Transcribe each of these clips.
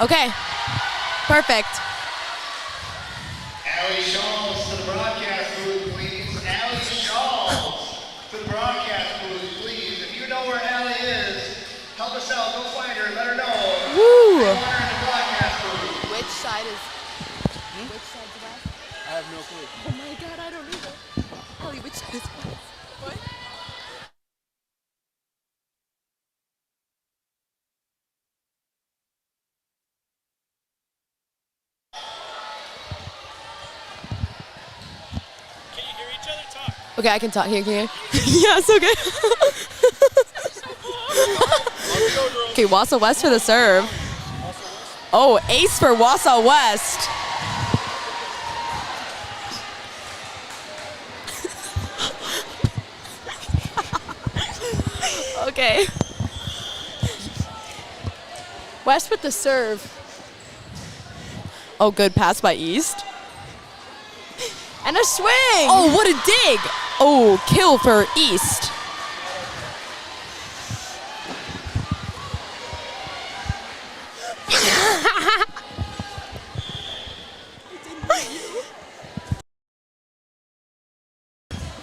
Okay, perfect. Allie Shawls to the broadcast booth, please. Allie Shawls to the broadcast booth, please. If you know where Allie is, help us out. Go find her. Let her know. Woo! I want her in the broadcast booth. Which side is? Which side's west? I have no clue. Oh my God, I don't either. Ellie, which side is west? What? Can you hear each other talk? Okay, I can talk. Here, can you? Yes, okay. Okay, Wausau West for the serve. Oh, ace for Wausau West. Okay. West with the serve. Oh, good pass by East. And a swing. Oh, what a dig. Oh, kill for East.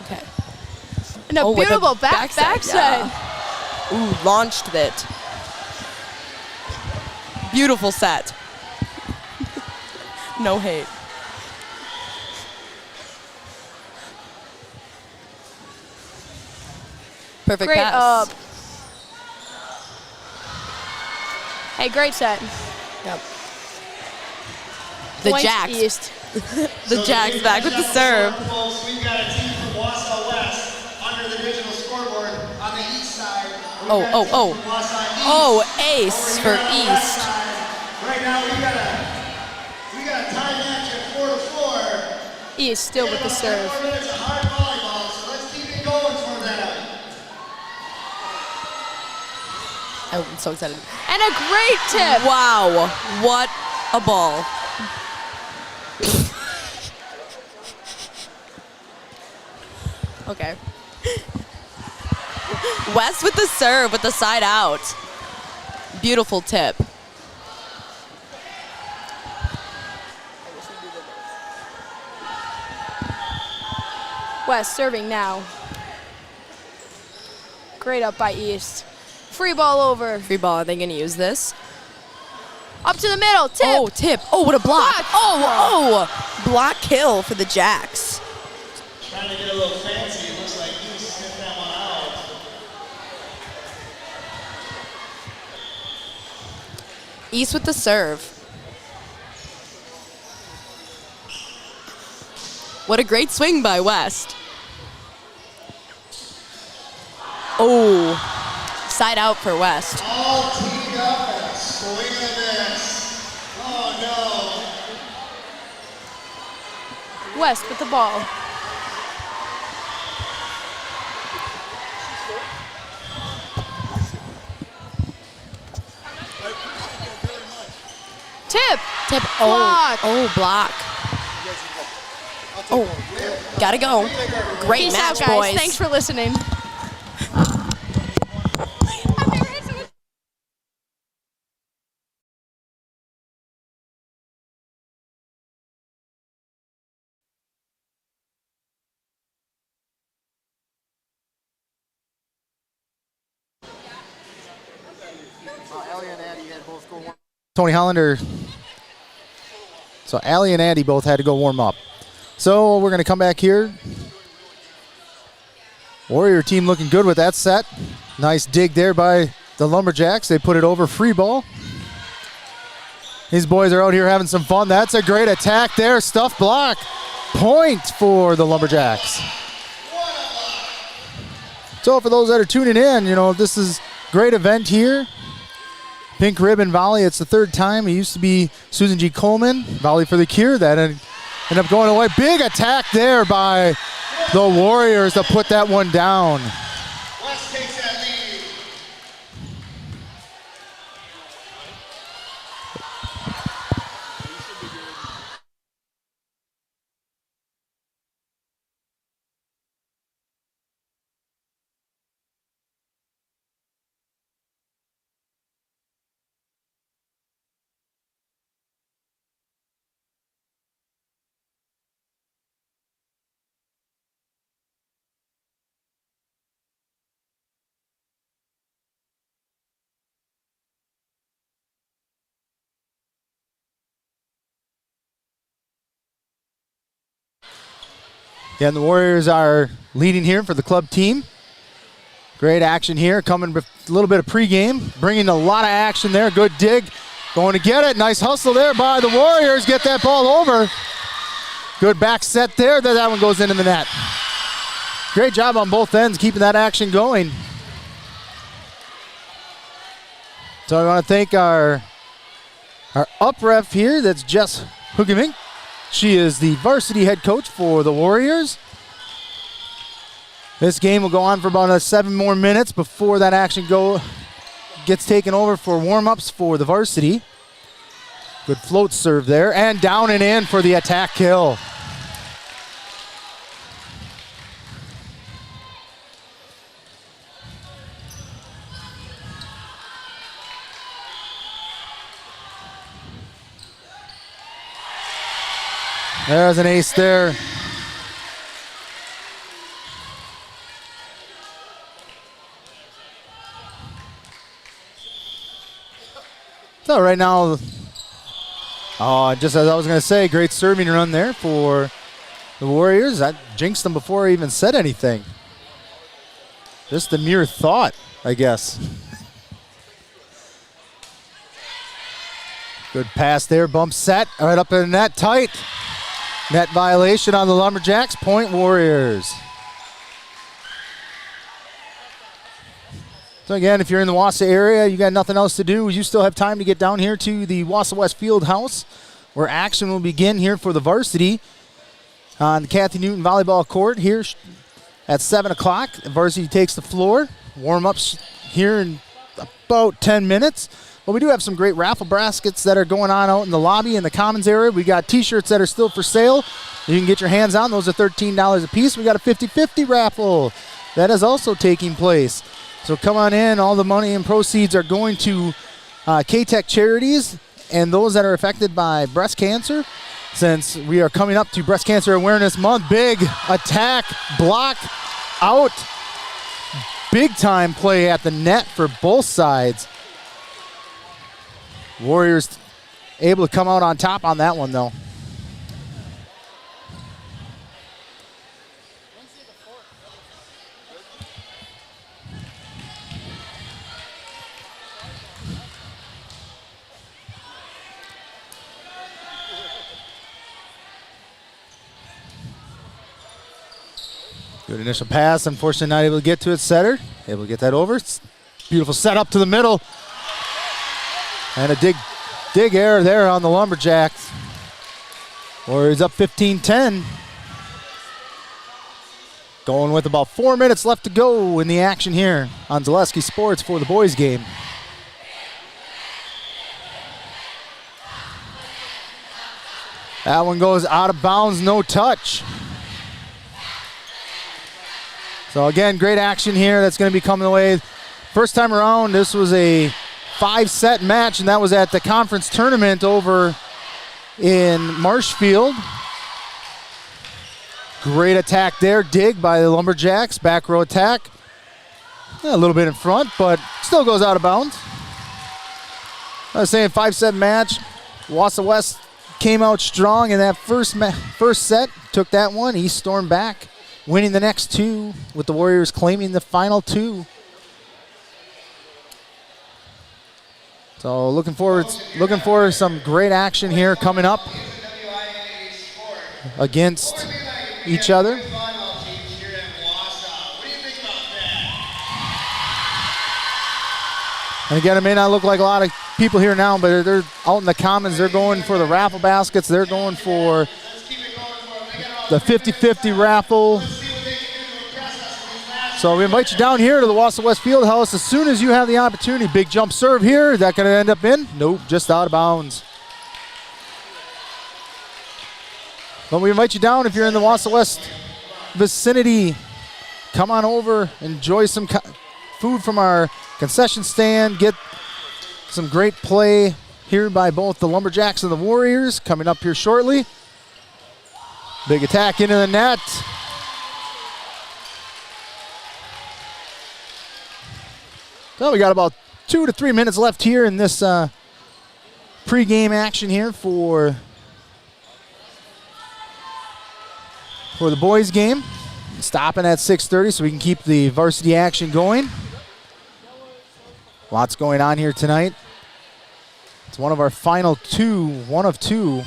Okay. And a Oh, with a beautiful backside. yeah. Ooh, launched it. Beautiful set. No hate. Perfect Great pass. Hey, great set. Yep. The Points Jacks. East. The Jacks back with the serve. Folks, we've got a team from Wausau West under the digital scoreboard on the east side. Oh, oh, oh. Oh, ace for East. Right now we got a tie match at 4-4. East still with the serve. 4 minutes of hard volleyball, so let's keep it going for that. Oh, I'm so excited. And a great tip. Wow, what a ball. Okay. West with the serve with the side out. Beautiful tip. West serving now. Great up by East. Free ball over. Free ball, are they gonna use this? Up to the middle. Tip. Oh, tip. Oh, what a block. Block. Oh. Block kill for the Jacks. Trying to get a little fancy. It looks like you sniffed that one out. East with the serve. What a great swing by West. Oh, side out for West. All teamed up and swing and a miss. Oh no. West with the ball. Tip. Tip. Block. Oh, block. Oh, gotta go. Great Peace match, out, guys. boys. Thanks for listening. Tony Hollander. So Allie and Addie both had to go warm up. So we're going to come back here. Warrior team looking good with that set. Nice dig there by the Lumberjacks. They put it over, free ball. These boys are out here having some fun. That's a great attack there. Stuff block. Point for the Lumberjacks. So for those that are tuning in, you know, this is a great event here. Pink ribbon volley, it's the third time. It used to be Susan G. Coleman, volley for the cure. That ended up going away. Big attack there by the Warriors to put that one down. Again, the Warriors are leading here for the club team. Great action here, coming with a little bit of pregame, bringing a lot of action there. Good dig, going to get it. Nice hustle there by the Warriors. Get that ball over. Good back set there. That one goes into the net. Great job on both ends, keeping that action going. So I want to thank our up ref here. That's Jess Hugemink. She is the varsity head coach for the Warriors. This game will go on for about 7 more minutes before that action gets taken over for warm-ups for the varsity. Good float serve there, and down and in for the attack kill. There's an ace there. So right now, just as I was going to say, great serving run there for the Warriors. I jinxed them before I even said anything. Just a mere thought, I guess. Good pass there, bump set, right up in the net, tight. Net violation on the Lumberjacks, point Warriors. So again, if you're in the Wausau area, you got nothing else to do, you still have time to get down here to the Wausau West Field House, where action will begin here for the varsity on the Kathy Newton volleyball court here at 7 o'clock. The varsity takes the floor. Warm-ups here in about 10 minutes. But we do have some great raffle baskets that are going on out in the lobby in the commons area. We got t-shirts that are still for sale. You can get your hands on. Those are $13 a piece. We got a 50-50 raffle that is also taking place. So come on in. All the money and proceeds are going to K-Tech charities and those that are affected by breast cancer. Since we are coming up to Breast Cancer Awareness Month, big attack, block, out. Big time play at the net for both sides. Warriors able to come out on top on that one, though. Good initial pass. Unfortunately, not able to get to it. Setter able to get that over. Beautiful set up to the middle. And a dig error there on the Lumberjacks. Warriors up 15-10. Going with about 4 minutes left to go in the action here on Zaleski Sports for the boys game. That one goes out of bounds, no touch. So again, great action here that's going to be coming away. First time around, this was a 5-set match, and that was at the conference tournament over in Marshfield. Great attack there, dig by the Lumberjacks, back row attack. A little bit in front, but still goes out of bounds. I was saying 5-set match. Wausau West came out strong in that first set, took that one. East stormed back, winning the next two, with the Warriors claiming the final two. So looking forward to some great action here coming up against each other. And again, it may not look like a lot of people here now, but they're out in the commons. They're going for the raffle baskets. They're going for the 50-50 raffle. So we invite you down here to the Wausau West Fieldhouse as soon as you have the opportunity. Big jump serve here. Is that going to end up in? Nope, just out of bounds. But we invite you down if you're in the Wausau West vicinity. Come on over, enjoy some food from our concession stand. Get some great play here by both the Lumberjacks and the Warriors coming up here shortly. Big attack into the net. So we got about 2 to 3 minutes left here in this pregame action here for for the boys game. Stopping at 6:30 so we can keep the varsity action going. Lots going on here tonight. It's one of our final one of two,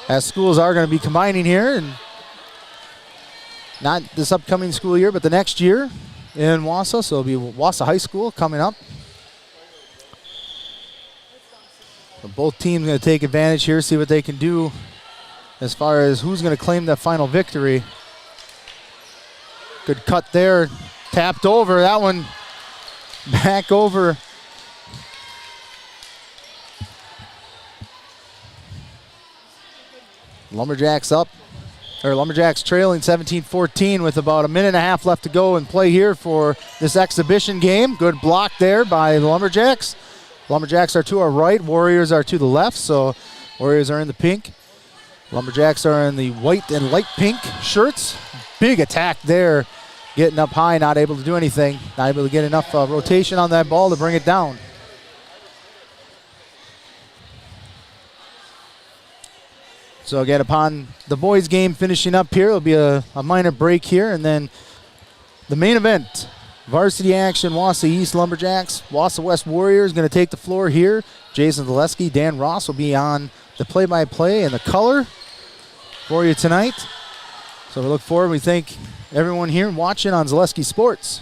as schools are going to be combining here, and not this upcoming school year, but the next year in Wausau. So it'll be Wausau High School coming up. So both teams going to take advantage here, see what they can do as far as who's going to claim that final victory. Good cut there, tapped over. That one back over. Lumberjacks up, or Lumberjacks trailing 17-14 with about a minute and a half left to go and play here for this exhibition game. Good block there by the Lumberjacks. Lumberjacks are to our right, Warriors are to the left, so Warriors are in the pink. Lumberjacks are in the white and light pink shirts. Big attack there, getting up high, not able to do anything. Not able to get enough rotation on that ball to bring it down. So again, upon the boys game finishing up here, it'll be a minor break here, and then the main event, varsity action, Wausau East Lumberjacks, Wausau West Warriors going to take the floor here. Jason Zaleski, Dan Ross will be on the play-by-play and the color for you tonight. So we look forward. We thank everyone here watching on Zaleski Sports.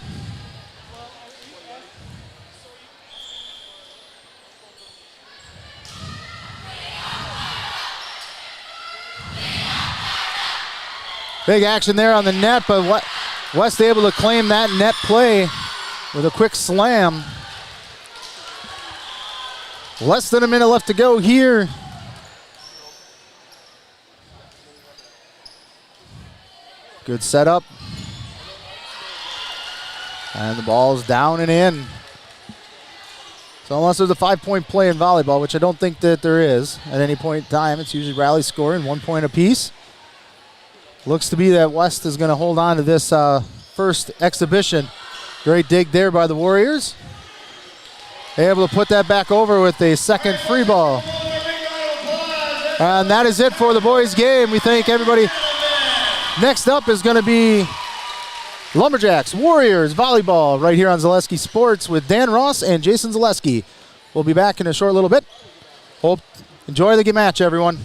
Big action there on the net, but West able to claim that net play with a quick slam. Less than a minute left to go here. Good setup. And the ball's down and in. So unless there's a 5-point play in volleyball, which I don't think that there is at any point in time, it's usually rally scoring, 1 point apiece. Looks to be that West is going to hold on to this first exhibition. Great dig there by the Warriors. They're able to put that back over with a second free ball. And that is it for the boys game. We thank everybody. Next up is going to be Lumberjacks, Warriors, volleyball right here on Zaleski Sports with Dan Ross and Jason Zaleski. We'll be back in a short little bit. Enjoy the match, everyone.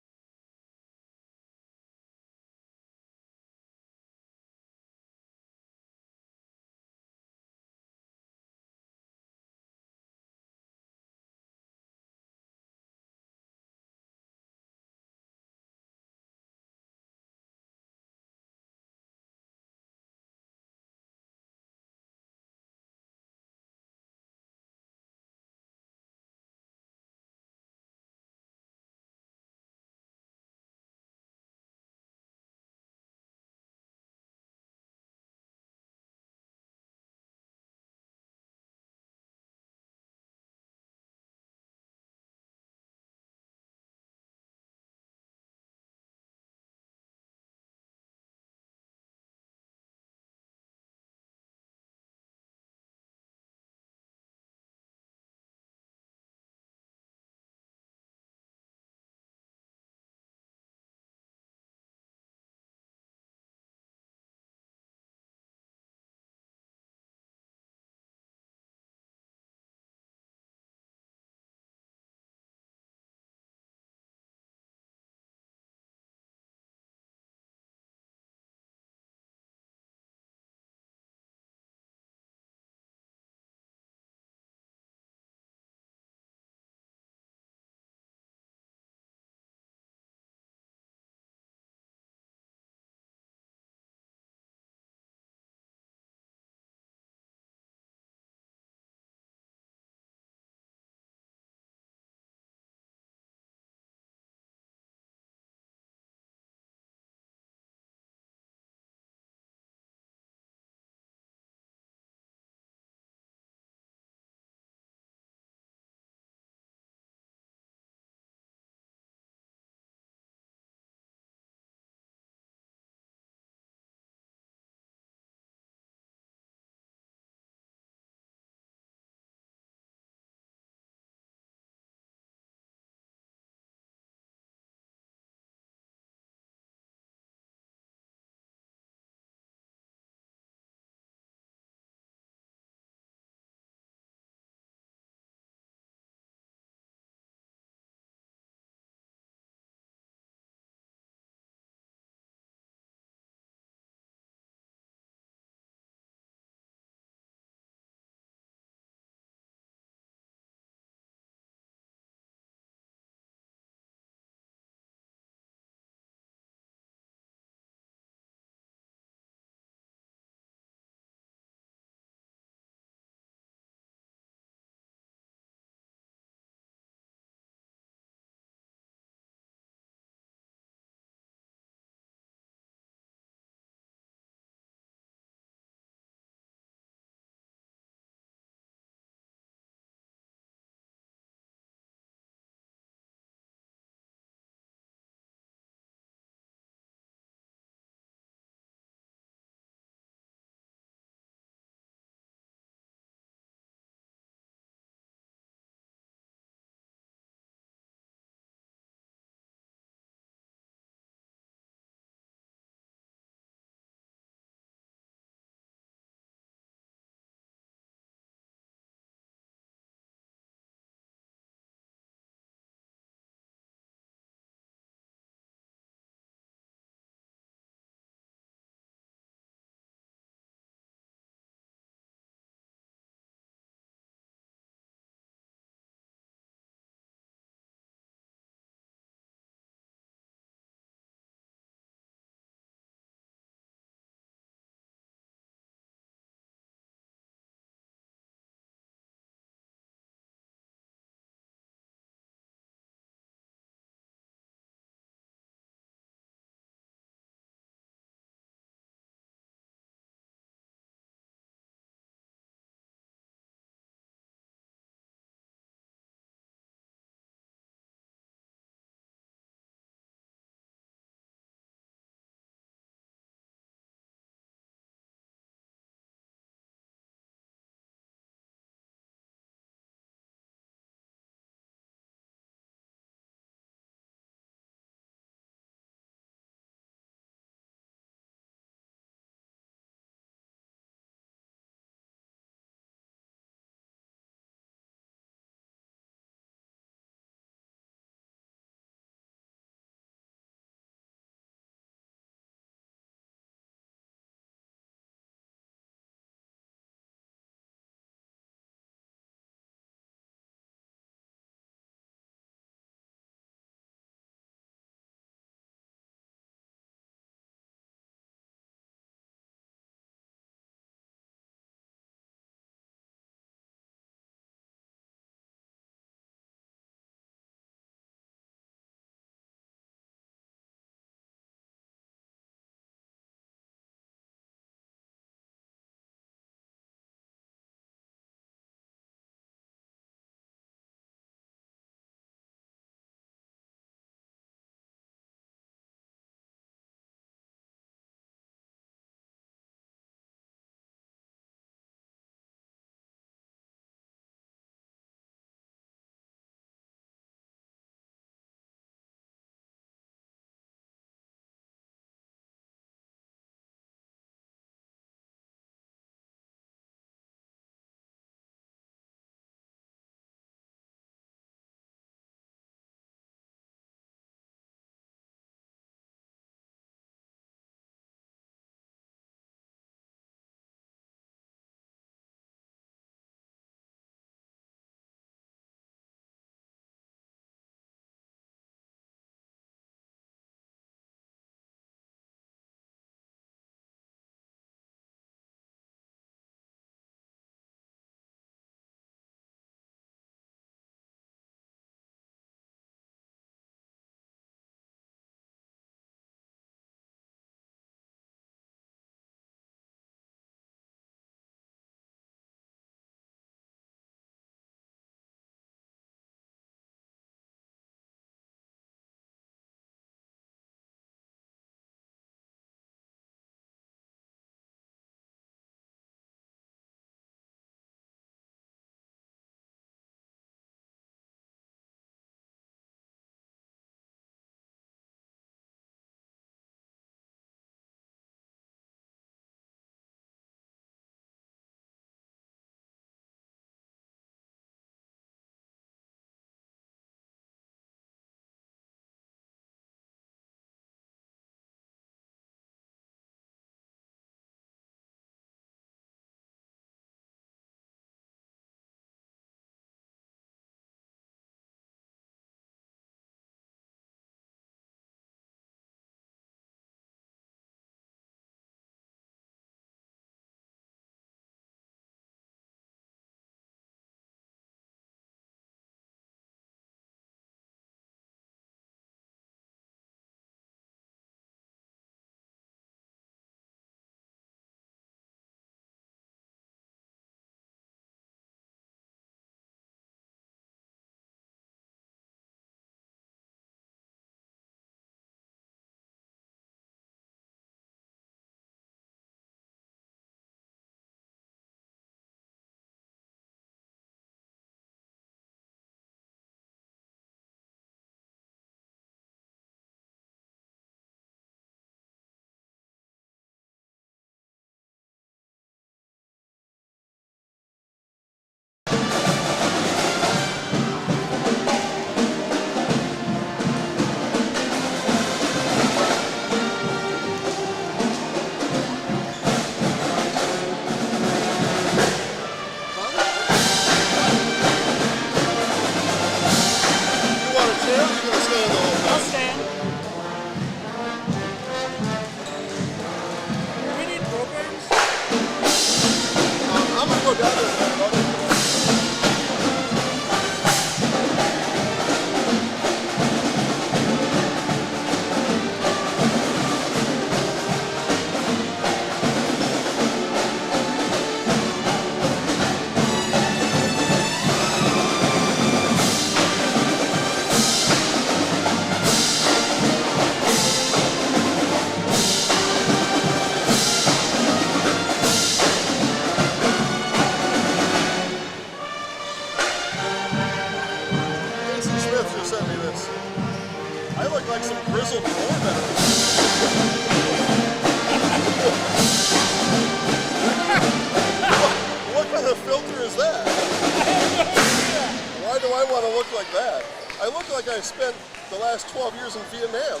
look like that. I look like I spent the last 12 years in Vietnam.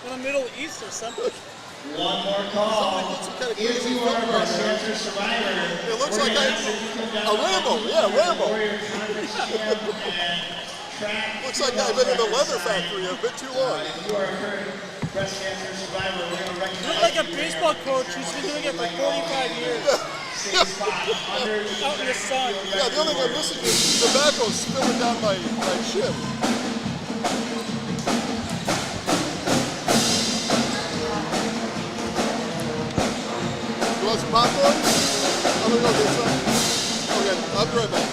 In the Middle East or something. One more call. If you are a breast cancer survivor, It looks like a Rambo. Yeah, Rambo. Looks like I've been in the leather factory a bit too long. If you are a current breast cancer survivor, we're going to You look recognize like a baseball coach who's been doing it for 45 years. Out in the sun. Yeah, the only thing I'm missing is tobacco spilling down my shin. You want some popcorn? I'm gonna go get some. Okay, I'll be right back.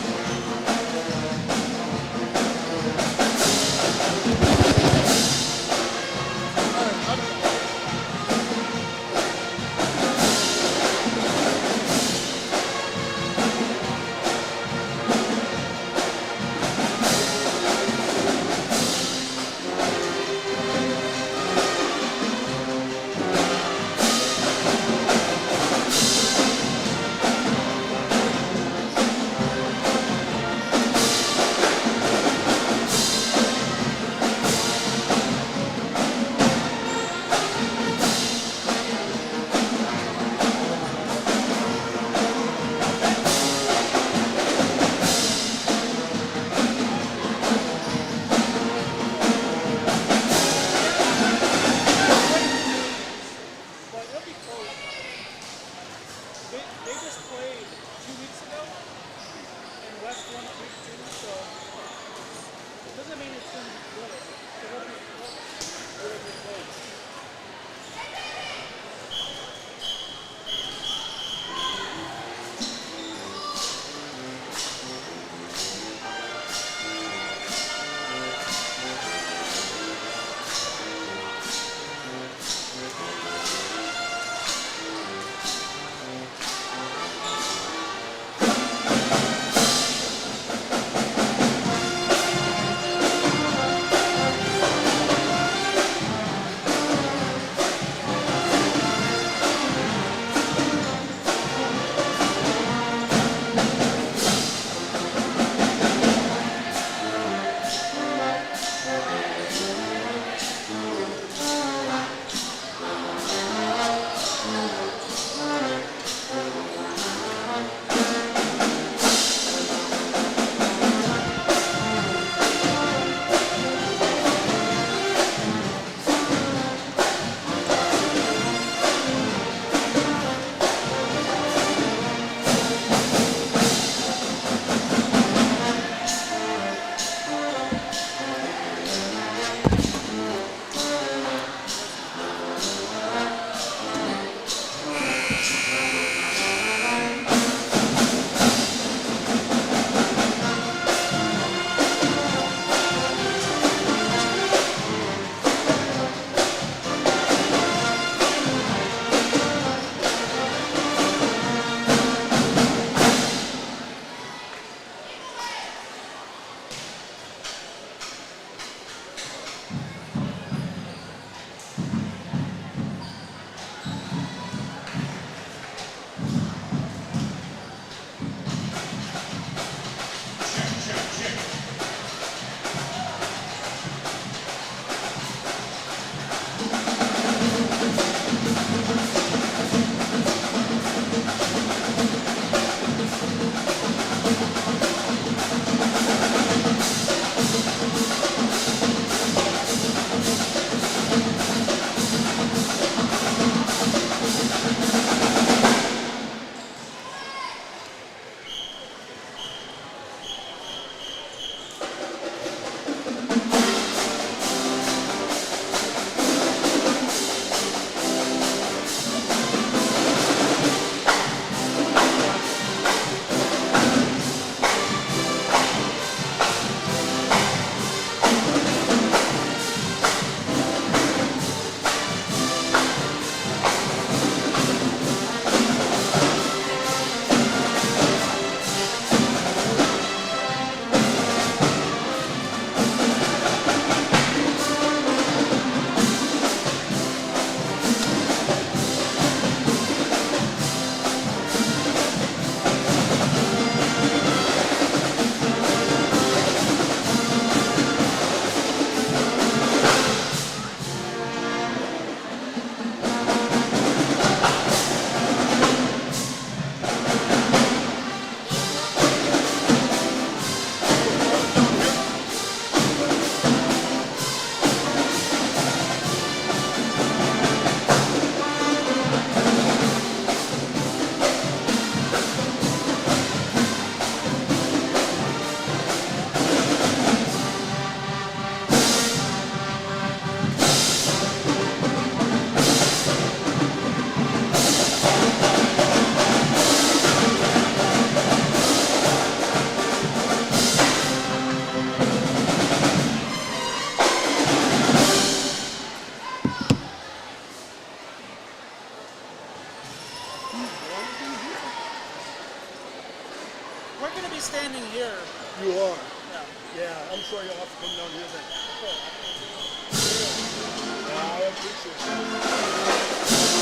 They just played 2 weeks ago, and West won 3-2, so it doesn't mean it's going to be good. It will be close. going to be standing here. You are. Yeah. Yeah, I'm sure you'll have to come down here then. Yeah, I appreciate it.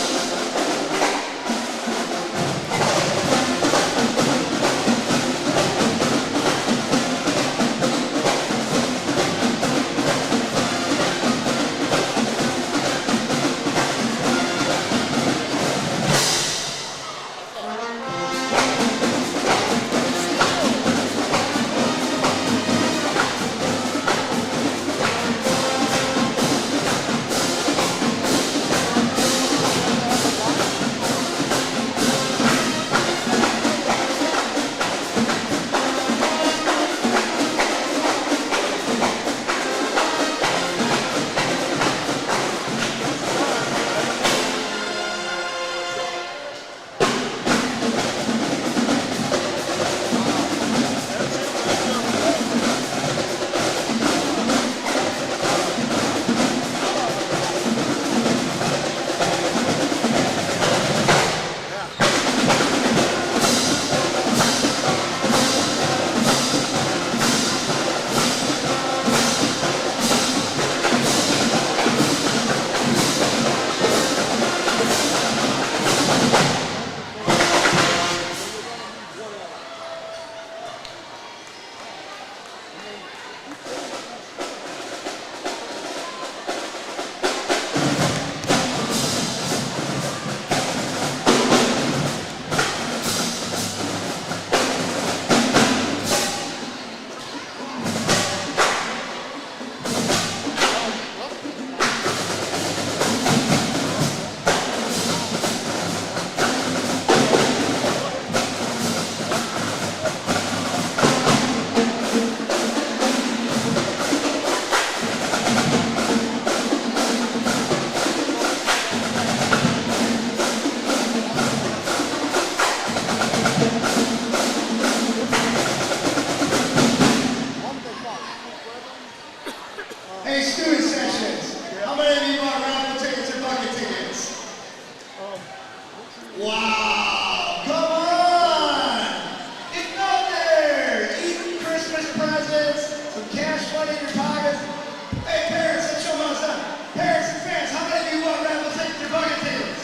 Hey, student sections, how many of you bought raffle tickets or bucket tickets? Wow, come on! It's out there! Eat Christmas presents, some cash money in your pockets. Hey, parents, let's show them something. Parents and fans, how many of you bought raffle tickets or bucket tickets?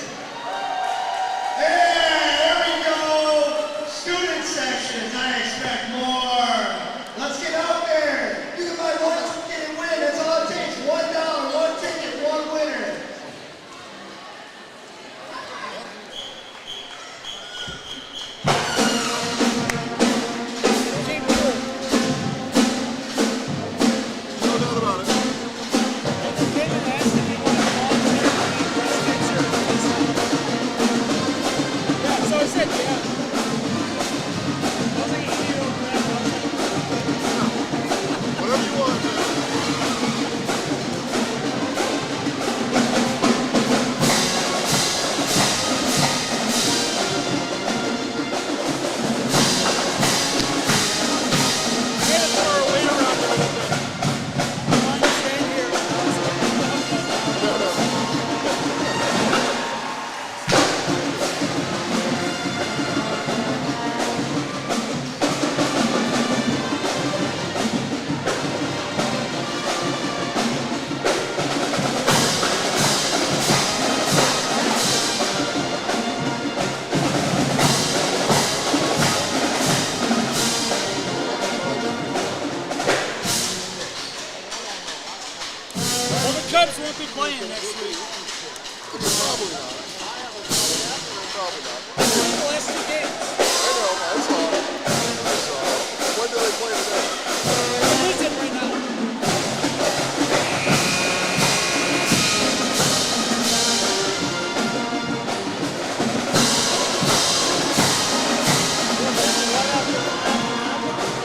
Yeah, there we go! Student sections, I expect more. Let's get out there. You can buy one ticket and win. That's all it takes. $1, one ticket, one winner. No doubt about it. Yeah, so I said, yeah. I was like, you know, Whatever you want, man. we had to throw our weight around a little bit. Come on, you stand here. Well, the Cubs won't be playing next week. Probably not. Probably not. Playing the last 2 games. I know, I saw it. I saw it. When do they play today? They're losing right now.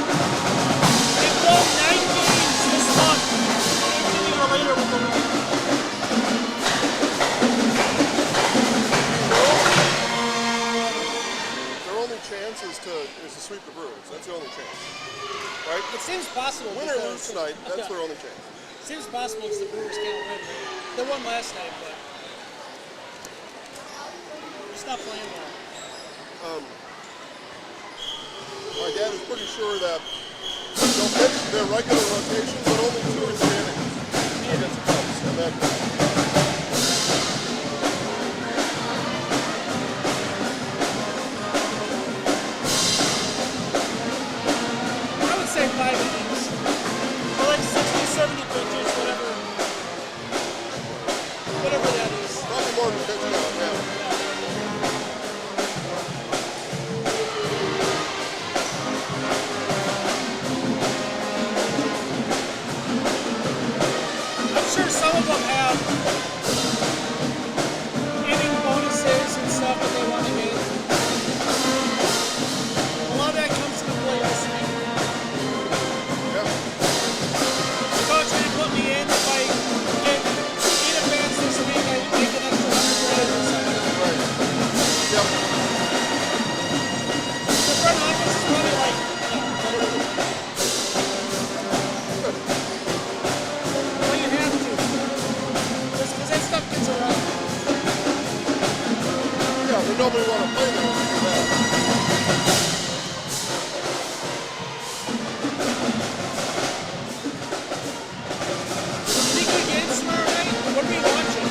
They've won 9 games this month. 18 or later with the win. Their only chance is to sweep the Brewers. That's the only chance. Right? It seems possible. Win or because- lose tonight, that's Yeah. their only chance. It seems possible because the Brewers can't win. They won last night, but they're just not playing well. My dad is pretty sure that they'll pitch their regular rotation, but only 2 or 3 innings against the Cubs. And then I would say 5 innings. Or like 60, 70 pitches, whatever that is. probably more than pitch count, yeah. I'm sure some of them have inning bonuses and stuff that they want to hit. A lot of that comes into play, I think. Yeah. The coach didn't put me in. If I get 8 advance this week, I make an extra $100 or something. Right. Yep. The front office is probably like, well, you have to. Because that stuff gets around. Yeah, but nobody want to play them. Think we get tomorrow night? What are we watching?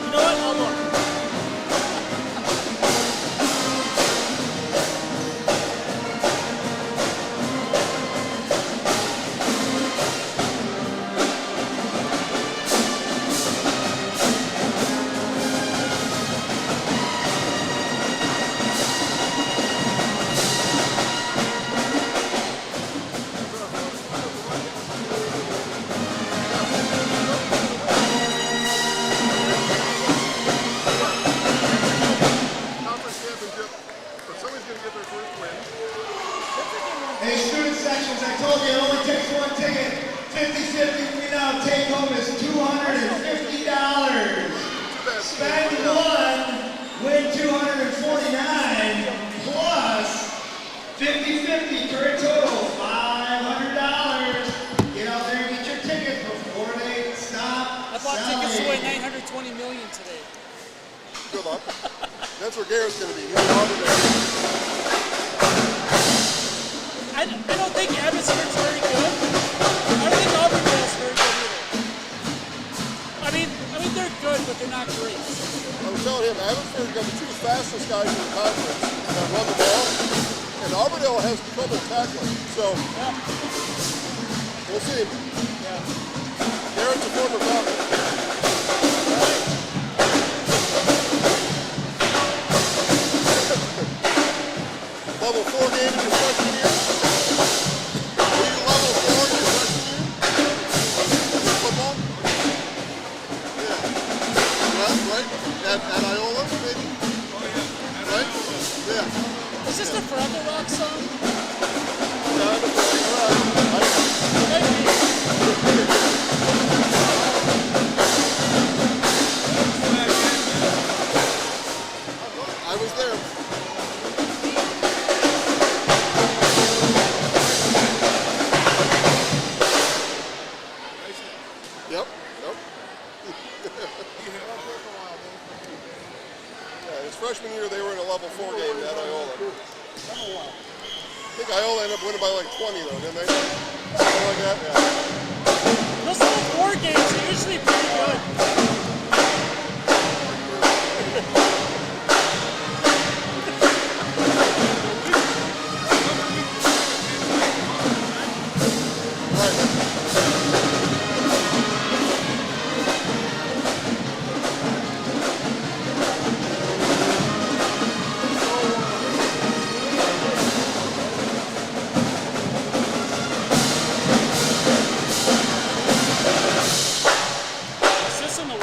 You know what? I'll look. Conference championship, but somebody's going to get their first win. Hey, student sections, I told you it only takes 1 ticket. 50-50 for me now. Take home is $250. Spend 1, win 249, plus 50-50 for a total $500. Get out there and get your tickets before they stop I bought tickets to win selling. $920 million today. Good luck. That's where Garrett's going to be. He's on today. I don't think Abbotsford's very good. I don't think Auburndale's very good either. I mean they're good, but they're not great. I was telling him, Abbotsford got the 2 fastest guys in the conference that run the ball, and Auburndale has trouble tackling. So, we'll see. Garrett's a former Falcon. Level 4 game in your freshman year? Were you level 4 in your freshman year? Football? Yeah. Yeah, right? At Iola, maybe? Right? Yeah. Is this the Forever Rock song? I was there. Yep. Yeah, his freshman year, they were in a level 4 game at Iola. I think Iola ended up winning by like 20 though, didn't they? Something like that, yeah. Those little 4 games are usually pretty good. Is this in the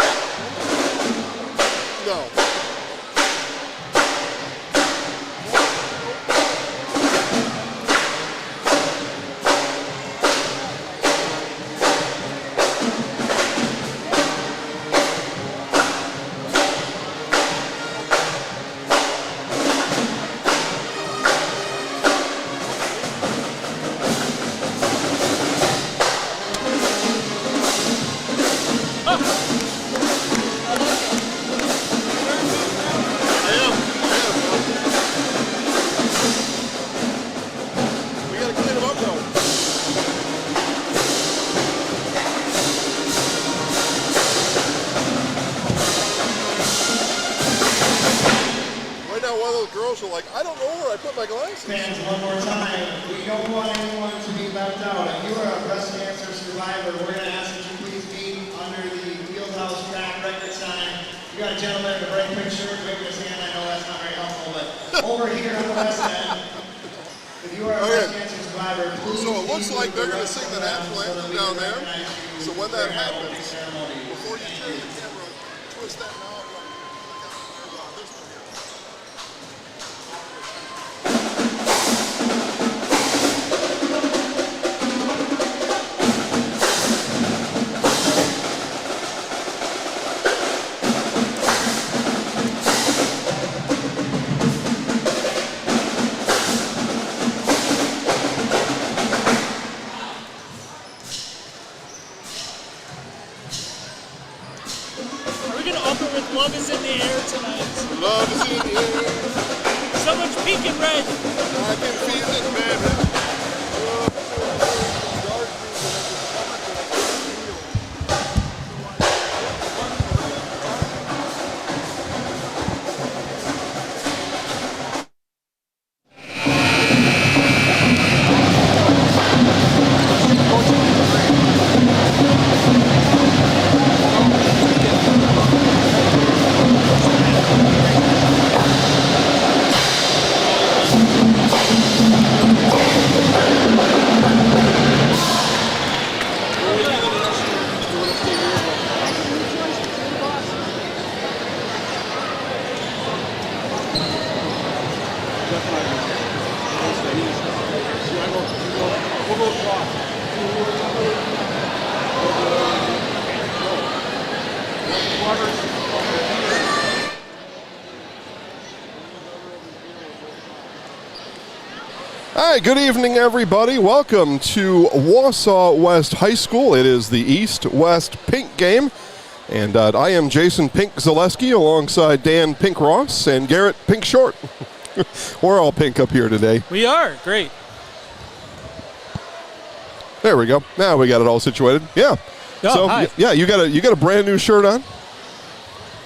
girls are like, I don't know where I put my glasses. Fans, one more time. We don't want anyone to be left out. If you are a breast cancer survivor, we're going to ask that you please meet under the Fieldhouse track record sign. You got a gentleman in a bright pink shirt waving his hand. I know that's not very helpful, but over here on the west end, if you are a breast cancer survivor, please. So it looks like they're going to sing the national anthem down there. So when that happens, before you turn the camera, twist that knob right this one here. Love is in the air tonight. Love is in the air. So much pink and red. I can feel it, man. Hi, good evening, everybody. Welcome to Wausau West High School. It is the East-West Pink Game, and I am Jason Pink Zaleski alongside Dan Pink Ross and Garrett Pink Short. We're all pink up here today. We are. Great. There we go. Now we got it all situated. Yeah. Oh, so hi. yeah, you got a brand new shirt on.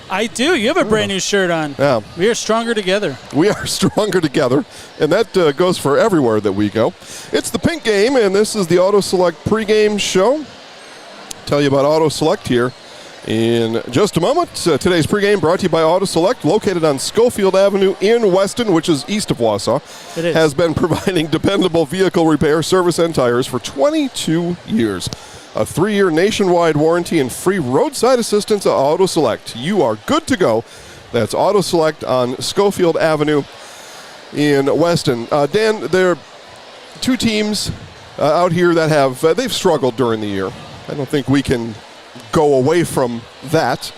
I do. You have a brand new shirt on. Yeah. We are stronger together. We are stronger together, and that goes for everywhere that we go. It's the Pink Game, and this is the Auto Select pregame show. Tell you about Auto Select here in just a moment. Today's pregame brought to you by Auto Select, located on Schofield Avenue in Weston, which is east of Wausau. It is. Has been providing dependable vehicle repair, service, and tires for 22 years. A 3-year nationwide warranty and free roadside assistance at Auto Select. You are good to go. That's Auto Select on Schofield Avenue in Weston. Dan, there are two teams out here that have they've struggled during the year. I don't think we can go away from that.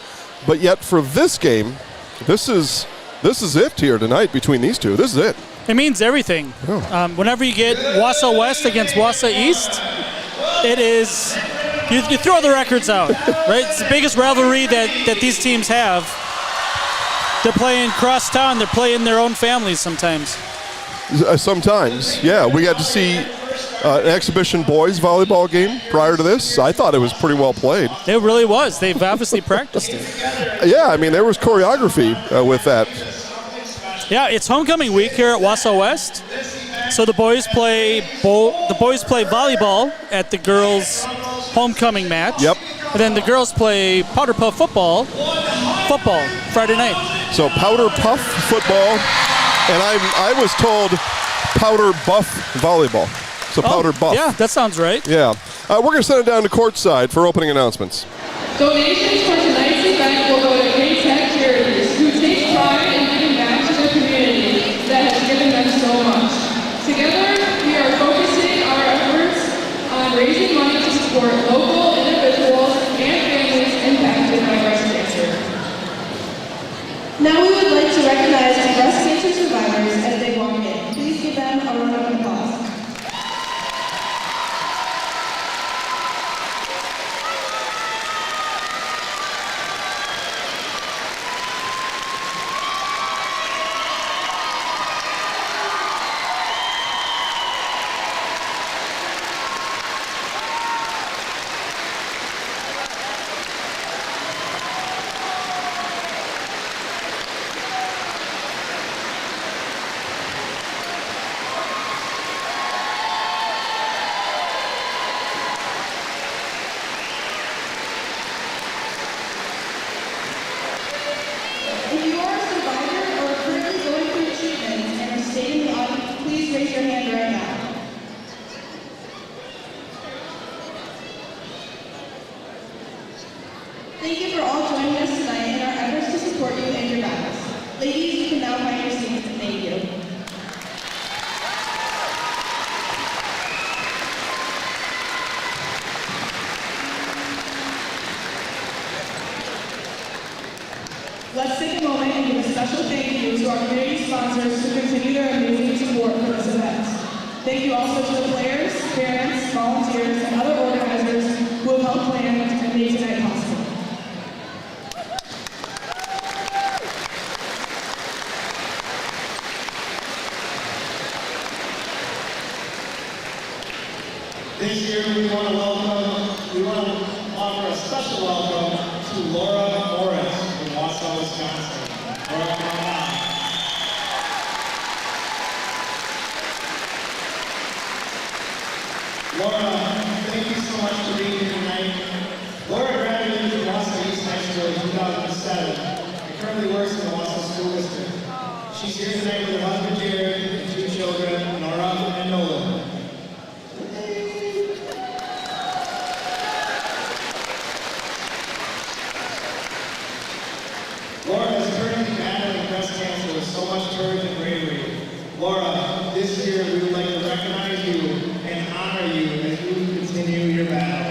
But yet for this game, this is it here tonight between these two. This is it. It means everything. Oh. Whenever you get Wausau West against Wausau East, it is, you throw the records out, right? It's the biggest rivalry that these teams have. They're playing cross town. They're playing their own families sometimes. Sometimes, yeah. We got to see an exhibition boys volleyball game prior to this. I thought it was pretty well played. It really was. They've obviously practiced it. Yeah, I mean, there was choreography with that. Yeah, it's homecoming week here at Wausau West. So the boys play volleyball at the girls' homecoming match. Yep. And then the girls play powder puff football Friday night. So powder puff football, and I was told powder buff volleyball. So powder buff. Yeah, that sounds right. Yeah. We're going to send it down to courtside for opening announcements. Donations for tonight's event will go to Great Tech Charities, who take pride in giving back to their community that has given them so much. Together, we are focusing our efforts on raising money to support local individuals and families impacted by breast cancer. Now we would like to recognize the breast cancer survivors as they walk in. Please give them a round of applause. Thank you for all joining us tonight in our efforts to support you and your battles. Ladies, you can now find your seats. Thank you. Let's take a moment and give a special thank you to our community sponsors who continue their amazing support for this event. Thank you also to the players, parents, volunteers, and other organizers who have helped plan and make tonight possible. This year we want to offer a special welcome to Laura Morris from Wausau, Wisconsin. Laura, come on out. Laura, thank you so much for being here tonight. Laura graduated from Wausau East High School in 2007 and currently works in the Wausau School District. She's here tonight with her husband Jared and 2 children, Nora and Nolan. Laura is currently battling breast cancer with so much courage and bravery. Laura, this year we would like to recognize you and honor you as you continue your battle.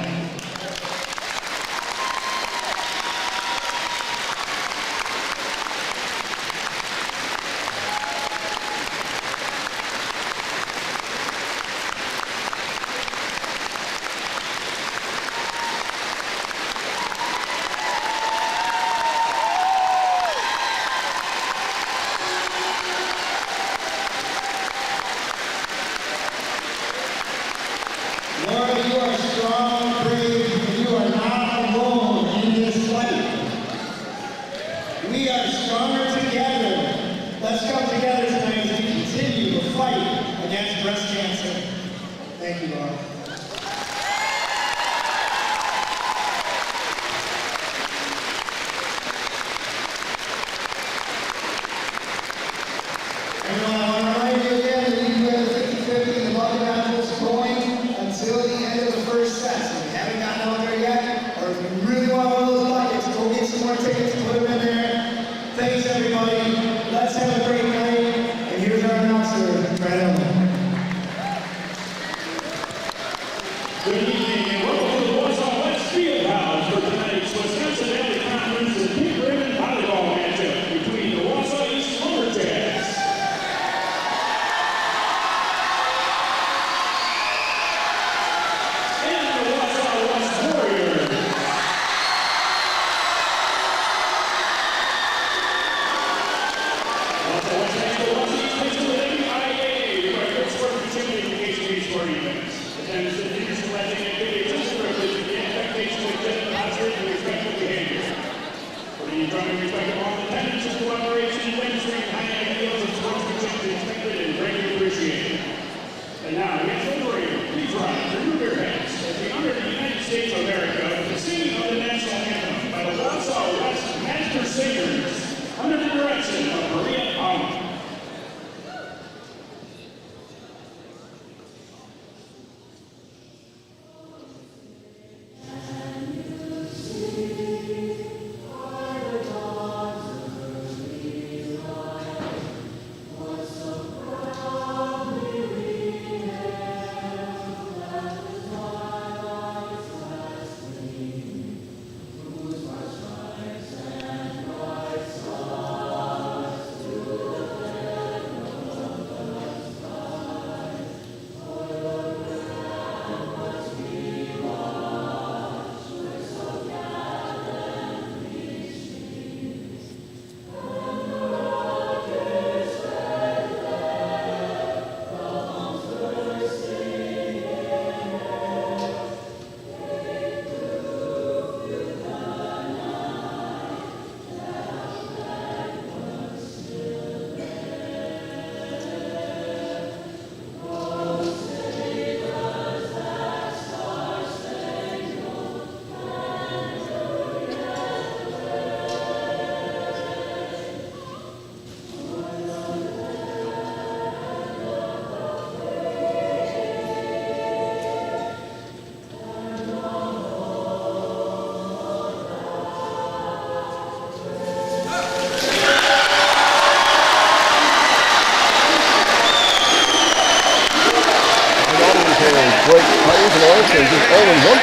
Laura, you are strong, brave, and you are not alone in this fight. We are stronger together. Let's come together tonight as we continue the fight against breast cancer. Thank you, Laura. Everyone, I want to remind you again that you have the 50-50 and the bucket raffles going until the end of the first set. So if you haven't gotten out there yet, or if you really want one of those buckets, go get some more tickets and put them in there. Thanks, everybody. Let's have a great night. And here's our announcer, Brad Ellman.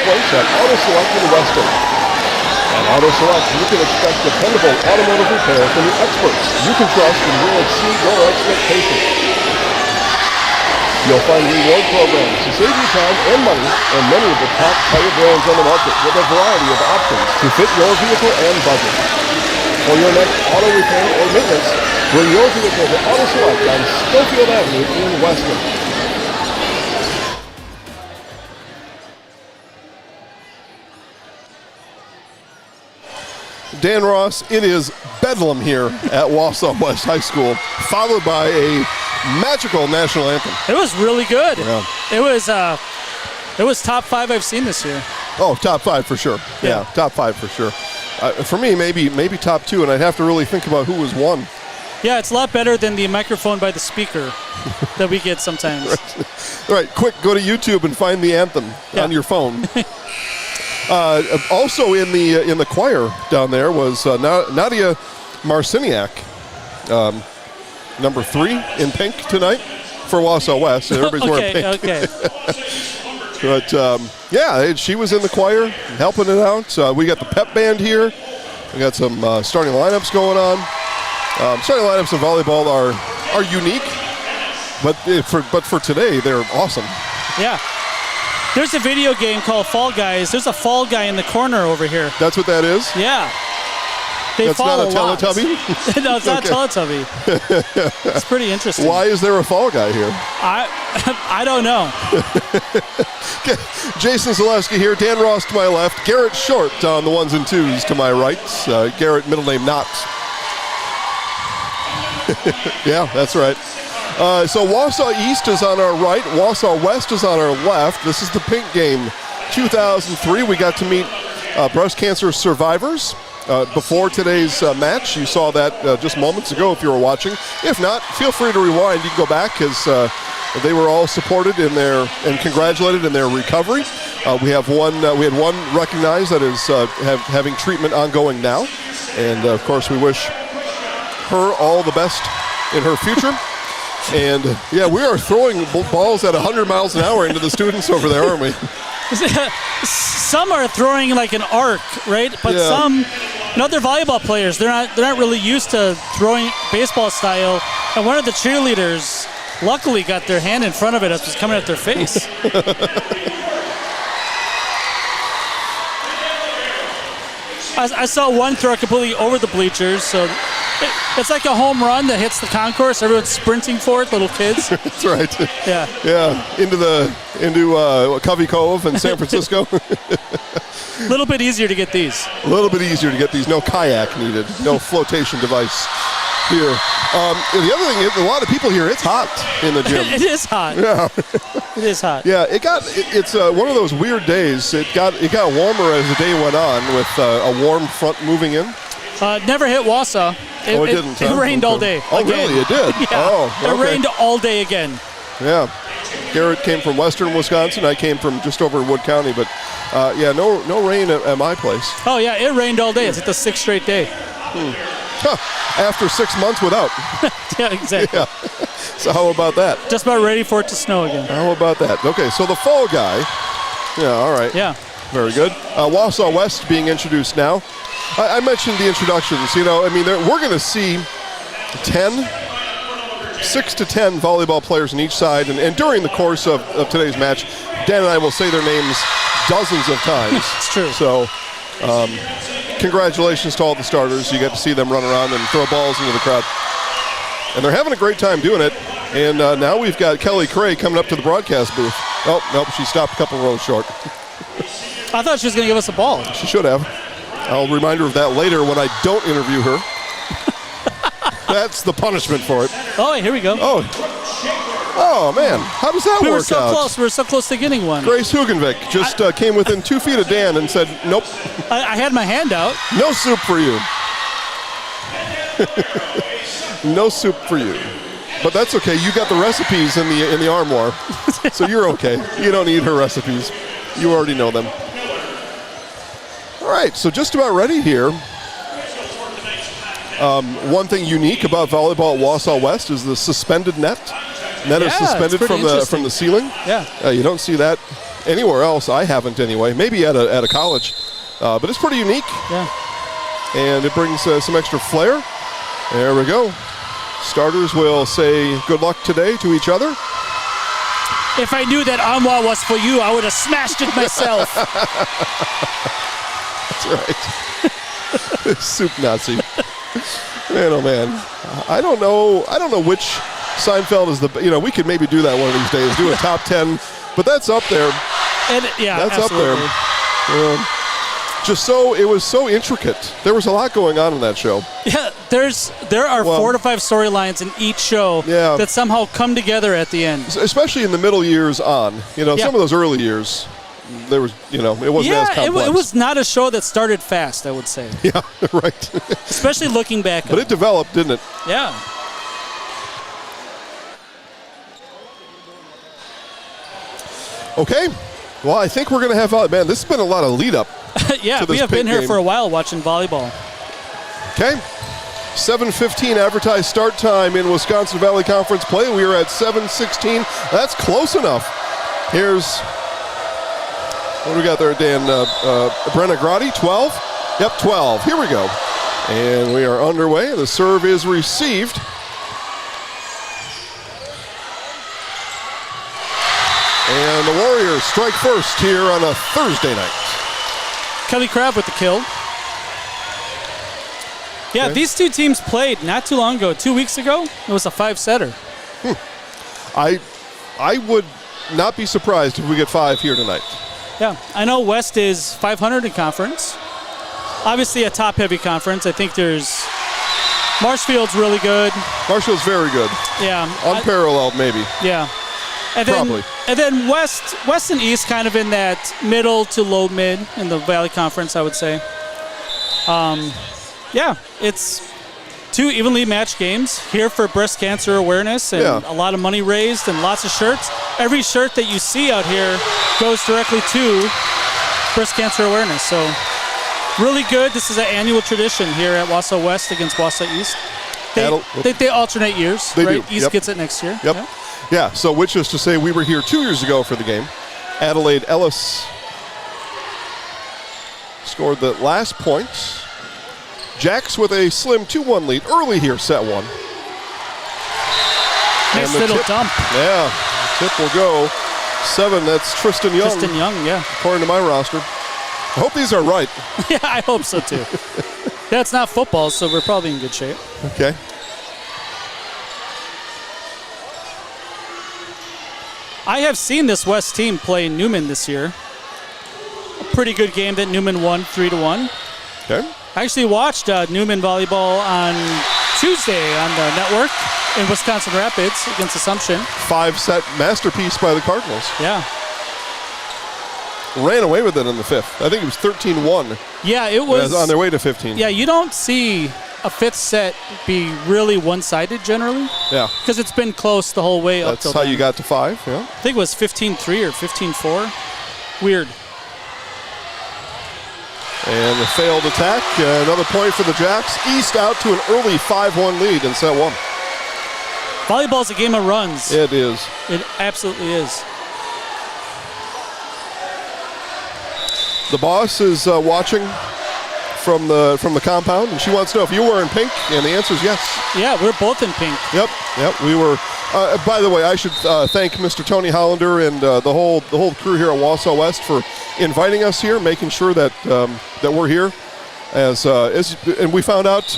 place at Auto Select in Weston. At Auto Select, you can expect dependable automotive repair from the experts you can trust and will exceed your expectations. You'll find reward programs to save you time and money and many of the top tire brands on the market with a variety of options to fit your vehicle and budget. For your next auto repair or maintenance, bring your vehicle to Auto Select on Schofield Avenue in Weston. Dan Ross, it is bedlam here at Wausau West High School, followed by a magical national anthem. It was really good. Yeah. It was top 5 I've seen this year. Oh, top 5 for sure. Yeah, top 5 for sure. For me, maybe top 2, and I'd have to really think about who was 1. Yeah, it's a lot better than the microphone by the speaker that we get sometimes. Right, quick, go to YouTube and find the anthem on your phone. Also in the choir down there was Nadia Marciniak, number 3 in pink tonight for Wausau West. Everybody's wearing pink. Okay. But yeah, she was in the choir helping it out. We got the pep band here. We got some starting lineups going on. Starting lineups in volleyball are unique, but for today they're awesome. Yeah. There's a video game called Fall Guys. There's a fall guy in the corner over here. That's what that is? Yeah. That's not a Teletubby? No, it's not a Teletubby. It's pretty interesting. Why is there a fall guy here? I don't know. Jason Zalewski here, Dan Ross to my left, Garrett Short on the 1s and 2s to my right. Garrett, middle name Knox. Yeah, that's right. So Wausau East is on our right, Wausau West is on our left. This is the Pink Game 2003. We got to meet breast cancer survivors before today's match. You saw that just moments ago if you were watching. If not, feel free to rewind. You can go back because they were all supported in their and congratulated in their recovery. We had one recognized that is having treatment ongoing now, and of course we wish her all the best in her future. And yeah, we are throwing balls at 100 miles an hour into the students over there, aren't we? Some are throwing like an arc, right? But some, other volleyball players, they're not really used to throwing baseball style. And one of the cheerleaders, luckily, got their hand in front of it as it was coming at their face. I saw one throw completely over the bleachers, so it's like a home run that hits the concourse. Everyone's sprinting for it, little kids. That's right. Yeah. Yeah, into Covey Cove in San Francisco. A little bit easier to get these. A little bit easier to get these. No kayak needed. No flotation device here. The other thing is, a lot of people here, it's hot in the gym. It is hot. Yeah. It is hot. Yeah, it's one of those weird days. It got warmer as the day went on with a warm front moving in. Never hit Wausau. It didn't. It rained all day. Oh, again. Really? It did? Yeah. Oh, okay. It rained all day again. Yeah. Garrett came from western Wisconsin. I came from just over Wood County. But, yeah, no rain at my place. Oh, yeah, it rained all day. It's like the 6th straight day. After 6 months without. Yeah, exactly. Yeah. So how about that? Just about ready for it to snow again. How about that? Okay, so the fall guy. Yeah, all right. Yeah. Very good. Wausau West being introduced now. I mentioned the introductions. You know, I mean, we're going to see 6 to 10 volleyball players on each side. And during the course of today's match, Dan and I will say their names dozens of times. It's true. So congratulations to all the starters. You get to see them run around and throw balls into the crowd. And they're having a great time doing it. And now we've got Kelly Cray coming up to the broadcast booth. Oh, nope, she stopped a couple rows short. I thought she was going to give us a ball. She should have. I'll remind her of that later when I don't interview her. That's the punishment for it. Oh, here we go. Oh man, how does that work out? We were so close. We were so close to getting one. Grace Hugenvik just came within 2 feet of Dan and said, nope. I had my hand out. No soup for you. No soup for you. But that's okay. You got the recipes in the armoire, so you're okay. You don't need her recipes. You already know them. All right, so just about ready here. One thing unique about volleyball at Wausau West is the suspended net. Net is suspended from the ceiling. Yeah. You don't see that anywhere else. I haven't anyway. Maybe at a college, but it's pretty unique. Yeah. And it brings some extra flair. There we go. Starters will say good luck today to each other. If I knew that Anwa was for you, I would have smashed it myself. That's right. Soup Nazi. Man, oh man. I don't know which Seinfeld is the. We could maybe do that one of these days. Do a top 10, but that's up there. And yeah, that's absolutely. up there. It was so intricate. There was a lot going on in that show. Yeah, there are 4 to 5 storylines in each show that somehow come together at the end. Especially in the middle years on. Some of those early years, there was, it wasn't as complex. It was not a show that started fast, I would say. Yeah, right. Especially looking back. But it developed, didn't it? Yeah. Okay. Well, I think we're going to have, man, this has been a lot of lead up. Yeah, we have been here for a while watching volleyball. Okay. 7:15 advertised start time in Wisconsin Valley Conference play. We are at 7:16. That's close enough. Here's, what do we got there, Dan? Brenna Grotti, 12? Yep, 12. Here we go. And we are underway. The serve is received. And the Warriors strike first here on a Thursday night. Kelly Crabb with the kill. Yeah, these two teams played not too long ago. 2 weeks ago, it was a 5-setter. I would not be surprised if we get 5 here tonight. Yeah, I know West is 500 in conference. Obviously a top-heavy conference. I think there's Marshfield's really good. Marshfield's very good. Yeah. Unparalleled, maybe. Yeah. And then, probably. And then West and East kind of in that middle to low mid in the Valley Conference, I would say. Yeah, it's 2 evenly matched games here for breast cancer awareness and a lot of money raised and lots of shirts. Every shirt that you see out here goes directly to breast cancer awareness. So really good. This is an annual tradition here at Wausau West against Wausau East. They alternate years, they right? do. East gets it next year. Yep. Yeah, so which is to say we were here 2 years ago for the game. Adelaide Ellis scored the last points. Jacks with a slim 2-1 lead early here, set 1. Nice little dump. Yeah, the tip will go. 7, that's Tristan Young. Tristan Young, yeah. According to my roster. I hope these are right. Yeah, I hope so too. That's not football, so we're probably in good shape. Okay. I have seen this West team play Newman this year. A pretty good game that Newman won 3-1. Okay. I actually watched Newman volleyball on Tuesday on the network in Wisconsin Rapids against Assumption. 5-set masterpiece by the Cardinals. Yeah. Ran away with it in the 5th. I think it was 13-1. Yeah, it was. On their way to 15. Yeah, you don't see a 5th set be really one-sided generally. Yeah. Because it's been close the whole way up till That's how then. you got to 5, yeah. I think it was 15-3 or 15-4. Weird. And the failed attack. Another point for the Jacks. East out to an early 5-1 lead in set 1. Volleyball's a game of runs. It is. It absolutely is. The boss is watching from the compound, and she wants to know if you were in pink, and the answer is yes. Yeah, we're both in pink. Yep, we were. By the way, I should thank Mr. Tony Hollander and the whole crew here at Wausau West for inviting us here, making sure that that we're here. And we found out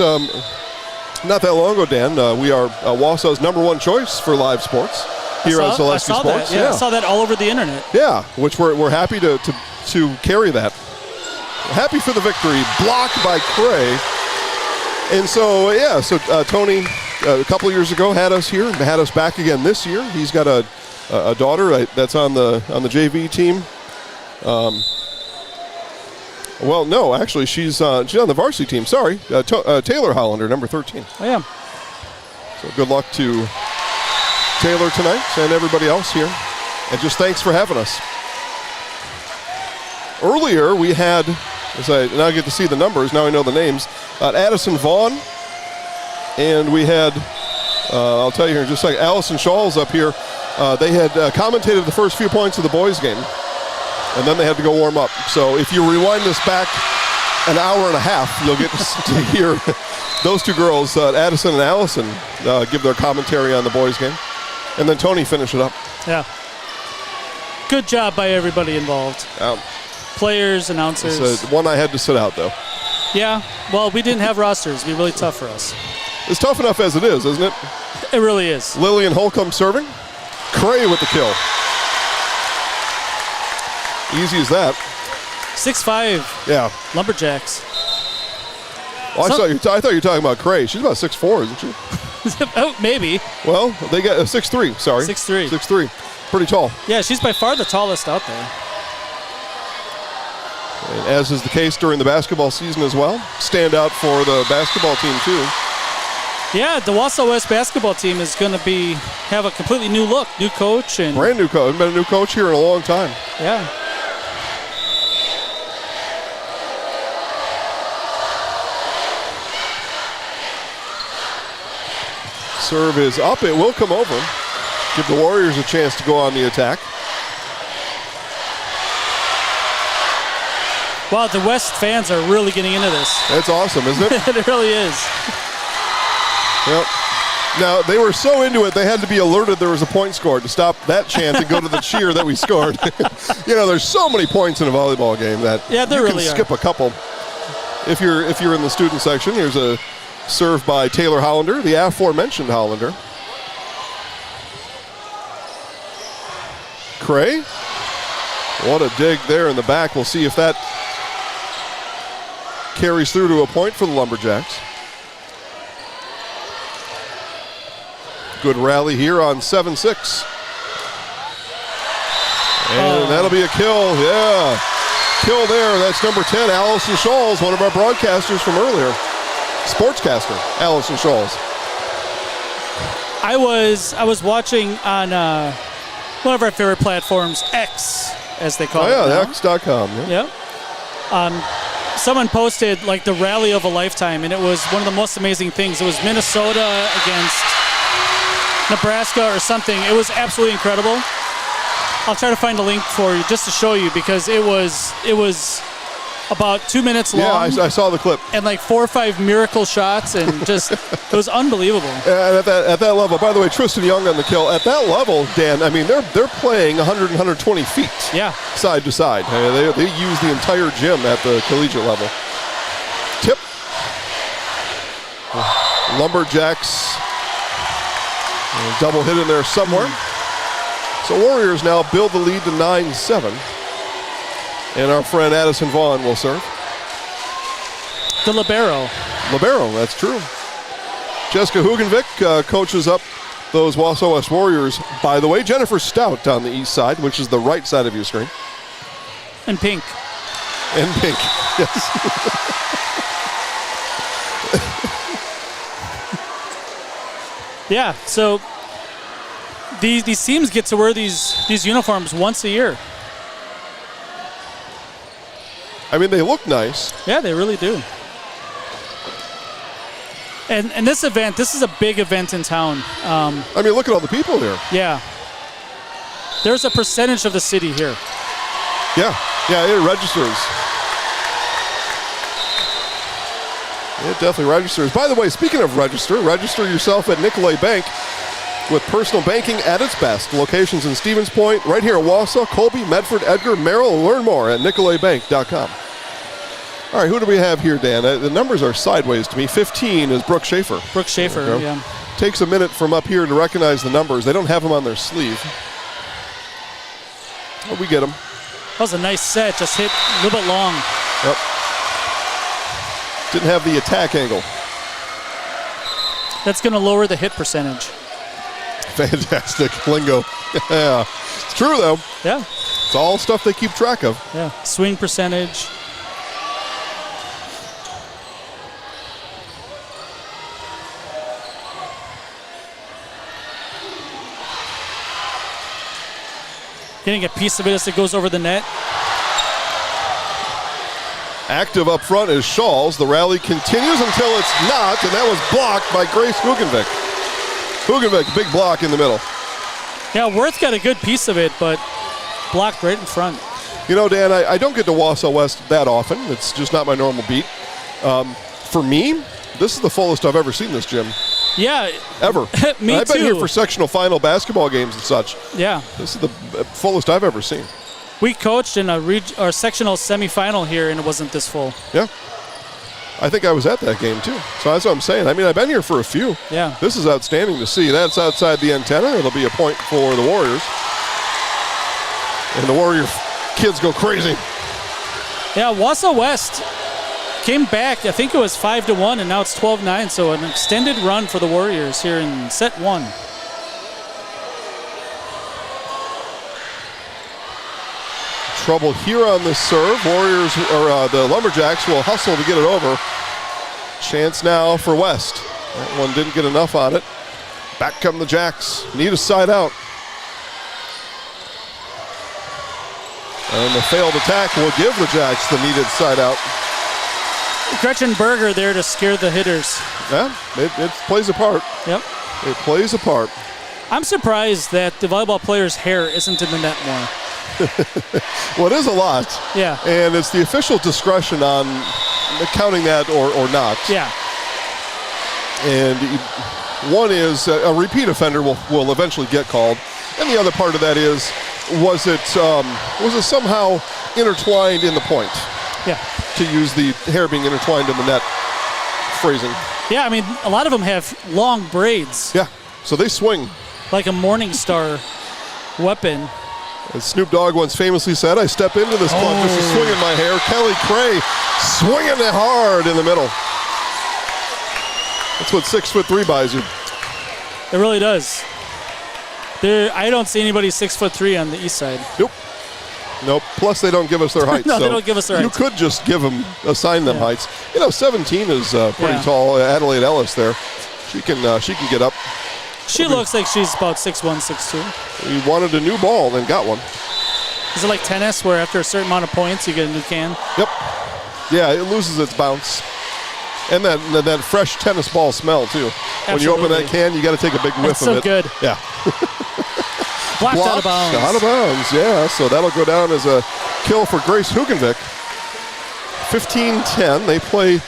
not that long ago, Dan, we are Wausau's #1 choice for live sports here on Zaleski Sports. That. Yeah, I saw that all over the internet. Yeah, which we're happy to carry that. Happy for the victory. Blocked by Cray. And so, Tony, a couple of years ago, had us here, had us back again this year. He's got a daughter that's on the JV team. Well, no, actually, she's on the varsity team. Sorry, Taylor Hollander, number 13. Oh, yeah. So good luck to Taylor tonight and everybody else here. And just thanks for having us. Earlier, we had, now I get to see the numbers, now I know the names, Addison Vaughn, and we had, I'll tell you here in just a second, Allison Shawls up here. They had commentated the first few points of the boys' game. and then they had to go warm up. So if you rewind this back an hour and a half, you'll get to hear those two girls, Addison and Allison, give their commentary on the boys' game. And then Tony finish it up. Yeah. Good job by everybody involved. Players, announcers. It's one I had to sit out, though. Yeah. Well, we didn't have rosters. It'd be really tough for us. It's tough enough as it is, isn't it? It really is. Lillian Holcomb serving. Cray with the kill. Easy as that. 6'5". Yeah. Lumberjacks. Well, I thought you were talking about Cray. She's about 6'4", isn't she? Oh, maybe. Well, they got 6'3", sorry. 6'3". 6'3". Pretty tall. Yeah, she's by far the tallest out there. And as is the case during the basketball season as well. Stand out for the basketball team, too. Yeah, the Wausau West basketball team is going to have a completely new look, new coach. And brand new coach. Been a new coach here in a long time. Yeah. Serve is up. It will come over. Give the Warriors a chance to go on the attack. Wow, the West fans are really getting into this. That's awesome, isn't it? It really is. Yep. Now, they were so into it, they had to be alerted there was a point scored to stop that chant and go to the cheer that we scored. You know, there's so many points in a volleyball game that there you really can skip a couple. If you're in the student section, here's a serve by Taylor Hollander, the aforementioned Hollander. Cray. What a dig there in the back. We'll see if that carries through to a point for the Lumberjacks. Good rally here on 7-6. And that'll be a kill, yeah. Kill there, that's number 10, Allison Scholes, one of our broadcasters from earlier. Sportscaster, Allison Scholes. I was watching on one of our favorite platforms, X, as they call it now. X.com. Yeah. Someone posted like the rally of a lifetime, and it was one of the most amazing things. It was Minnesota against Nebraska or something. It was absolutely incredible. I'll try to find a link for you just to show you, because it was about 2 minutes long. Yeah, I saw the clip. And like 4 or 5 miracle shots, and just it was unbelievable. And at that level, by the way, Tristan Young on the kill. At that level, Dan, I mean, they're playing 100 and 120 feet. Yeah. Side to side. They use the entire gym at the collegiate level. Tip. Lumberjacks. Double hit in there somewhere. So Warriors now build the lead to 9-7. And our friend Addison Vaughn will serve. The libero. Libero, that's true. Jessica Hugenvik coaches up those Wausau West Warriors. By the way, Jennifer Stout on the east side, which is the right side of your screen. And pink. And pink, yes. Yeah, so these teams get to wear these uniforms once a year. I mean, they look nice. Yeah, they really do. And this event, this is a big event in town. I mean, look at all the people here. Yeah. There's a percentage of the city here. Yeah, it registers. It definitely registers. By the way, speaking of register yourself at Nicolay Bank with personal banking at its best. Locations in Stevens Point, right here in Wausau, Colby, Medford, Edgar, Merrill. Learn more at nicolaybank.com. All right, who do we have here, Dan? The numbers are sideways to me. 15 is Brooke Schaefer. Brooke Schaefer, yeah. Takes a minute from up here to recognize the numbers. They don't have them on their sleeve. Oh, we get them. That was a nice set, just hit a little bit long. Yep. Didn't have the attack angle. That's going to lower the hit percentage. Fantastic lingo. Yeah. It's true, though. Yeah. It's all stuff they keep track of. Yeah. Swing percentage. Getting a piece of it as it goes over the net. Active up front is Scholes. The rally continues until it's not, and that was blocked by Grace Hugenvik. Hugenvik, big block in the middle. Yeah, Worth got a good piece of it, but blocked right in front. You know, Dan, I don't get to Wausau West that often. It's just not my normal beat. For me, this is the fullest I've ever seen this gym. Yeah. Ever. Me I've too. been here for sectional final basketball games and such. Yeah. This is the fullest I've ever seen. We coached in our sectional semifinal here, and it wasn't this full. Yeah. I think I was at that game, too. So that's what I'm saying. I mean, I've been here for a few. Yeah. This is outstanding to see. That's outside the antenna. It'll be a point for the Warriors. And the Warrior kids go crazy. Yeah, Wausau West came back. I think it was 5-1, and now it's 12-9. So an extended run for the Warriors here in set 1. Trouble here on the serve. Warriors, or the Lumberjacks, will hustle to get it over. Chance now for West. That one didn't get enough on it. Back come the Jacks. Need a side out. And the failed attack will give the Jacks the needed side out. Gretchen Berger there to scare the hitters. Yeah, it plays a part. Yep. It plays a part. I'm surprised that the volleyball player's hair isn't in the net more. Well, it is a lot. Yeah. And it's the official discretion on counting that or not. Yeah. And one is a repeat offender will eventually get called. And the other part of that is, was it somehow intertwined in the point? Yeah. To use the hair being intertwined in the net phrasing. Yeah, I mean, a lot of them have long braids. Yeah, so they swing. Like a Morning Star weapon. As Snoop Dogg once famously said, I step into this club just to swing in my hair. Kelly Cray swinging it hard in the middle. That's what 6'3" buys you. It really does. I don't see anybody 6'3" on the east side. Nope. Plus, they don't give us their heights. No, so they don't give us their heights. You could just assign them heights. You know, 17 is pretty tall. Adelaide Ellis there. She can get up. She looks like she's about 6'1", 6'2". We wanted a new ball and got one. Is it like tennis where after a certain amount of points you get a new can? Yep. Yeah, it loses its bounce. And that fresh tennis ball smell, too. Absolutely. When you open that can, you got to take a big whiff of it. It's so good. Yeah. Blocked out of bounds. Out of bounds, yeah. So that'll go down as a kill for Grace Hugenvik. 15-10. They play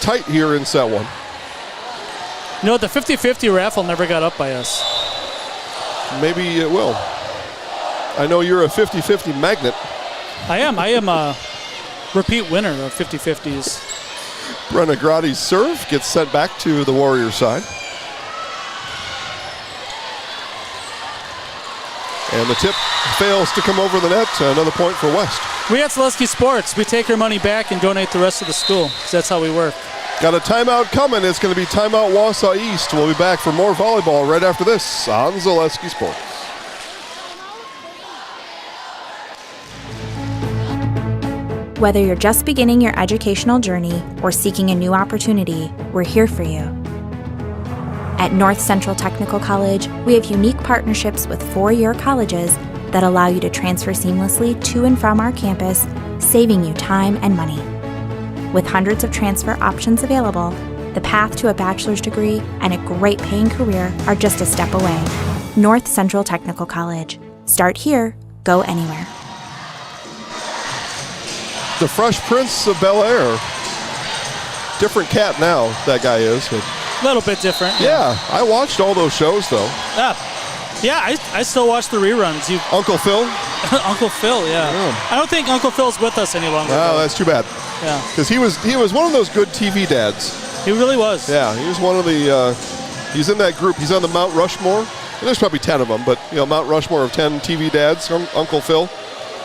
tight here in set 1. You know what? The 50-50 raffle never got up by us. Maybe it will. I know you're a 50-50 magnet. I am a repeat winner of 50-50s. Brenna Grotti's serve gets sent back to the Warriors side. And the tip fails to come over the net. Another point for West. We at Selesky Sports, we take our money back and donate the rest of the school. That's how we work. Got a timeout coming. It's going to be timeout Wausau East. We'll be back for more volleyball right after this on Zaleski Sports. Whether you're just beginning your educational journey or seeking a new opportunity, we're here for you. At North Central Technical College, we have unique partnerships with 4-year colleges that allow you to transfer seamlessly to and from our campus, saving you time and money. With hundreds of transfer options available, the path to a bachelor's degree and a great paying career are just a step away. North Central Technical College. Start here, go anywhere. The Fresh Prince of Bel-Air. Different cat now, that guy is. But A little bit different. yeah, I watched all those shows, though. Yeah, I still watch the reruns. Uncle Phil? Uncle Phil, yeah. I don't think Uncle Phil's with us any longer. Oh, that's too bad. Yeah. Because he was one of those good TV dads. He really was. Yeah, he was one of the, he's in that group. He's on the Mount Rushmore. And there's probably 10 of them, but, Mount Rushmore of 10 TV dads, Uncle Phil.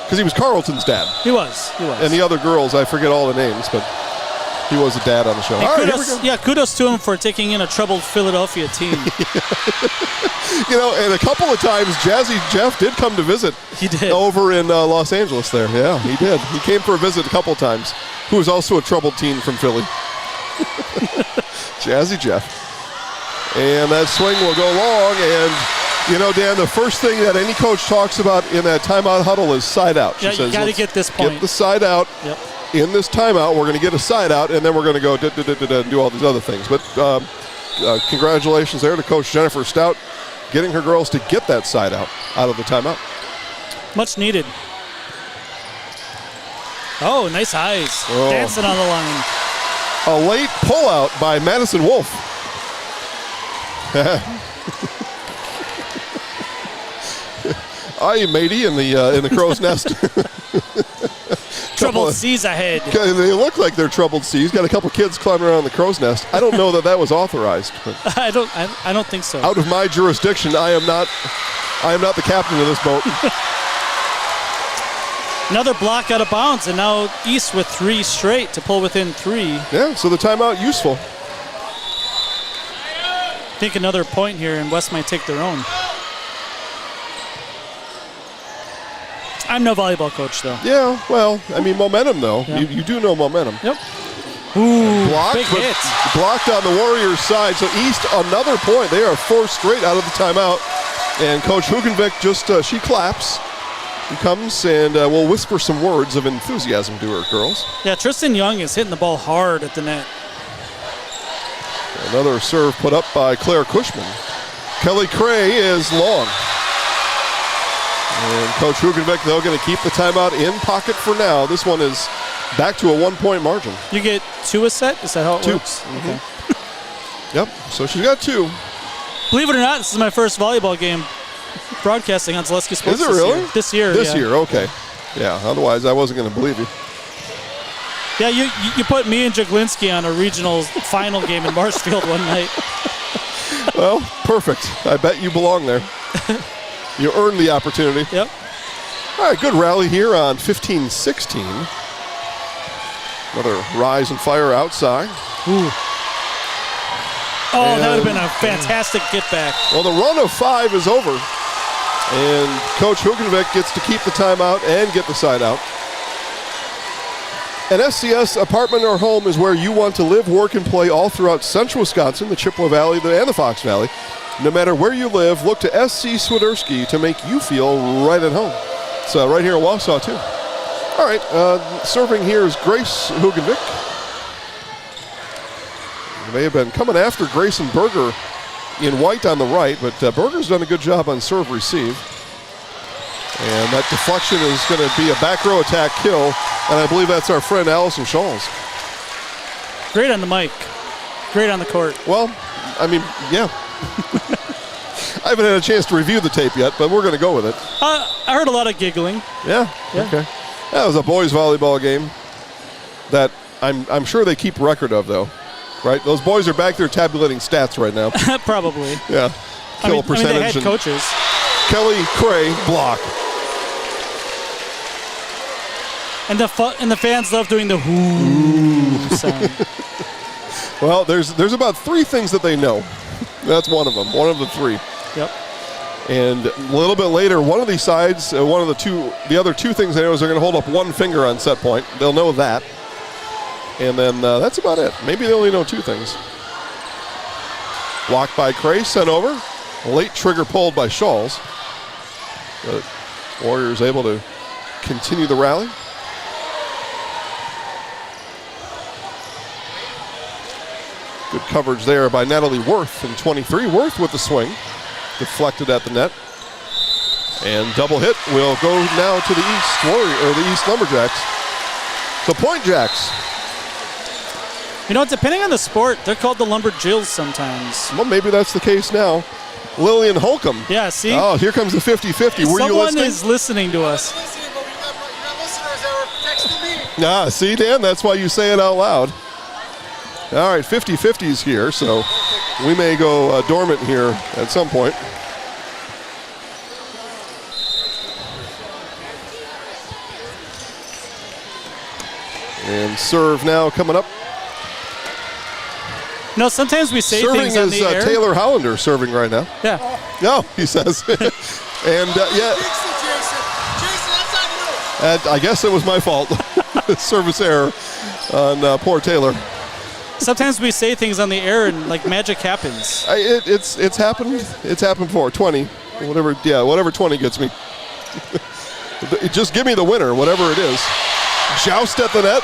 Because he was Carlton's dad. He was. And the other girls, I forget all the names, but he was a dad on the show. And All right, kudos, here we go. kudos to him for taking in a troubled Philadelphia team. And a couple of times, Jazzy Jeff did come to visit. He did. Over in Los Angeles there. Yeah, he did. He came for a visit a couple of times. Who was also a troubled teen from Philly. Jazzy Jeff. And that swing will go long. And, Dan, the first thing that any coach talks about in that timeout huddle is side out. She Yeah, says, you got to get this point. Get the side out. Yep. In this timeout, we're going to get a side out, and then we're going to go and do all these other things. But congratulations there to Coach Jennifer Stout, getting her girls to get that side out of the timeout. Much needed. Oh, nice eyes. Dancing on the line. A late pullout by Madison Wolf. Aye, matey, in the crow's nest. Troubled seas ahead. They look like they're troubled seas. Got a couple kids climbing around the crow's nest. I don't know that was authorized. But I don't think so. out of my jurisdiction, I am not the captain of this boat. Another block out of bounds, and now East with 3 straight to pull within 3. Yeah, so the timeout useful. I think another point here, and West might take their own. I'm no volleyball coach, though. Yeah, well, I mean, momentum, though. Yeah. You do know momentum. Yep. Ooh, blocked, big hit. Blocked on the Warriors' side. So East, another point. They are 4 straight out of the timeout. And Coach Hugenvik just, she claps. He comes and will whisper some words of enthusiasm to her girls. Yeah, Tristan Young is hitting the ball hard at the net. Another serve put up by Claire Cushman. Kelly Cray is long. And Coach Hugenvik, though, going to keep the timeout in pocket for now. This one is back to a 1-point margin. You get 2 a set? Is that how it 2. works? Mm-hmm. Okay. Yep, so she's got 2. Believe it or not, this is my first volleyball game broadcasting on Zaleski Sports. Is it really? This year, This year, okay. Yeah, otherwise I wasn't going to believe you. Yeah, you put me and Jaglinski on a regional final game in Marshfield one night. Well, perfect. I bet you belong there. You earned the opportunity. Yep. All right, good rally here on 15-16. Another rise and fire outside. Ooh. Oh, that would have been a fantastic get back. Well, the run of 5 is over. And Coach Hugenvik gets to keep the timeout and get the side out. An SCS apartment or home is where you want to live, work, and play all throughout central Wisconsin, the Chippewa Valley, and the Fox Valley. No matter where you live, look to SC Swiderski to make you feel right at home. It's right here in Wausau, too. All right, serving here is Grace Hugenvik. They have been coming after Grayson Berger in white on the right, but Berger's done a good job on serve receive. And that deflection is going to be a back row attack kill, and I believe that's our friend Allison Scholes. Great on the mic. Great on the court. Well, I mean, yeah. I haven't had a chance to review the tape yet, but we're going to go with it. I heard a lot of giggling. Yeah. Okay. That was a boys volleyball game that I'm sure they keep record of, though. Right? Those boys are back there tabulating stats right now. Probably. Yeah. Kill percentage. They had coaches. Kelly Cray block. And the fans love doing the whoo sound. Well, there's about 3 things that they know. That's one of them. One of the 3. Yep. And a little bit later, one of these sides, the other 2 things they know is they're going to hold up 1 finger on set point. They'll know that. And then that's about it. Maybe they only know 2 things. Blocked by Cray, sent over. Late trigger pulled by Scholes. But Warriors able to continue the rally. Good coverage there by Natalie Worth in 23. Worth with the swing. Deflected at the net. And double hit will go now to the the East Lumberjacks. The Point Jacks. You know, depending on the sport, they're called the Lumberjills sometimes. Well, maybe that's the case now. Lillian Holcomb. Yeah, see? Oh, here comes the 50-50. Were you listening? Someone is listening to us. Ah, see, Dan, that's why you say it out loud. All right, 50-50s here, so we may go dormant here at some point. And serve now coming up. No, sometimes we say serving things on the air. Taylor Hollander serving right now. Yeah. No, he says. And yeah. And I guess it was my fault. Service error on poor Taylor. Sometimes we say things on the air and like magic happens. It's happened. It's happened before. 20, whatever. Yeah, whatever 20 gets me. Just give me the winner, whatever it is. Joust at the net,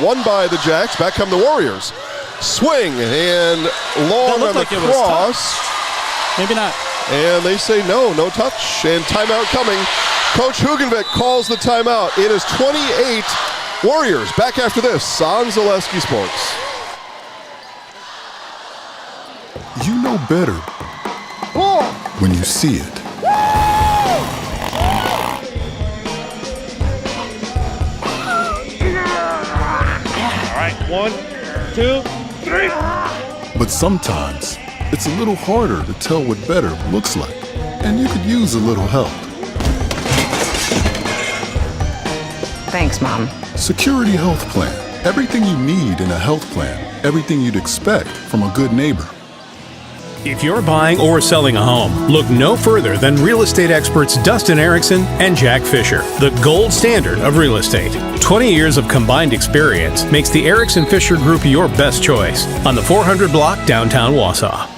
won by the Jacks. Back come the Warriors. Swing and long on the cross. Maybe not. And they say no touch. And timeout coming. Coach Hugenvik calls the timeout. It is 28 Warriors back after this on Zaleski Sports. You know better when you see it. All right, 1, 2, 3. But sometimes it's a little harder to tell what better looks like, and you could use a little help. Thanks, Mom. Security Health Plan. Everything you need in a health plan. Everything you'd expect from a good neighbor. If you're buying or selling a home, look no further than real estate experts Dustin Erickson and Jack Fisher, the gold standard of real estate. 20 years of combined experience makes the Erickson Fisher Group your best choice on the 400 block downtown Wausau.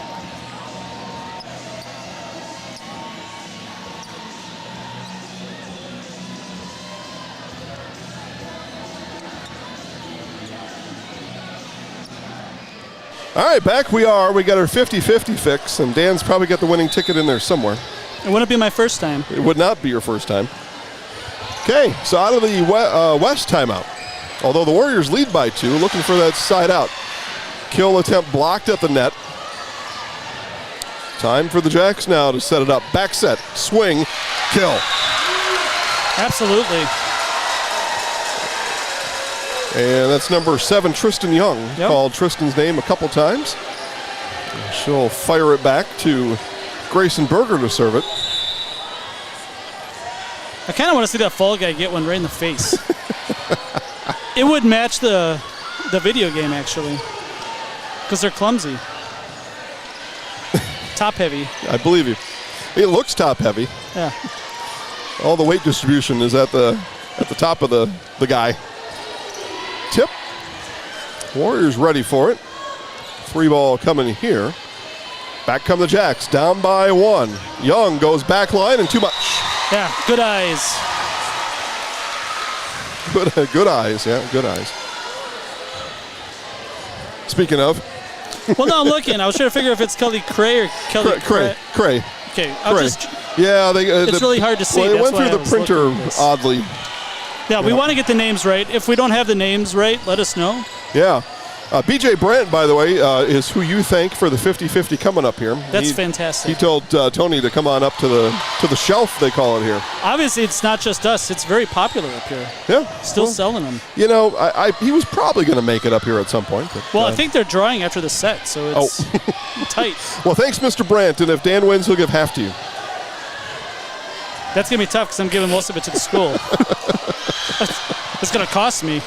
All right, back we are. We got our 50-50 fix, and Dan's probably got the winning ticket in there somewhere. It wouldn't be my first time. It would not be your first time. Okay, so out of the West timeout. Although the Warriors lead by 2, looking for that side out. Kill attempt blocked at the net. Time for the Jacks now to set it up. Back set, swing, kill. Absolutely. And that's number 7, Tristan Young. Yep. Called Tristan's name a couple times. She'll fire it back to Grayson Berger to serve it. I kind of want to see that fall guy get one right in the face. It would match the video game, actually, because they're clumsy. Top heavy. I believe you. It looks top heavy. Yeah. All the weight distribution is at the top of the guy. Tip. Warriors ready for it. 3 ball coming here. Back come the Jacks, down by 1. Young goes back line and too much. Yeah, good eyes. Good eyes, yeah, good eyes. Speaking of. Well, no, I'm looking. I was trying to figure if it's Kelly Cray or Kelly Cray. Okay, I'll Cray. just. Yeah, it's really hard to see. Well, it That's went through the printer oddly. Yeah, we want to get the names right. If we don't have the names right, let us know. Yeah. BJ Brandt, by the way, is who you thank for the 50-50 coming up here. That's fantastic. He told Tony to come on up to the shelf, they call it here. Obviously, it's not just us. It's very popular up here. Yeah. Still selling them. You know, he was probably going to make it up here at some point. But, well, I think they're drawing after the set, so it's tight. Well, thanks, Mr. Brandt, and if Dan wins, he'll give half to you. That's going to be tough because I'm giving most of it to the school. It's going to cost me.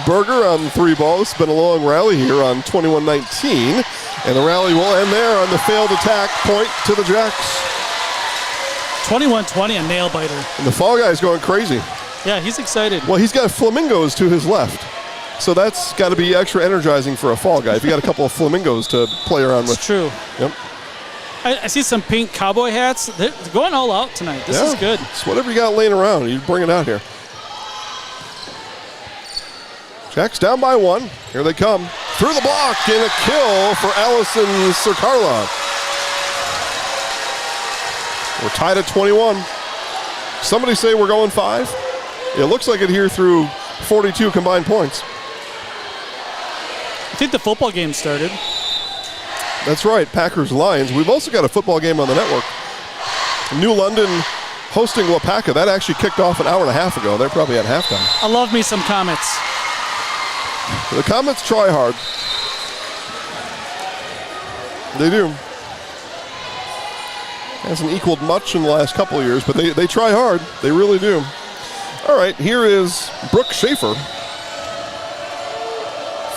Berger on the 3 ball. It's been a long rally here on 21-19. And the rally will end there on the failed attack point to the Jacks. 21-20, a nail biter. And the fall guy's going crazy. Yeah, he's excited. Well, he's got flamingos to his left. So that's got to be extra energizing for a fall guy. If you got a couple of flamingos to play around with. It's true. Yep. I see some pink cowboy hats. They're going all out tonight. This is good. It's whatever you got laying around. You bring it out here. Jacks down by 1. Here they come. Through the block and a kill for Allison Sirkarla. We're tied at 21. Somebody say we're going 5. It looks like it here through 42 combined points. I think the football game started. That's right, Packers-Lions. We've also got a football game on the network. New London hosting Wapaka. That actually kicked off an hour and a half ago. They're probably at halftime. I love me some Comets. The Comets try hard. They do. Hasn't equaled much in the last couple of years, but they try hard. They really do. All right, here is Brooke Schaefer.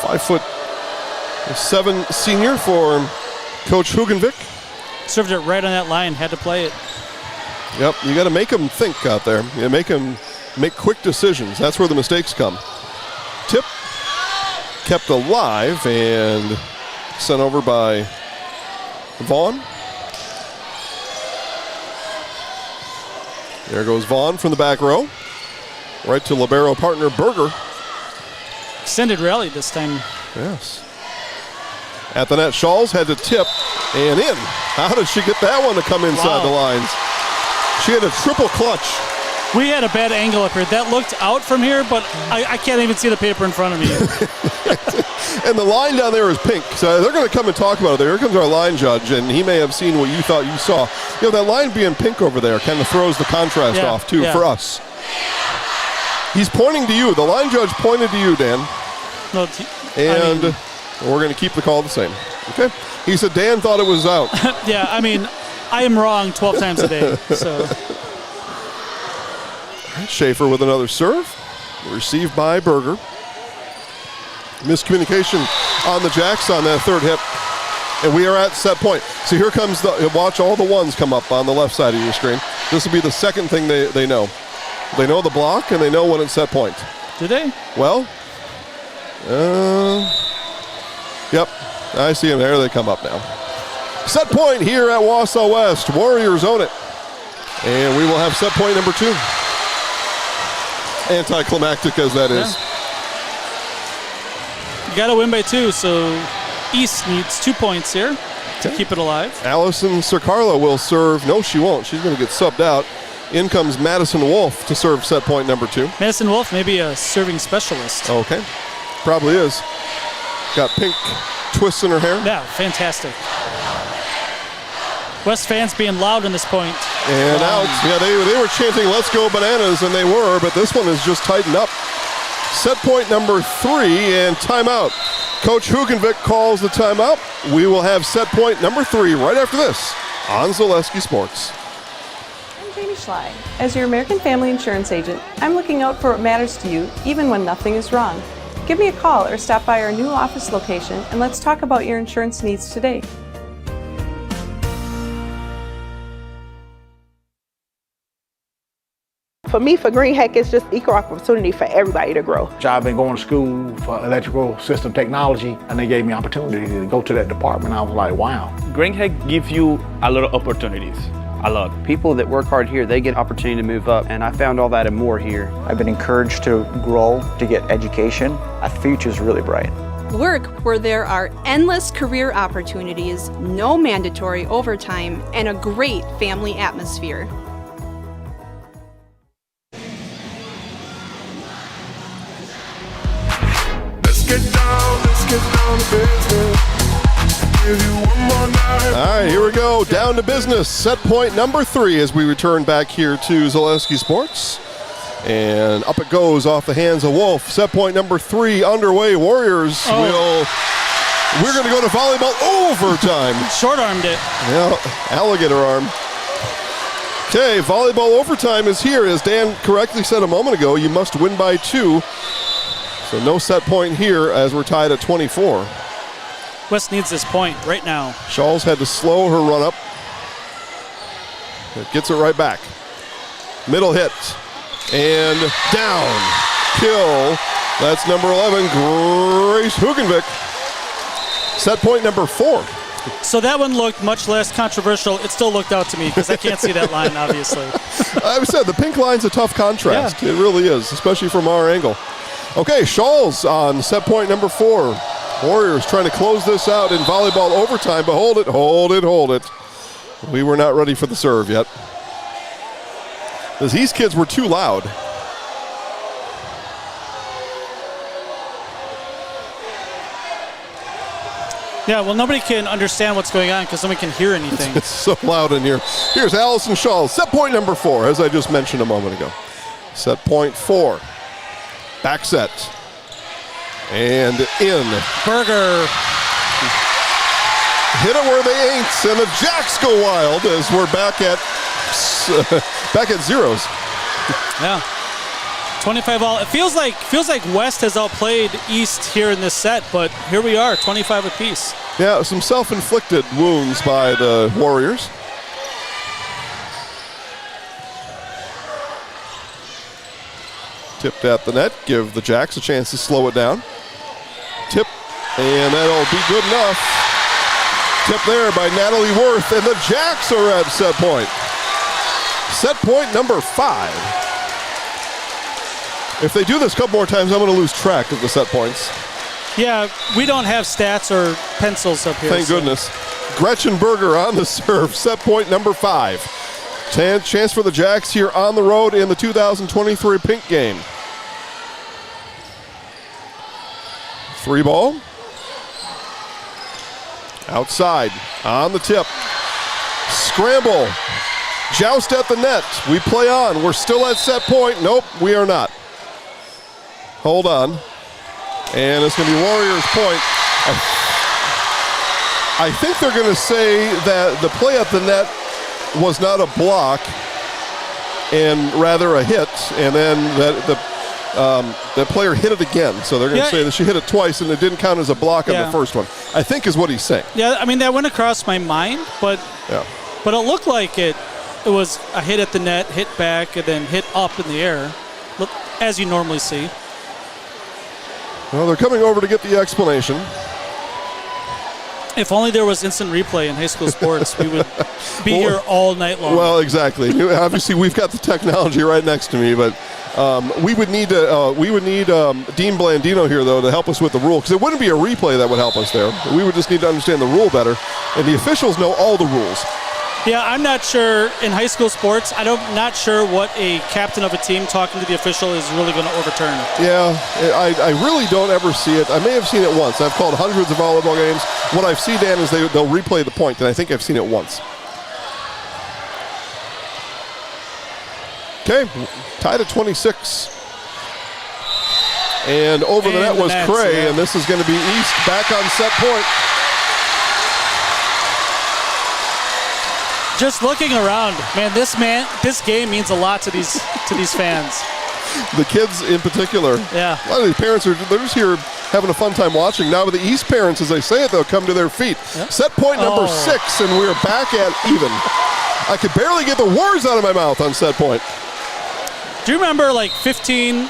5'7" senior for Coach Hugenvik. Served it right on that line, had to play it. Yep, you got to make them think out there. You make them make quick decisions. That's where the mistakes come. Tip kept alive and sent over by Vaughn. There goes Vaughn from the back row. Right to libero partner Berger. Extended rally this time. Yes. At the net, Shawls had to tip and in. How did she get that one to come inside the lines? She had a triple clutch. We had a bad angle up here. That looked out from here, but I can't even see the paper in front of me. And the line down there is pink, so they're going to come and talk about it. Here comes our line judge, and he may have seen what you thought you saw. You know, that line being pink over there kind of throws the contrast off, too, for us. He's pointing to you. The line judge pointed to you, Dan. No, we're going to keep the call the same. Okay? He said Dan thought it was out. Yeah, I mean, I am wrong 12 times a day, so. Schaefer with another serve. Received by Berger. Miscommunication on the Jacks on that third hit. And we are at set point. So here comes watch all the ones come up on the left side of your screen. This will be the second thing they know. They know the block and they know when it's set point. Do they? Well, yep. I see them there. They come up now. Set point here at Wausau West. Warriors own it. And we will have set point number 2. Anticlimactic as that is. You got to win by 2, so East needs 2 points here to keep it alive. Allison Circarlo will serve. No, she won't. She's going to get subbed out. In comes Madison Wolf to serve set point number 2. Madison Wolf, maybe a serving specialist. Okay. Probably is. Got pink twists in her hair. Yeah, fantastic. West fans being loud in this point. And out. Yeah, they were chanting, "Let's go Bananas," and they were, but this one is just tightened up. Set point number 3 and timeout. Coach Hugenvik calls the timeout. We will have set point number 3 right after this on Zaleski Sports. I'm Jamie Schley. As your American Family Insurance agent, I'm looking out for what matters to you, even when nothing is wrong. Give me a call or stop by our new office location and let's talk about your insurance needs today. For me, for Green Heck, it's just equal opportunity for everybody to grow. I've been going to school for electrical system technology, and they gave me opportunity to go to that department. I was like, wow. Green Heck gives you a lot of opportunities. A lot. People that work hard here, they get opportunity to move up, and I found all that and more here. I've been encouraged to grow, to get education. Our future's really bright. Work where there are endless career opportunities, no mandatory overtime, and a great family atmosphere. All right, here we go. Down to business. Set point number 3 as we return back here to Zaleski Sports. And up it goes off the hands of Wolf. Set point number 3 underway. Warriors we're going to go to volleyball overtime. Short-armed it. Yeah, alligator arm. Okay, volleyball overtime is here. As Dan correctly said a moment ago, you must win by 2. So no set point here as we're tied at 24. West needs this point right now. Shawls had to slow her run up. It gets it right back. Middle hit. And down. Kill. That's number 11, Grace Hugenvik. Set point number 4. So that one looked much less controversial. It still looked out to me because I can't see that line, obviously. I said the pink line's a tough contrast. Yeah. It really is, especially from our angle. Okay, Shawls on set point number 4. Warriors trying to close this out in volleyball overtime, but hold it. We were not ready for the serve yet. These kids were too loud. Yeah, well, nobody can understand what's going on because nobody can hear anything. It's so loud in here. Here's Allison Shawls, set point number 4, as I just mentioned a moment ago. Set point 4. Back set. And in. Berger. Hit it where they ain't, and the Jacks go wild as we're back at zeros. Yeah. 25 all. It feels like West has outplayed East here in this set, but here we are, 25 apiece. Yeah, some self-inflicted wounds by the Warriors. Tipped at the net, give the Jacks a chance to slow it down. Tip, and that'll be good enough. Tip there by Natalie Worth, and the Jacks are at set point. Set point number 5. If they do this a couple more times, I'm going to lose track of the set points. Yeah, we don't have stats or pencils up here. Thank goodness. Gretchen Berger on the serve, set point number 5. Chance for the Jacks here on the road in the 2023 Pink Game. 3 ball. Outside, on the tip. Scramble. Joust at the net. We play on. We're still at set point. Nope, we are not. Hold on. And it's going to be Warriors point. I think they're going to say that the play at the net was not a block and rather a hit, and then the player hit it again. So they're going to say that she hit it twice and it didn't count as a block on the first one, I think is what he's saying. Yeah, I mean, that went across my mind, but it looked like it was a hit at the net, hit back, and then hit up in the air, as you normally see. Well, they're coming over to get the explanation. If only there was instant replay in high school sports, we would be here all night long. Well, exactly. Obviously, we've got the technology right next to me, but we would need Dean Blandino here, though, to help us with the rule, because it wouldn't be a replay that would help us there. We would just need to understand the rule better, and the officials know all the rules. Yeah, I'm not sure in high school sports. I'm not sure what a captain of a team talking to the official is really going to overturn. Yeah, I really don't ever see it. I may have seen it once. I've called hundreds of volleyball games. What I've seen, Dan, is they'll replay the point, and I think I've seen it once. Okay, tied at 26. And over the net was Cray, and this is going to be East back on set point. Just looking around, this game means a lot to these fans. The kids in particular. Yeah. A lot of these parents they're just here having a fun time watching. Now with the East parents, as they say it, they'll come to their feet. Yep. Set point number 6, and we're back at even. I could barely get the words out of my mouth on set point. Do you remember like 10,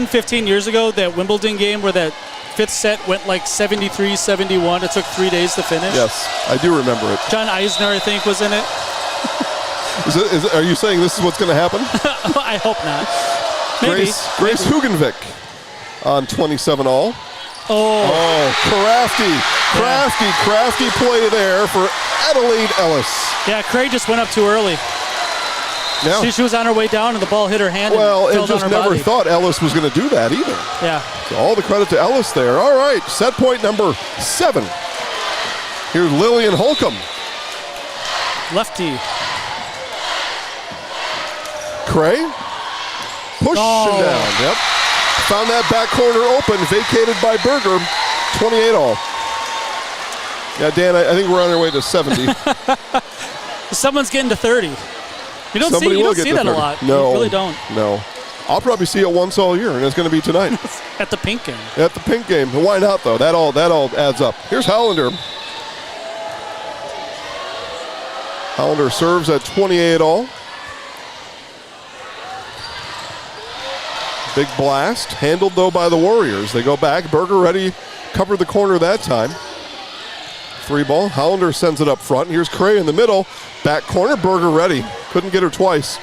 15 years ago, that Wimbledon game where that 5th set went like 73-71. It took 3 days to finish. Yes, I do remember it. John Eisner, I think, was in it. Are you saying this is what's going to happen? I hope not. Maybe. Grace Hugenvik on 27 all. Oh, crafty play there for Adelaide Ellis. Yeah, Cray just went up too early. Yeah. She was on her way down, and the ball hit her hand. Well, and and just never thought Ellis was going to do that either. Yeah. So all the credit to Ellis there. All right, set point number 7. Here's Lillian Holcomb. Lefty. Cray. Pushing down. Yep. Found that back corner open, vacated by Berger. 28 all. Yeah, Dan, I think we're on our way to 70. Someone's getting to 30. You don't see that a lot. No. You really don't. No. I'll probably see it once all year, and it's going to be tonight. At the Pink Game. At the Pink Game. Why not, though? That all adds up. Here's Hollander. Hollander serves at 28 all. Big blast. Handled, though, by the Warriors. They go back. Berger ready. Covered the corner that time. 3 ball. Hollander sends it up front. Here's Cray in the middle. Back corner. Berger ready. Couldn't get her twice.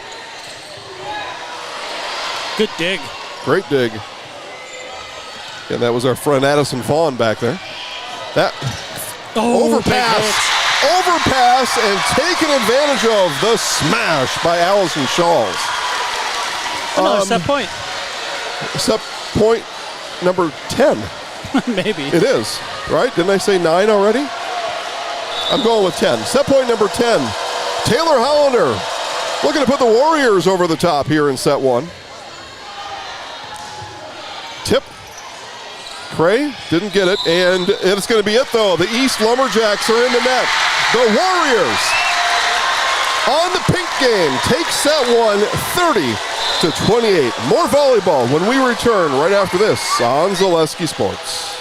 Good dig. Great dig. And that was our friend Addison Vaughn back there. That overpass and taken advantage of the smash by Allison Shawls. Another set point. Set point number 10. Maybe. It is, right? Didn't I say 9 already? I'm going with 10. Set point number 10. Taylor Hollander looking to put the Warriors over the top here in set 1. Tip. Cray didn't get it, and it's going to be it, though. The East Lumberjacks are in the net. The Warriors on the Pink Game take set 1, 30-28. More volleyball when we return right after this on Zaleski Sports.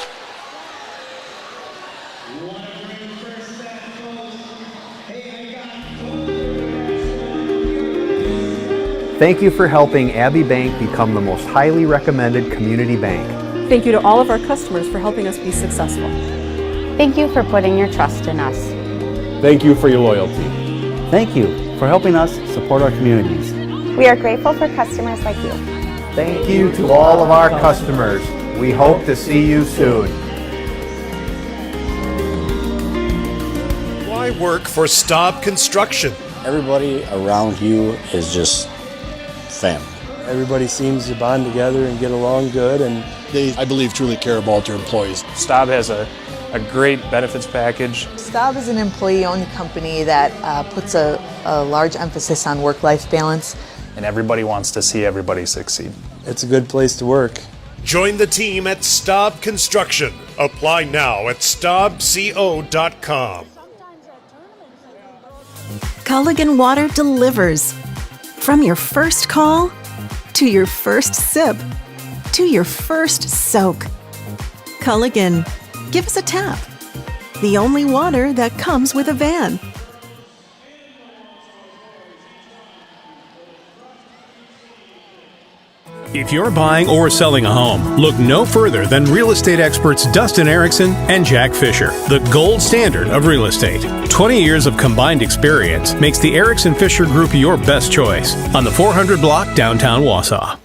Thank you for helping Abbey Bank become the most highly recommended community bank. Thank you to all of our customers for helping us be successful. Thank you for putting your trust in us. Thank you for your loyalty. Thank you for helping us support our communities. We are grateful for customers like you. Thank you to all of our customers. We hope to see you soon. Why work for Staub Construction? Everybody around you is just family. Everybody seems to bond together and get along good, and they, I believe, truly care about their employees. Staub has a great benefits package. Staub is an employee-owned company that puts a large emphasis on work-life balance. And everybody wants to see everybody succeed. It's a good place to work. Join the team at Staub Construction. Apply now at staubco.com. Culligan Water delivers. From your first call, to your first sip, to your first soak. Culligan, give us a tap. The only water that comes with a van. If you're buying or selling a home, look no further than real estate experts Dustin Erickson and Jack Fisher, the gold standard of real estate. 20 years of combined experience makes the Erickson Fisher Group your best choice on the 400 block downtown Wausau.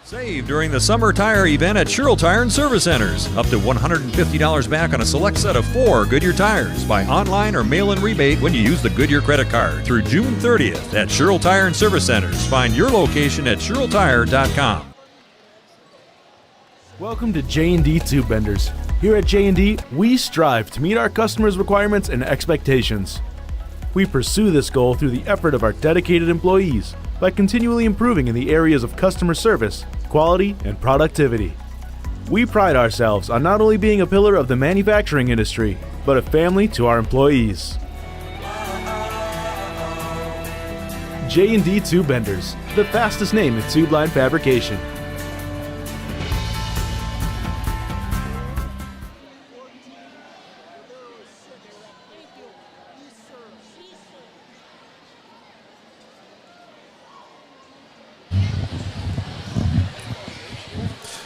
Save during the summer tire event at Sherrill Tire and Service Centers. Up to $150 back on a select set of 4 Goodyear tires. Buy online or mail-in rebate when you use the Goodyear credit card through June 30th at Sherrill Tire and Service Centers. Find your location at SherrillTire.com. Welcome to J&D Tube Benders. Here at J&D, we strive to meet our customers' requirements and expectations. We pursue this goal through the effort of our dedicated employees by continually improving in the areas of customer service, quality, and productivity. We pride ourselves on not only being a pillar of the manufacturing industry, but a family to our employees. J&D Tube Benders, the fastest name in tube line fabrication.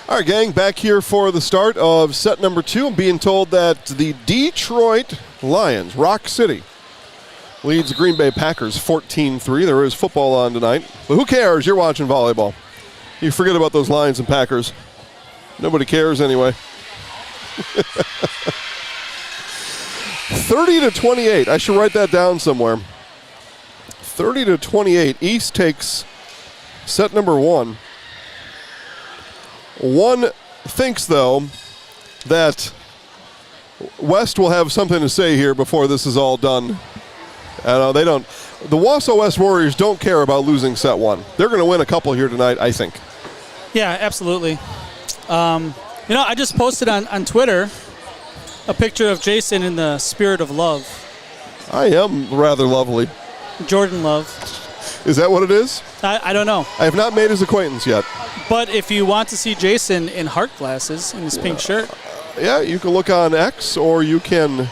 All right, gang, back here for the start of set number 2. I'm being told that the Detroit Lions, Rock City, leads the Green Bay Packers 14-3. There is football on tonight. But who cares? You're watching volleyball. You forget about those Lions and Packers. Nobody cares anyway. 30-28. I should write that down somewhere. 30-28. East takes set number 1. One thinks, though, that West will have something to say here before this is all done. They don't. The Wausau West Warriors don't care about losing set 1. They're going to win a couple here tonight, I think. Yeah, absolutely. I just posted on Twitter a picture of Jason in the spirit of love. I am rather lovely. Jordan Love. Is that what it is? I don't know. I have not made his acquaintance yet. But if you want to see Jason in heart glasses in his pink shirt. Yeah, you can look on X or you can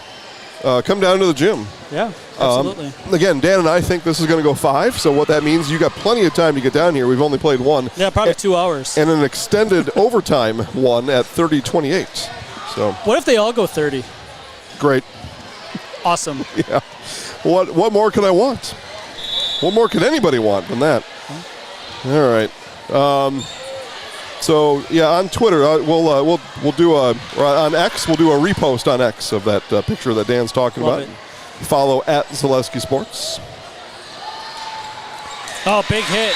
come down to the gym. Yeah, absolutely. Again, Dan and I think this is going to go 5, so what that means, you got plenty of time to get down here. We've only played 1. Yeah, probably 2 hours. And an extended overtime 1 at 30-28. So what if they all go 30? Great. Awesome. Yeah. What more could I want? What more could anybody want than that? All right. So yeah, on Twitter we'll do on X we'll do a repost on X of that picture that Dan's talking Love about. It. Follow at Zaleski Sports. Oh, big hit.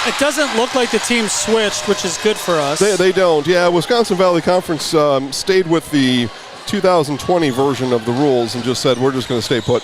It doesn't look like the team switched, which is good for us. They don't. Yeah, Wisconsin Valley Conference stayed with the 2020 version of the rules and just said we're just going to stay put.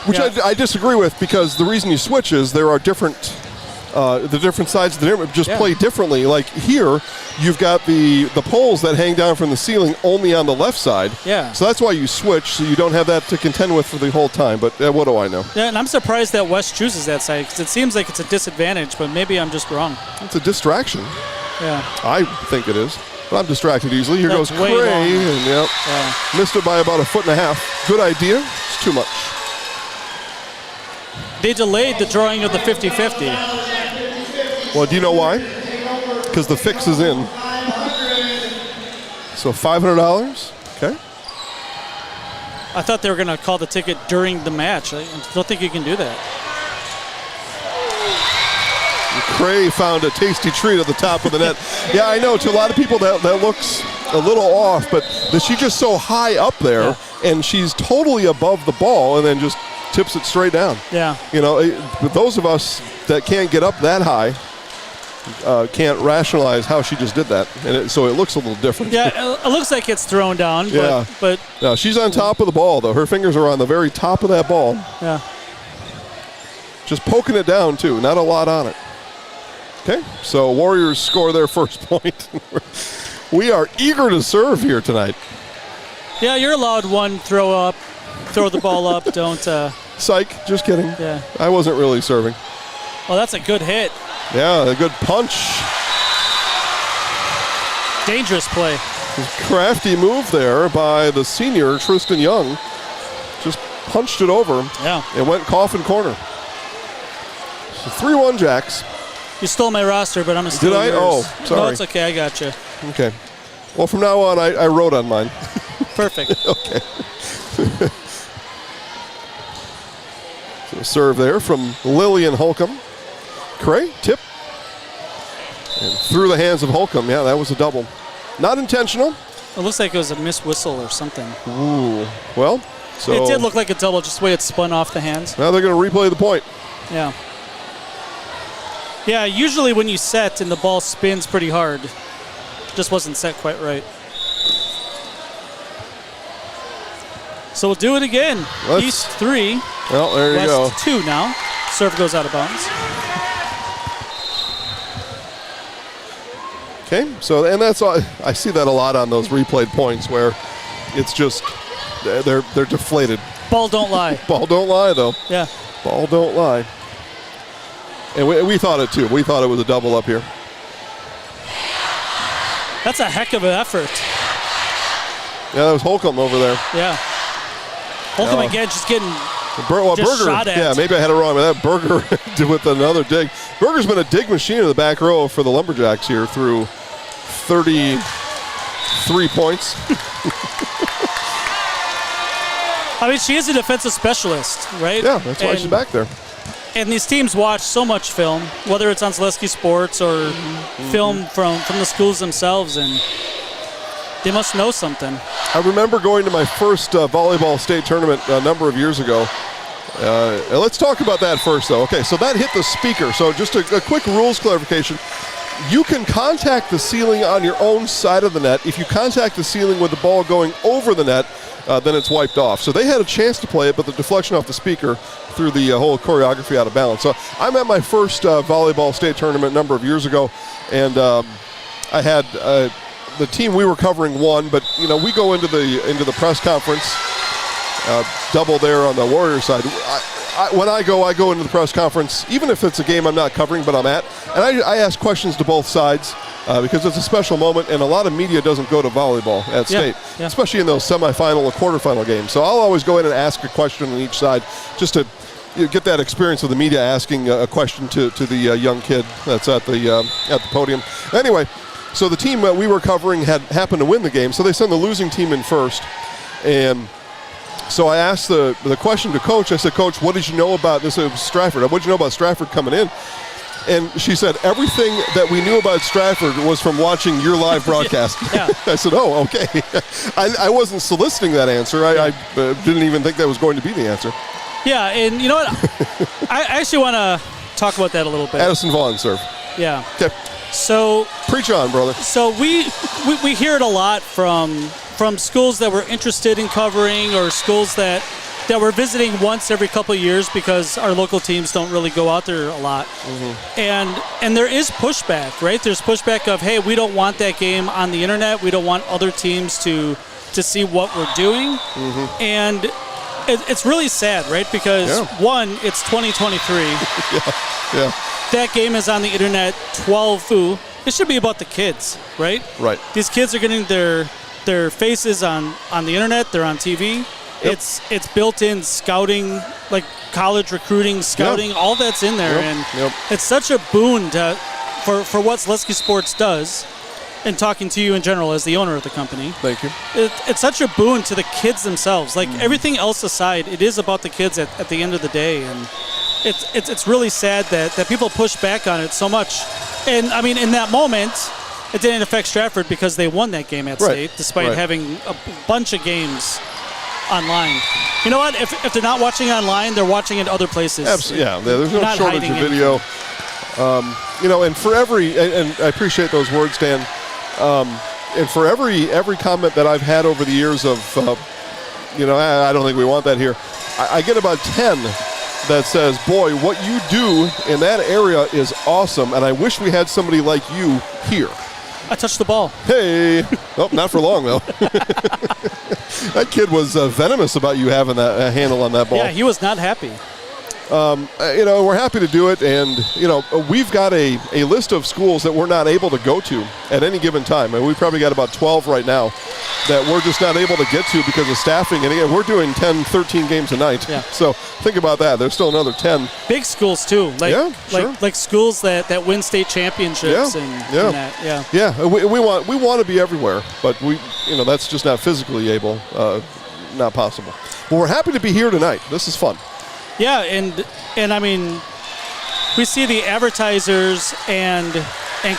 Which I disagree with, because the reason you switch is there are different sides of the neighborhood just play differently. Like here, you've got the poles that hang down from the ceiling only on the left side. Yeah. So that's why you switch, so you don't have that to contend with for the whole time. But what do I know? Yeah, and I'm surprised that West chooses that side, because it seems like it's a disadvantage, but maybe I'm just wrong. It's a distraction. Yeah. I think it is. But I'm distracted easily. Here That's goes way Cray, long. and missed it by about 1.5 feet. Good idea. It's too much. They delayed the drawing of the 50-50. Well, do you know why? Because the fix is in. So $500. Okay. I thought they were going to call the ticket during the match. I don't think you can do that. Cray found a tasty treat at the top of the net. Yeah, I know. To a lot of people, that looks a little off, but she's just so high up there, and she's totally above the ball, and then just tips it straight down. Yeah. But those of us that can't get up that high can't rationalize how she just did that, and so it looks a little different. Yeah, it looks like it's thrown down. Yeah. But no, she's on top of the ball though. Her fingers are on the very top of that ball. Yeah. Just poking it down too. Not a lot on it. Okay, so Warriors score their first point. We are eager to serve here tonight. Yeah, you're allowed one throw the ball up. Don't. Psych, just kidding. Yeah. I wasn't really serving. Well, that's a good hit. Yeah, a good punch. Dangerous play. Crafty move there by the senior, Tristan Young. Just punched it over. Yeah. And went coffin corner. So 3-1 Jacks. You stole my roster, but I'm going to steal yours. Did I? Oh, sorry. No, it's okay. I got you. Okay. Well, from now on, I wrote on mine. Perfect. Okay. So serve there from Lillian Holcomb. Cray, tip. And through the hands of Holcomb. Yeah, that was a double. Not intentional. It looks like it was a missed whistle or something. Ooh. Well, so. It did look like a double, just the way it spun off the hands. Now they're going to replay the point. Yeah. Yeah, usually when you set and the ball spins pretty hard, just wasn't set quite right. So we'll do it again. East 3. Well, there you go. West 2 now. Serve goes out of bounds. Okay, so, and that's all. I see that a lot on those replayed points where it's just, they're deflated. Ball don't lie. Ball don't lie, though. Yeah. Ball don't lie. And we thought it, too. We thought it was a double up here. That's a heck of an effort. Yeah, that was Holcomb over there. Yeah. Holcomb again just getting Berger, shot at. Yeah, maybe I had it wrong, but that Berger did with another dig. Berger's been a dig machine in the back row for the Lumberjacks here through 33 points. I mean, she is a defensive specialist, right? Yeah, that's why she's back there. And these teams watch so much film, whether it's on Zaleski Sports or film from the schools themselves, and they must know something. I remember going to my first volleyball state tournament a number of years ago. Let's talk about that first, though. Okay, so that hit the speaker. So just a quick rules clarification. You can contact the ceiling on your own side of the net. If you contact the ceiling with the ball going over the net, then it's wiped off. So they had a chance to play it, but the deflection off the speaker threw the whole choreography out of balance. So I'm at my first volleyball state tournament a number of years ago, and I had the team we were covering won, but we go into the press conference, double there on the Warriors side. When I go into the press conference, even if it's a game I'm not covering, but I'm at, and I ask questions to both sides because it's a special moment, and a lot of media doesn't go to volleyball at state, especially in those semifinal or quarterfinal games. So I'll always go in and ask a question on each side just to get that experience of the media asking a question to the young kid that's at the podium. Anyway, so the team that we were covering had happened to win the game, so they send the losing team in first, and so I asked the question to Coach. I said, Coach, what did you know about this? It was Stratford. What did you know about Stratford coming in? And she said, everything that we knew about Stratford was from watching your live broadcast. Yeah. I said, oh, okay. I wasn't soliciting that answer. I didn't even think that was going to be the answer. Yeah, and you know what? I actually want to talk about that a little bit. Addison Vaughn serve. Yeah. Okay. So preach on, brother. So we hear it a lot from schools that we're interested in covering, or schools that we're visiting once every couple of years because our local teams don't really go out there a lot. Mm-hmm. And there is pushback, right? There's pushback of, hey, we don't want that game on the internet. We don't want other teams to see what we're doing. Mm-hmm. And it's really sad, right? Because one, it's 2023. Yeah. That game is on the internet 12. It should be about the kids, right? Right. These kids are getting their faces on the internet. They're on TV. Yep. It's built-in scouting, like college recruiting, scouting, all that's in there, and it's such a boon for what Zaleski Sports does. And talking to you in general as the owner of the company. Thank you. It's such a boon to the kids themselves. Like everything else aside, it is about the kids at the end of the day, and it's really sad that people push back on it so much. And I mean, in that moment, it didn't affect Stratford because they won that game at state, despite having a bunch of games online. You know what? If they're not watching online, they're watching it other places. Absolutely, yeah. There's no Not shortage of hiding video. And for and I appreciate those words, Dan. And for every comment that I've had over the years of, I don't think we want that here. I get about 10 that says, boy, what you do in that area is awesome, and I wish we had somebody like you here. I touched the ball. Hey. Oh, not for long, though. That kid was venomous about you having that handle on that ball. Yeah, he was not happy. We're happy to do it, and we've got a list of schools that we're not able to go to at any given time, and we've probably got about 12 right now that we're just not able to get to because of staffing. And again, we're doing 10, 13 games a night. Yeah. So think about that. There's still another 10. Big schools too, like schools that win state championships and that. Yeah. We want to be everywhere, but that's just not physically able, not possible. Well, we're happy to be here tonight. This is fun. Yeah, and I mean, we see the advertisers and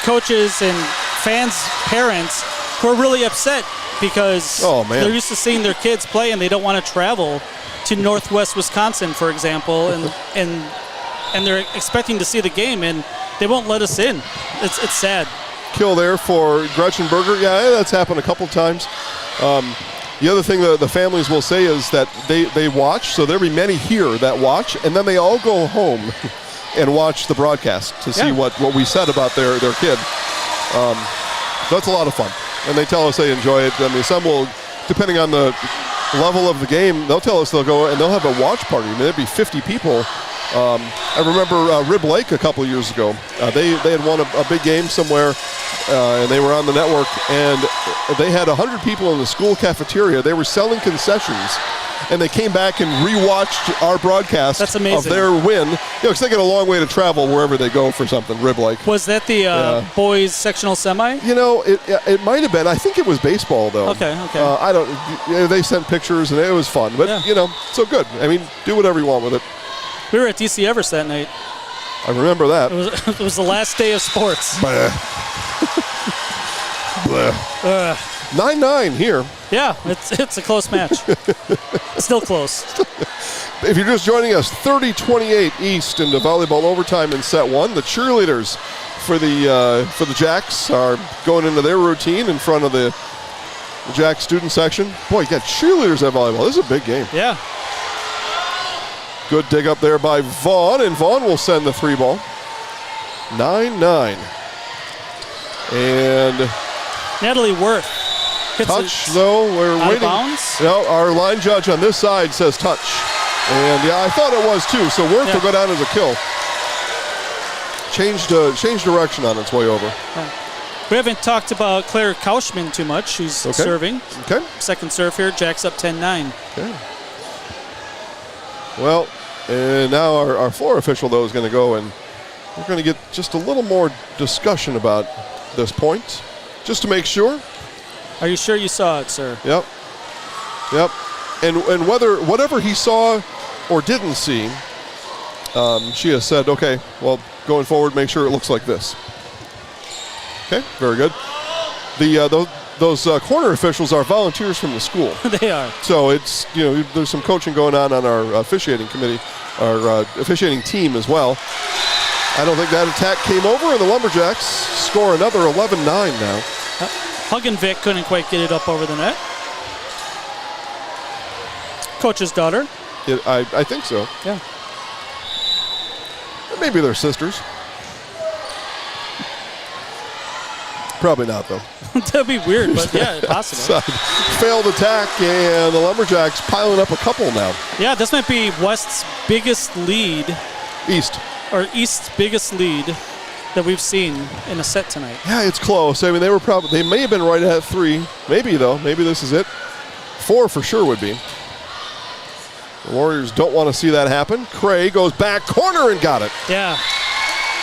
coaches and fans, parents who are really upset because they're used to seeing their kids play and they don't want to travel to Northwest Wisconsin, for example, and they're expecting to see the game and they won't let us in. It's sad. Kill there for Gretchen Berger. Yeah, that's happened a couple times. The other thing that the families will say is that they watch, so there'll be many here that watch, and then they all go home and watch the broadcast to see what we said about their kid. That's a lot of fun, and they tell us they enjoy it. I mean, some will, depending on the level of the game, they'll tell us they'll go and they'll have a watch party. I mean, there'd be 50 people. I remember Rib Lake a couple of years ago. They had won a big game somewhere, and they were on the network, and they had 100 people in the school cafeteria. They were selling concessions, and they came back and rewatched our broadcast of their win. Because they get a long way to travel wherever they go for something, Rib Lake. Was that the boys sectional semi? It might have been. I think it was baseball, though. Okay. I don't. They sent pictures, and it was fun. But, so good. I mean, do whatever you want with it. We were at DC Everest that night. I remember that. It was the last day of sports. 9-9 here. Yeah, it's a close match. Still close. If you're just joining us, 30-28 East into volleyball overtime in set one. The cheerleaders for the Jacks are going into their routine in front of the Jack student section. Boy, you got cheerleaders at volleyball. This is a big game. Yeah. Good dig up there by Vaughn, and Vaughn will send the 3-ball. 9-9. And Natalie Worth. Touch, though. We're waiting. Bounds? No, our line judge on this side says touch. And, I thought it was, too. So Worth will go down as a kill. Changed direction on its way over. We haven't talked about Claire Kauschman too much. She's serving. Okay. Second serve here. Jack's up 10-9. Okay. Well, and now our floor official, though, is going to go, and we're going to get just a little more discussion about this point, just to make sure. Are you sure you saw it, sir? Yep. And whatever he saw or didn't see, she has said, okay, well, going forward, make sure it looks like this. Okay, very good. Those corner officials are volunteers from the school. They are. So it's, there's some coaching going on our officiating committee, our officiating team as well. I don't think that attack came over, and the Lumberjacks score another 11-9 now. Huggenvik couldn't quite get it up over the net. Coach's daughter. I think so. Yeah. Maybe they're sisters. Probably not, though. That'd be weird, but yeah, possible. Failed attack, and the Lumberjacks piling up a couple now. Yeah, this might be West's biggest lead. East's biggest lead that we've seen in a set tonight. Yeah, it's close. I mean, they may have been right at 3. Maybe, though. Maybe this is it. 4 for sure would be. The Warriors don't want to see that happen. Cray goes back corner and got it. Yeah.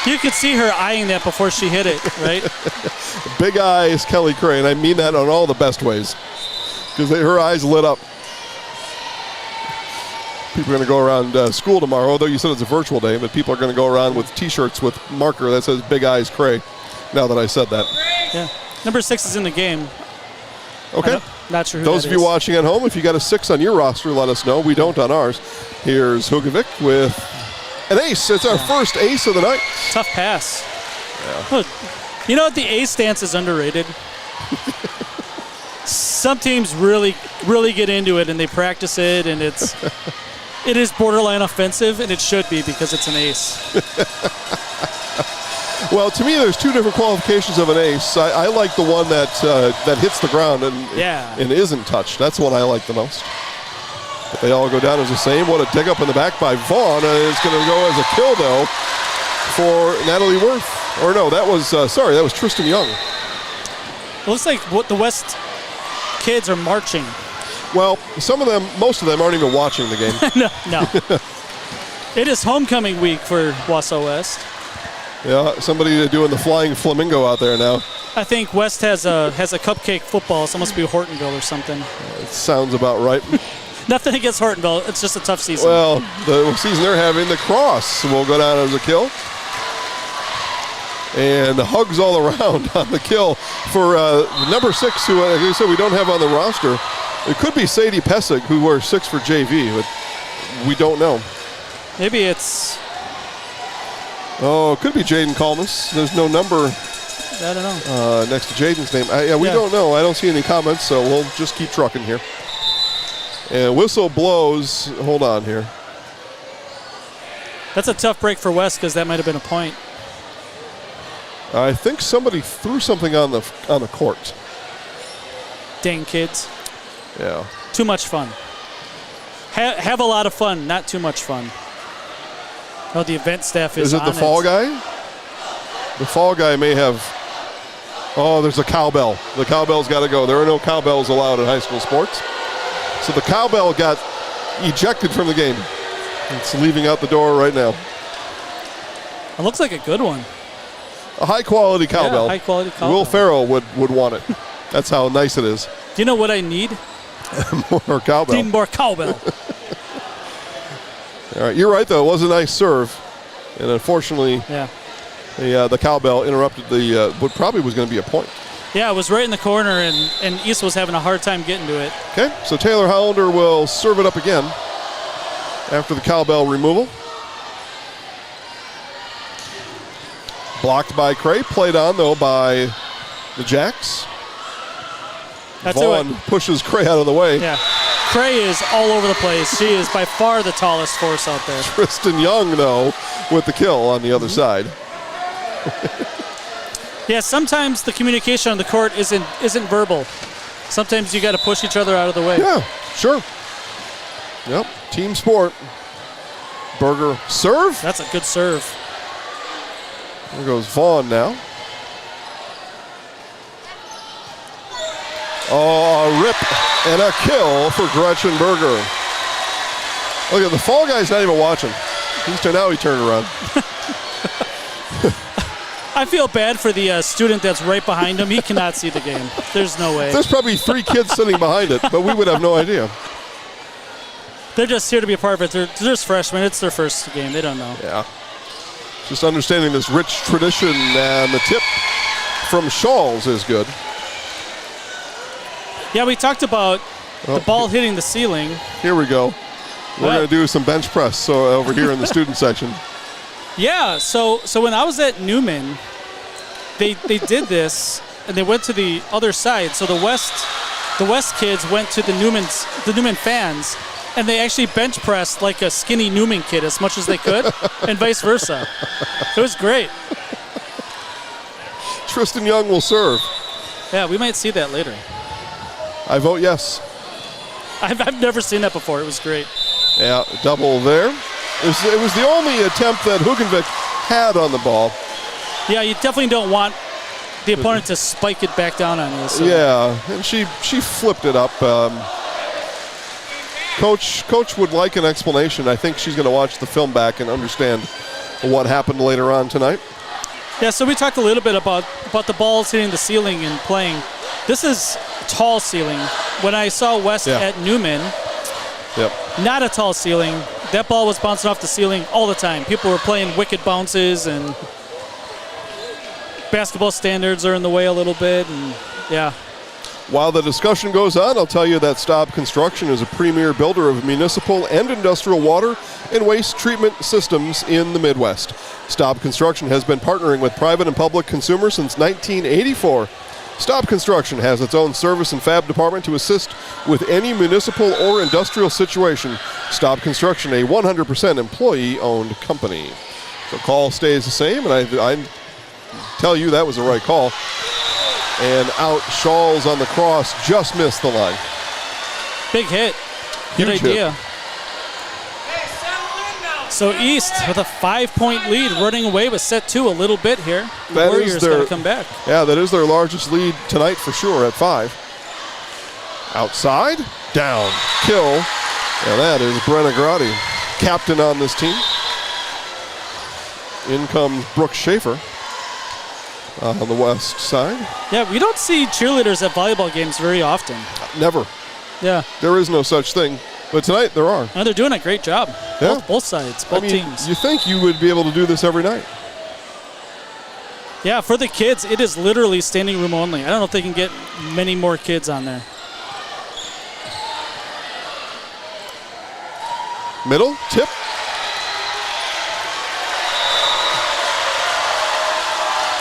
You could see her eyeing that before she hit it, right? Big eyes, Kelly Cray, and I mean that on all the best ways, because her eyes lit up. People are going to go around school tomorrow, although you said it's a virtual day, but people are going to go around with T-shirts with marker that says Big Eyes Cray, now that I said that. Yeah. Number 6 is in the game. Okay. Not sure who Those that of you is. watching at home, if you got a 6 on your roster, let us know. We don't on ours. Here's Hugovic with an ace. It's our first ace of the night. Tough pass. Yeah. You know what? The ace stance is underrated. Some teams really get into it and they practice it, and it is borderline offensive, and it should be because it's an ace. Well, to me, there's 2 different qualifications of an ace. I like the one that hits the ground and isn't touched. That's the one I like the most. But they all go down as the same. What a dig up in the back by Vaughn. It's going to go as a kill, though, for Natalie Worth. Or no, that was Tristan Young. It looks like what the West kids are marching. Well, most of them aren't even watching the game. No. It is homecoming week for Wausau West. Yeah, somebody doing the flying flamingo out there now. I think West has a cupcake football, so it must be Hortonville or something. It sounds about right. Nothing against Hortonville. It's just a tough season. Well, the season they're having, the cross will go down as a kill. And hugs all around on the kill for number 6, who, like I said, we don't have on the roster. It could be Sadie Pesic, who wears 6 for JV, but we don't know. Maybe it's... Oh, it could be Jaden Kalmus. There's no number I don't know. Next to Jaden's name. We don't know. I don't see any comments, so we'll just keep trucking here. And whistle blows. Hold on here. That's a tough break for West because that might have been a point. I think somebody threw something on the court. Dang kids. Yeah. Too much fun. Have a lot of fun, not too much fun. Oh, the event staff is it the fall guy? The fall guy may have... Oh, there's a cowbell. The cowbell's got to go. There are no cowbells allowed in high school sports. So the cowbell got ejected from the game. It's leaving out the door right now. It looks like a good one. A high-quality cowbell. Yeah, high-quality cowbell. Will Farrell would want it. That's how nice it is. Do you know what I need? More cowbell. Need more cowbell. All right, you're right, though. It was a nice serve. And unfortunately, the cowbell interrupted what probably was going to be a point. Yeah, it was right in the corner, and East was having a hard time getting to it. Okay, so Taylor Hollander will serve it up again after the cowbell removal. Blocked by Cray, played on, though, by the Jacks. Vaughn pushes Cray out of the way. Yeah. Cray is all over the place. She is by far the tallest force out there. Tristan Young, though, with the kill on the other side. Yeah, sometimes the communication on the court isn't verbal. Sometimes you got to push each other out of the way. Yeah, sure. Yep, team sport. Berger serve. That's a good serve. There goes Vaughn now. Oh, a rip and a kill for Gretchen Berger. Look at the fall guy's not even watching. Now he turned around. I feel bad for the student that's right behind him. He cannot see the game. There's no way. There's probably 3 kids sitting behind it, but we would have no idea. They're just here to be a part of it. They're just freshmen. It's their first game. They don't know. Yeah. Just understanding this rich tradition, and the tip from Shawls is good. Yeah, we talked about the ball hitting the ceiling. Here we go. We're going to do some bench press over here in the student section. Yeah, so when I was at Newman, they did this, and they went to the other side. So the West kids went to the Newman fans, and they actually bench pressed like a skinny Newman kid as much as they could, and vice versa. It was great. Tristan Young will serve. Yeah, we might see that later. I vote yes. I've never seen that before. It was great. Yeah, double there. It was the only attempt that Hugenvik had on the ball. Yeah, you definitely don't want the opponent to spike it back down on you. So. Yeah, and she flipped it up. Coach would like an explanation. I think she's going to watch the film back and understand what happened later on tonight. Yeah, so we talked a little bit about the balls hitting the ceiling and playing. This is tall ceiling. When I saw West at Newman, not a tall ceiling. That ball was bouncing off the ceiling all the time. People were playing wicked bounces, and basketball standards are in the way a little bit. And While the discussion goes on, I'll tell you that Staub Construction is a premier builder of municipal and industrial water and waste treatment systems in the Midwest. Staub Construction has been partnering with private and public consumers since 1984. Staub Construction has its own service and fab department to assist with any municipal or industrial situation. Staub Construction, a 100% employee-owned company. So call stays the same, and I tell you that was the right call. And out, Shawls on the cross, just missed the line. Big hit. Good Huge idea. hit. So East with a 5-point lead, running away with set 2 a little bit here. The That is Warriors got to come back. Yeah, that is their largest lead tonight for sure at 5. Outside, down, kill. And that is Brenna Grotti, captain on this team. In comes Brooke Schaefer on the west side. Yeah, we don't see cheerleaders at volleyball games very often. Never. Yeah. There is no such thing. But tonight there are. And they're doing a great job. Yeah. Both sides, both teams. You think you would be able to do this every night. Yeah, for the kids, it is literally standing room only. I don't know if they can get many more kids on there. Middle, tip.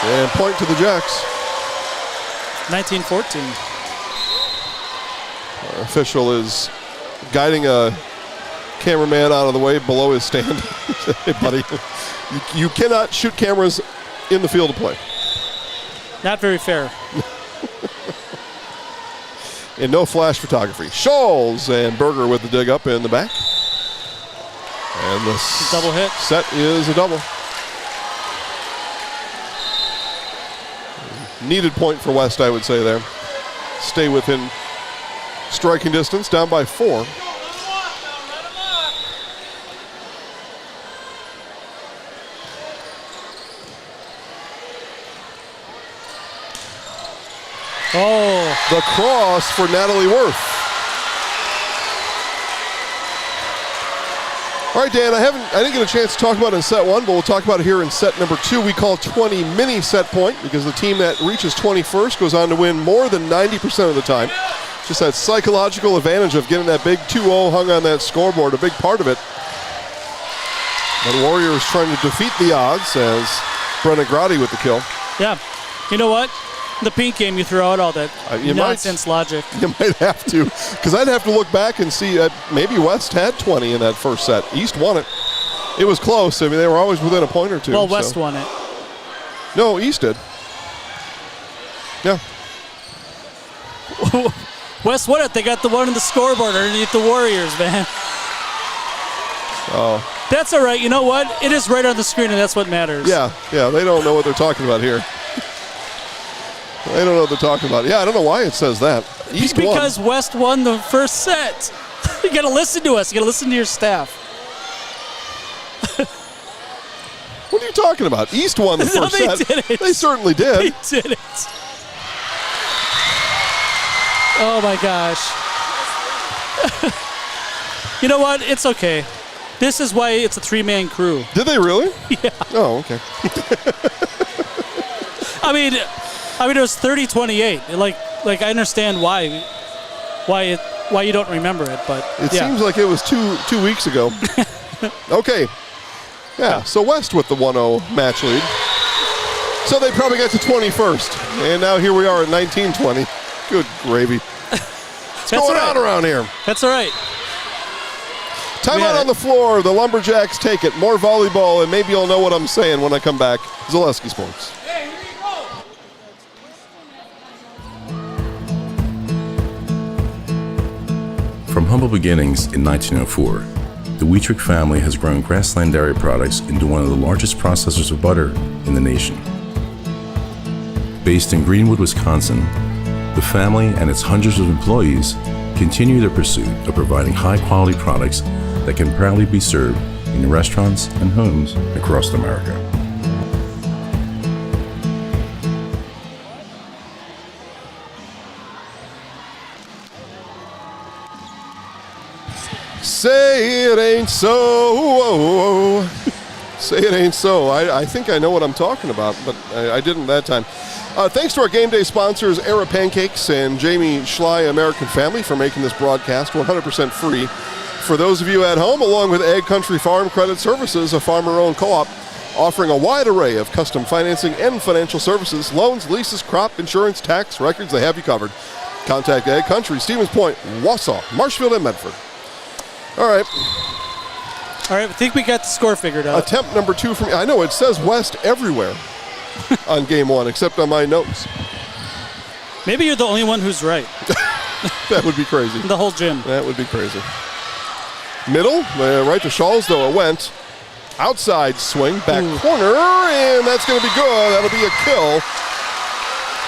And point to the Jacks. 19-14. Our official is guiding a cameraman out of the way below his stand. Hey, buddy, you cannot shoot cameras in the field of play. Not very fair. And no flash photography. Scholes and Berger with the dig up in the back. And the double hit. Set is a double. Needed point for West, I would say there. Stay within striking distance, down by 4. Oh. The cross for Natalie Worth. All right, Dan, I didn't get a chance to talk about it in set 1, but we'll talk about it here in set number 2. We call 20 mini set point because the team that reaches 21st goes on to win more than 90% of the time. Just that psychological advantage of getting that big 2-0 hung on that scoreboard, a big part of it. The Warriors trying to defeat the odds as Brenna Grotti with the kill. Yeah. You know what? The pink game, you throw out all that nonsense logic. You might have to, because I'd have to look back and see maybe West had 20 in that first set. East won it. It was close. I mean, they were always within a point or two. Well, West won it. No, East did. Yeah. West won it. They got the one on the scoreboard underneath the Warriors, man. Oh. That's all right. You know what? It is right on the screen, and that's what matters. Yeah. They don't know what they're talking about here. They don't know what they're talking about. Yeah, I don't know why it says that. East because won. West won the first set. You got to listen to us. You got to listen to your staff. What are you talking about? East won the first set. Didn't. They certainly did. They didn't. Oh, my gosh. You know what? It's okay. This is why it's a 3-man crew. Did they really? Yeah. Oh, okay. I mean, it was 30-28. Like I understand why you don't remember it, but it seems like it was two weeks ago. Okay. Yeah, so West with the 1-0 match lead. So they probably got to 21st. And now here we are at 19-20. Good gravy. What's going on around here? That's all right. Timeout on the floor. The Lumberjacks take it. More volleyball, and maybe you'll know what I'm saying when I come back. Zaleski Sports. From humble beginnings in 1904, the Wheatrick family has grown Grassland Dairy Products into one of the largest processors of butter in the nation. Based in Greenwood, Wisconsin, the family and its hundreds of employees continue their pursuit of providing high-quality products that can proudly be served in restaurants and homes across America. Say it ain't so. Say it ain't so. I think I know what I'm talking about, but I didn't that time. Thanks to our game day sponsors, Era Pancakes and Jamie Schley American Family, for making this broadcast 100% free. For those of you at home, along with Ag Country Farm Credit Services, a farmer-owned co-op offering a wide array of custom financing and financial services, loans, leases, crop insurance, tax records, they have you covered. Contact Ag Country, Stevens Point, Wausau, Marshfield, and Medford. All right, I think we got the score figured out. Attempt number 2 from me. I know it says West everywhere on game 1, except on my notes. Maybe you're the only one who's right. That would be crazy. The whole gym. That would be crazy. Middle, right to Shawls, though it went. Outside swing, back corner, and that's going to be good. That'll be a kill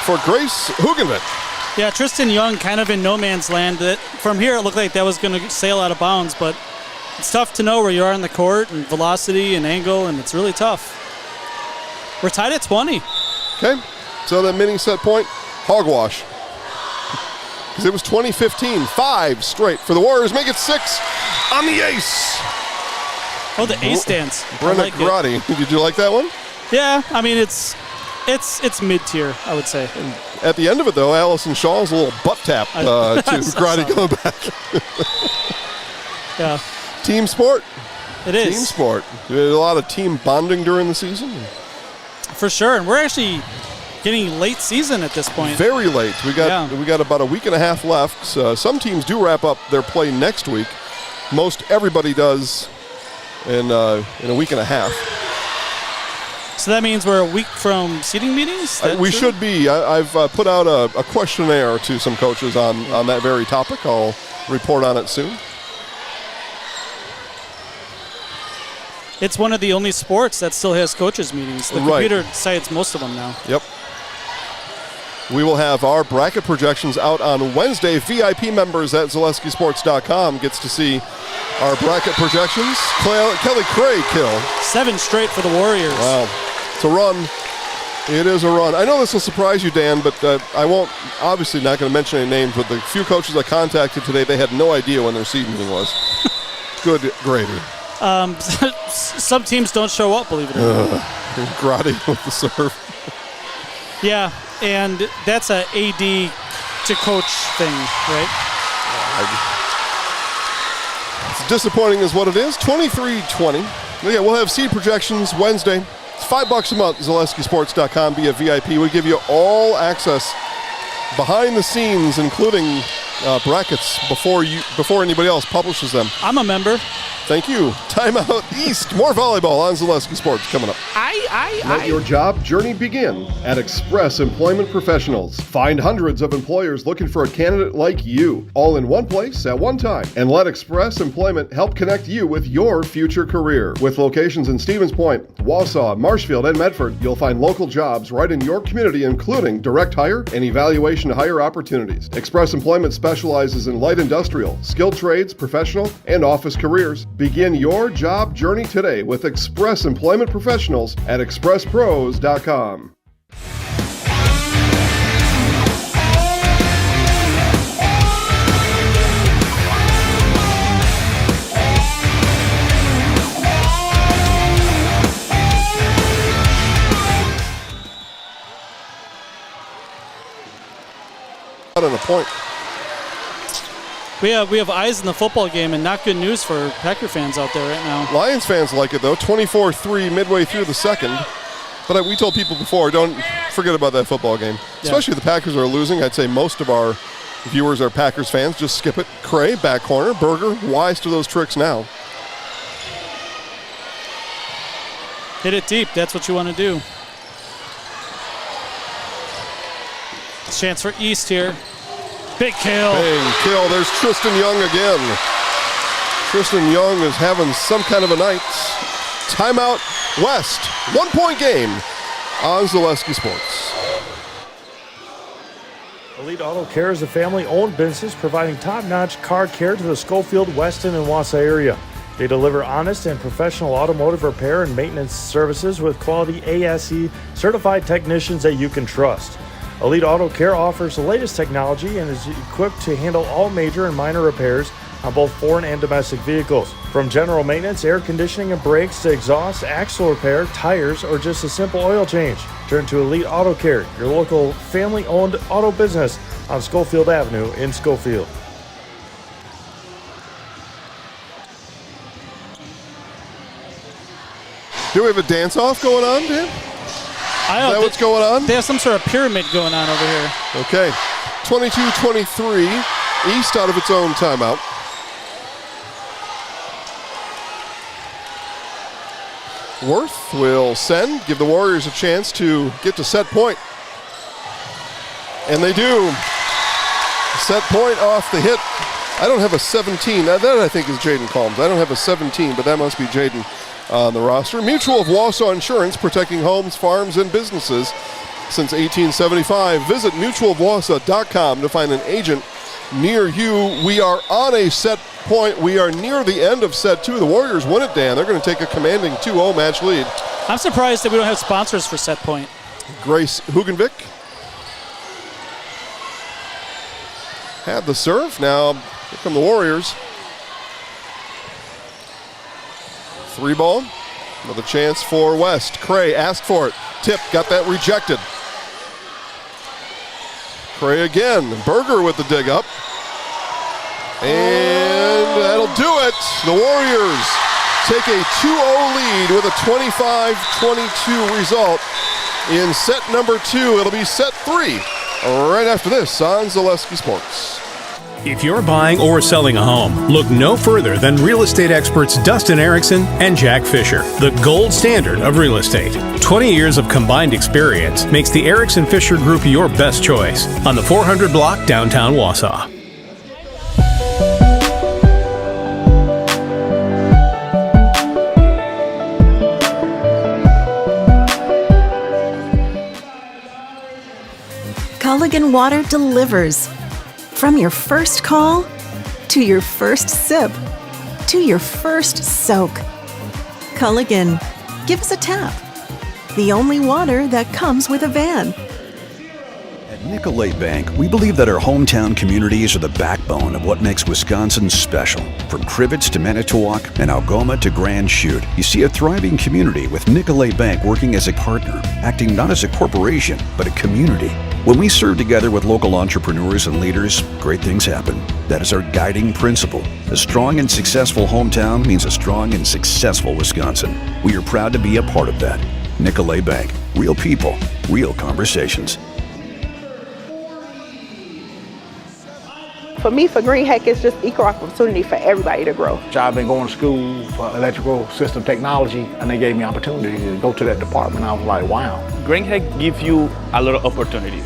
for Grace Hugenvik. Yeah, Tristan Young kind of in no man's land. That from here, it looked like that was going to sail out of bounds, but it's tough to know where you are on the court and velocity and angle, and it's really tough. We're tied at 20. Okay, so that mini set point, hogwash. Because it was 20-15, 5 straight for the Warriors. Make it 6 on the ace. Oh, the ace dance. Brenna like Grotti. Did you like that one? Yeah, I mean, it's mid-tier, I would say. And at the end of it, though, Allison Shaw's a little butt tap to Grotti going back. Yeah. Team sport. It is. Team sport. We had a lot of team bonding during the season. For sure, and we're actually getting late season at this point. Very late. We got about a week and a half left. Some teams do wrap up their play next week. Most everybody does in a week and a half. So that means we're a week from seating meetings? We should be. I've put out a questionnaire to some coaches on that very topic. I'll report on it soon. It's one of the only sports that still has coaches meetings. The computer cites most of them now. Yep. We will have our bracket projections out on Wednesday. VIP members at ZaleskiSports.com gets to see our bracket projections. Kelly Cray kill. 7 straight for the Warriors. Wow. It's a run. It is a run. I know this will surprise you, Dan, but I won't, obviously not going to mention any names, but the few coaches I contacted today, they had no idea when their seed meeting was. Good gravy. Some teams don't show up, believe it or not. Grotti with the serve. Yeah, and that's a AD to coach thing, right? It's disappointing is what it is. 23-20. Yeah, we'll have seed projections Wednesday. It's $5 a month, ZaleskiSports.com. Be a VIP. We give you all access behind the scenes, including brackets before anybody else publishes them. I'm a member. Thank you. Timeout East. More volleyball on Zaleski Sports coming up. Let your job journey begin at Express Employment Professionals. Find hundreds of employers looking for a candidate like you, all in one place at one time. And let Express Employment help connect you with your future career. With locations in Stevens Point, Wausau, Marshfield, and Medford, you'll find local jobs right in your community, including direct hire and evaluation to hire opportunities. Express Employment specializes in light industrial, skilled trades, professional, and office careers. Begin your job journey today with Express Employment Professionals at expresspros.com. On a point. We have eyes in the football game, and not good news for Packer fans out there right now. Lions fans like it, though. 24-3 midway through the second. But we told people before, don't forget about that football game. Especially if the Packers are losing. I'd say most of our viewers are Packers fans. Just skip it. Cray, back corner. Berger, wise to those tricks now. Hit it deep. That's what you want to do. Chance for East here. Big kill. Big kill. There's Tristan Young again. Tristan Young is having some kind of a night. Timeout West. 1-point game on Zaleski Sports. Elite Auto Care is a family-owned business providing top-notch car care to the Schofield, Weston, and Wausau area. They deliver honest and professional automotive repair and maintenance services with quality ASE certified technicians that you can trust. Elite Auto Care offers the latest technology and is equipped to handle all major and minor repairs on both foreign and domestic vehicles. From general maintenance, air conditioning and brakes to exhaust, axle repair, tires, or just a simple oil change. Turn to Elite Auto Care, your local family-owned auto business on Schofield Avenue in Schofield. Do we have a dance-off going on, Dan? Is that what's going on? They have some sort of pyramid going on over here. Okay. 22-23, East out of its own timeout. Worth will send, give the Warriors a chance to get to set point. And they do. Set point off the hit. I don't have a 17. That I think is Jaden Combs. I don't have a 17, but that must be Jaden on the roster. Mutual of Wausau Insurance, protecting homes, farms, and businesses since 1875. Visit mutualofwausau.com to find an agent near you. We are on a set point. We are near the end of set 2. The Warriors win it, Dan. They're going to take a commanding 2-0 match lead. I'm surprised that we don't have sponsors for set point. Grace Hugenvik had the serve. Now, here come the Warriors. 3 ball. Another chance for West. Cray asked for it. Tip, got that rejected. Cray again. Berger with the dig up. And that'll do it. The Warriors take a 2-0 lead with a 25-22 result in set number 2. It'll be set 3 right after this on Zaleski Sports. If you're buying or selling a home, look no further than real estate experts Dustin Erickson and Jack Fisher, the gold standard of real estate. 20 years of combined experience makes the Erickson Fisher Group your best choice on the 400 block downtown Wausau. Culligan Water delivers. From your first call, to your first sip, to your first soak. Culligan, give us a tap. The only water that comes with a van. At Nicolay Bank, we believe that our hometown communities are the backbone of what makes Wisconsin special. From Crivets to Manitowoc and Algoma to Grand Chute, you see a thriving community with Nicolay Bank working as a partner, acting not as a corporation, but a community. When we serve together with local entrepreneurs and leaders, great things happen. That is our guiding principle. A strong and successful hometown means a strong and successful Wisconsin. We are proud to be a part of that. Nicolay Bank. Real people, real conversations. For me, for Green Heck, it's just equal opportunity for everybody to grow. I've been going to school for electrical system technology, and they gave me opportunity to go to that department. I was like, wow. Green Heck gives you a lot of opportunities.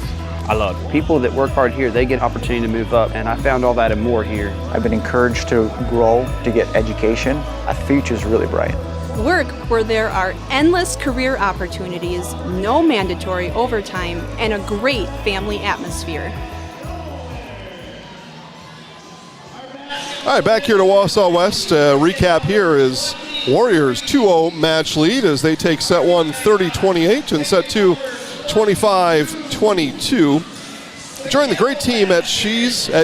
A lot. People that work hard here, they get opportunity to move up, and I found all that and more here. I've been encouraged to grow, to get education. Our future's really bright. Work where there are endless career opportunities, no mandatory overtime, and a great family atmosphere. All right, back here to Wausau West. Recap here is Warriors 2-0 match lead as they take set 1 30-28 and set 2 25-22. Join the great team at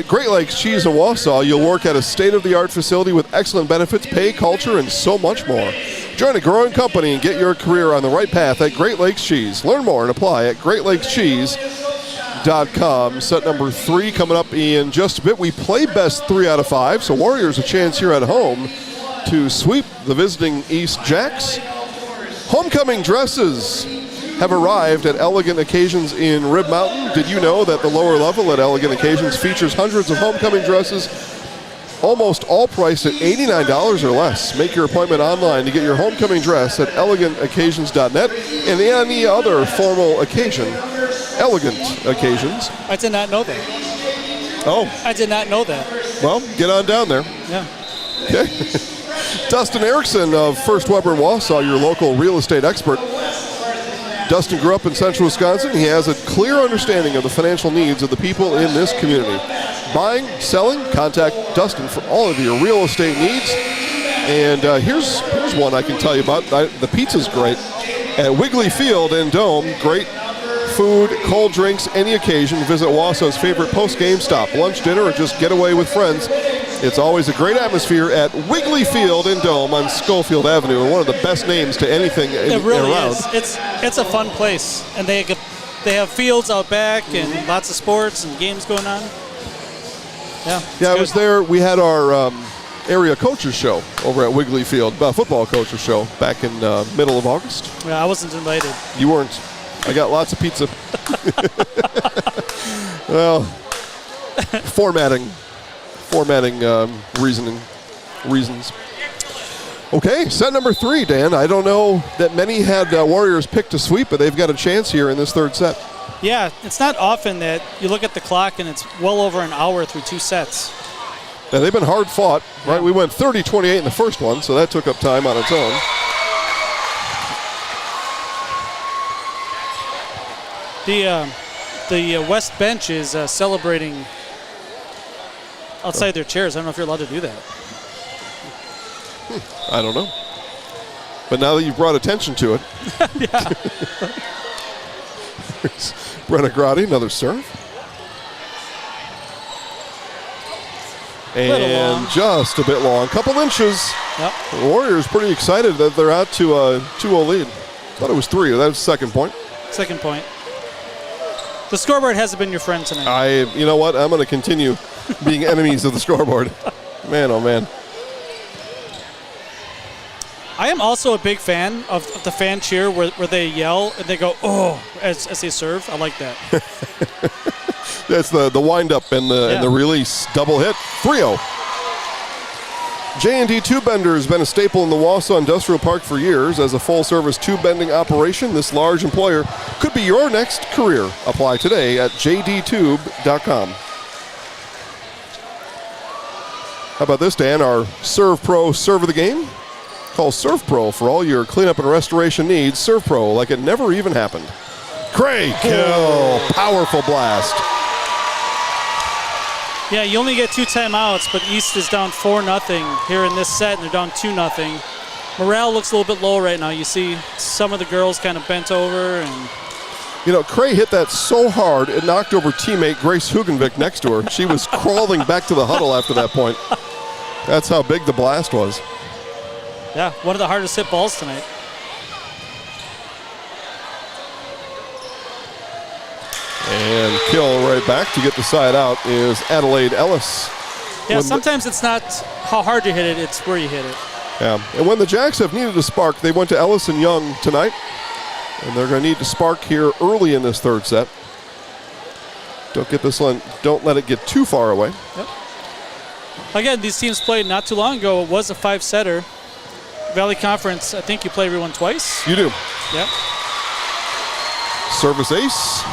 Great Lakes Cheese in Wausau. You'll work at a state-of-the-art facility with excellent benefits, pay, culture, and so much more. Join a growing company and get your career on the right path at Great Lakes Cheese. Learn more and apply at greatlakescheese.com. Set number 3 coming up in just a bit. We play best 3 out of 5, so Warriors a chance here at home to sweep the visiting East Jacks. Homecoming dresses have arrived at Elegant Occasions in Rib Mountain. Did you know that the lower level at Elegant Occasions features hundreds of homecoming dresses, almost all priced at $89 or less? Make your appointment online to get your homecoming dress at elegantoccasions.net and any other formal occasion. Elegant Occasions. I did not know that. Oh. I did not know that. Well, get on down there. Yeah. Okay. Dustin Erickson of First Weber in Wausau, your local real estate expert. Dustin grew up in central Wisconsin. He has a clear understanding of the financial needs of the people in this community. Buying, selling, contact Dustin for all of your real estate needs. And here's one I can tell you about. The pizza's great. At Wiggly Field and Dome, great food, cold drinks, any occasion. Visit Wausau's favorite post-game stop, lunch, dinner, or just get away with friends It's always a great atmosphere at Wiggly Field and Dome on Schofield Avenue, and one of the best names to anything it really around. Is. It's a fun place, and they have fields out back and lots of sports and games going on. Yeah, I was there. We had our area coaches show over at Wiggly Field, football coaches show back in middle of August. Yeah, I wasn't invited. You weren't. I got lots of pizza. Well, formatting reasons. Okay, set number 3, Dan. I don't know that many had Warriors picked to sweep, but they've got a chance here in this third set. Yeah, it's not often that you look at the clock and it's well over an hour through 2 sets. Yeah, they've been hard fought, right? We went 30-28 in the first one, so that took up time on its own. The West bench is celebrating outside their chairs. I don't know if you're allowed to do that. I don't know. But now that you've brought attention to it. Yeah. Brenna Grotti, another serve. And just a bit long. Couple inches. Yep. The Warriors pretty excited that they're out to a 2-0 lead. Thought it was 3. That was the second point. Second point. The scoreboard hasn't been your friend tonight. You know what? I'm going to continue being enemies of the scoreboard. Man, oh man. I am also a big fan of the fan cheer where they yell and they go, oh, as they serve. I like that. That's the wind-up and the release. Double hit. 3-0. J&D Tube Bender has been a staple in the Wausau Industrial Park for years. As a full-service tube bending operation, this large employer could be your next career. Apply today at jdtube.com. How about this, Dan? Our Serve Pro serve of the game? Call Serve Pro for all your cleanup and restoration needs. Serve Pro like it never even happened. Craig kill. Powerful blast. Yeah, you only get 2 timeouts, but East is down 4-0 here in this set, and they're down 2-0. Morale looks a little bit low right now. You see some of the girls kind of bent over. And you know, Cray hit that so hard, it knocked over teammate Grace Hugenvik next to her. She was crawling back to the huddle after that point. That's how big the blast was. Yeah, one of the hardest hit balls tonight. And kill right back to get the side out is Adelaide Ellis. Yeah, sometimes it's not how hard you hit it, it's where you hit it. Yeah, and when the Jacks have needed a spark, they went to Ellis and Young tonight. And they're going to need to spark here early in this third set. Don't let it get too far away. Yep. Again, these teams played not too long ago. It was a 5-setter. Valley Conference, I think you play everyone twice. You do. Yep. Service ace.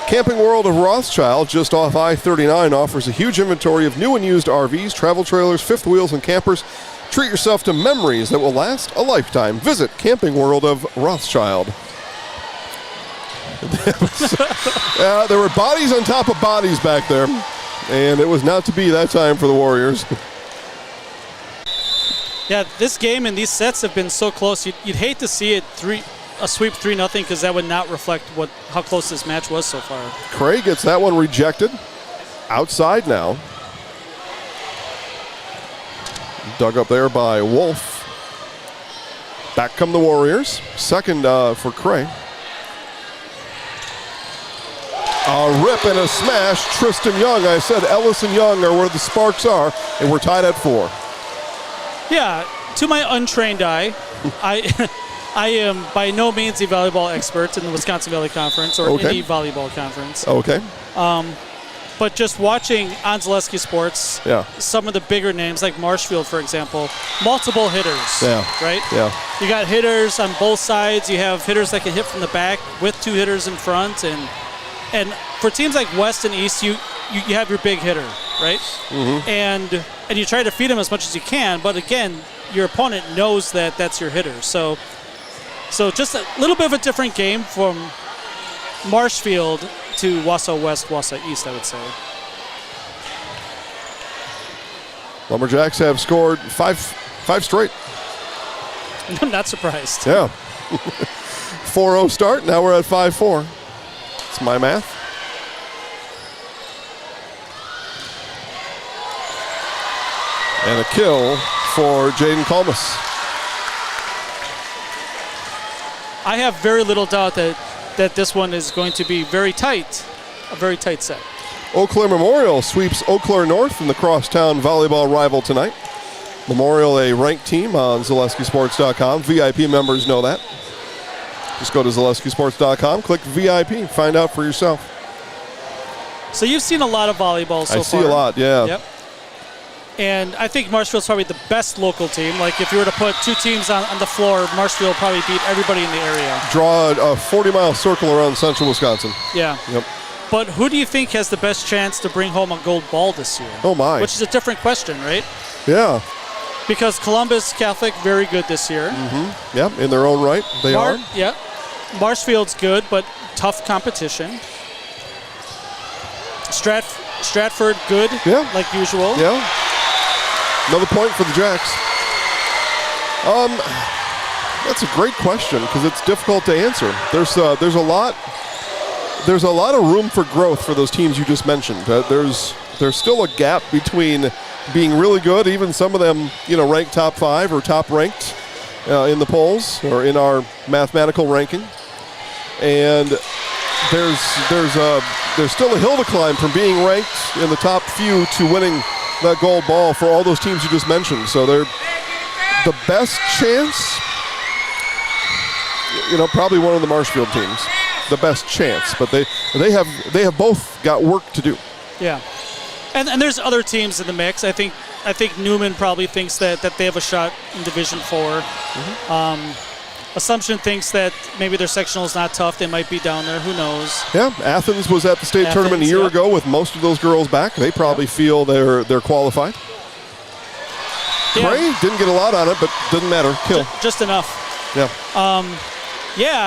Camping World of Rothschild, just off I-39, offers a huge inventory of new and used RVs, travel trailers, fifth wheels, and campers. Treat yourself to memories that will last a lifetime. Visit Camping World of Rothschild. There were bodies on top of bodies back there, and it was not to be that time for the Warriors. Yeah, this game and these sets have been so close. You'd hate to see it a sweep 3-0 because that would not reflect how close this match was so far. Craig gets that one rejected. Outside now. Dug up there by Wolf. Back come the Warriors. Second for Cray. A rip and a smash. Tristan Young. I said Ellis and Young are where the sparks are, and we're tied at 4. Yeah, to my untrained eye, I am by no means a volleyball expert in the Wisconsin Valley Conference or any volleyball conference. Okay. But just watching on Zaleski Sports, some of the bigger names like Marshfield, for example, multiple hitters, right? Yeah. You got hitters on both sides. You have hitters that can hit from the back with 2 hitters in front. And for teams like West and East, you have your big hitter, right? Mm-hmm. And you try to feed him as much as you can. But again, your opponent knows that that's your hitter. So just a little bit of a different game from Marshfield to Wausau West, Wausau East, I would say. Lumberjacks have scored five straight. I'm not surprised. Yeah. 4-0 start. Now we're at 5-4. It's my math. kill for Jaden Kalmus. I have very little doubt that this one is going to be very tight, a very tight set. Eau Claire Memorial sweeps Eau Claire North in the crosstown volleyball rival tonight. Memorial, a ranked team on ZaleskiSports.com. VIP members know that. Just go to ZaleskiSports.com, click VIP, find out for yourself. So you've seen a lot of volleyball so far. I see a lot, yeah. Yep. And I think Marshfield's probably the best local team. Like if you were to put two teams on the floor, Marshfield probably beat everybody in the area. Draw a 40-mile circle around central Wisconsin. Yeah. Yep. But who do you think has the best chance to bring home a gold ball this year? Oh, my. Which is a different question, right? Yeah. Because Columbus Catholic, very good this year. Mm-hmm. Yep, in their own right, they are. Yeah. Marshfield's good, but tough competition. Stratford, good, like usual. Yeah. Another point for the Jacks. That's a great question because it's difficult to answer. There's a lot of room for growth for those teams you just mentioned. There's still a gap between being really good, even some of them, ranked top 5 or top ranked in the polls or in our mathematical ranking, and there's still a hill to climb from being ranked in the top few to winning that gold ball for all those teams you just mentioned. So they're the best chance, probably one of the Marshfield teams, the best chance, but they have both got work to do. Yeah, and there's other teams in the mix. I think Newman probably thinks that they have a shot in Division 4. Mm-hmm. Assumption thinks that maybe their sectional is not tough. They might be down there. Who knows? Yeah, Athens was at the state tournament a year ago with most of those girls back. They probably feel they're qualified. Gray didn't get a lot on it, but doesn't matter. Kill. Just enough. Yeah.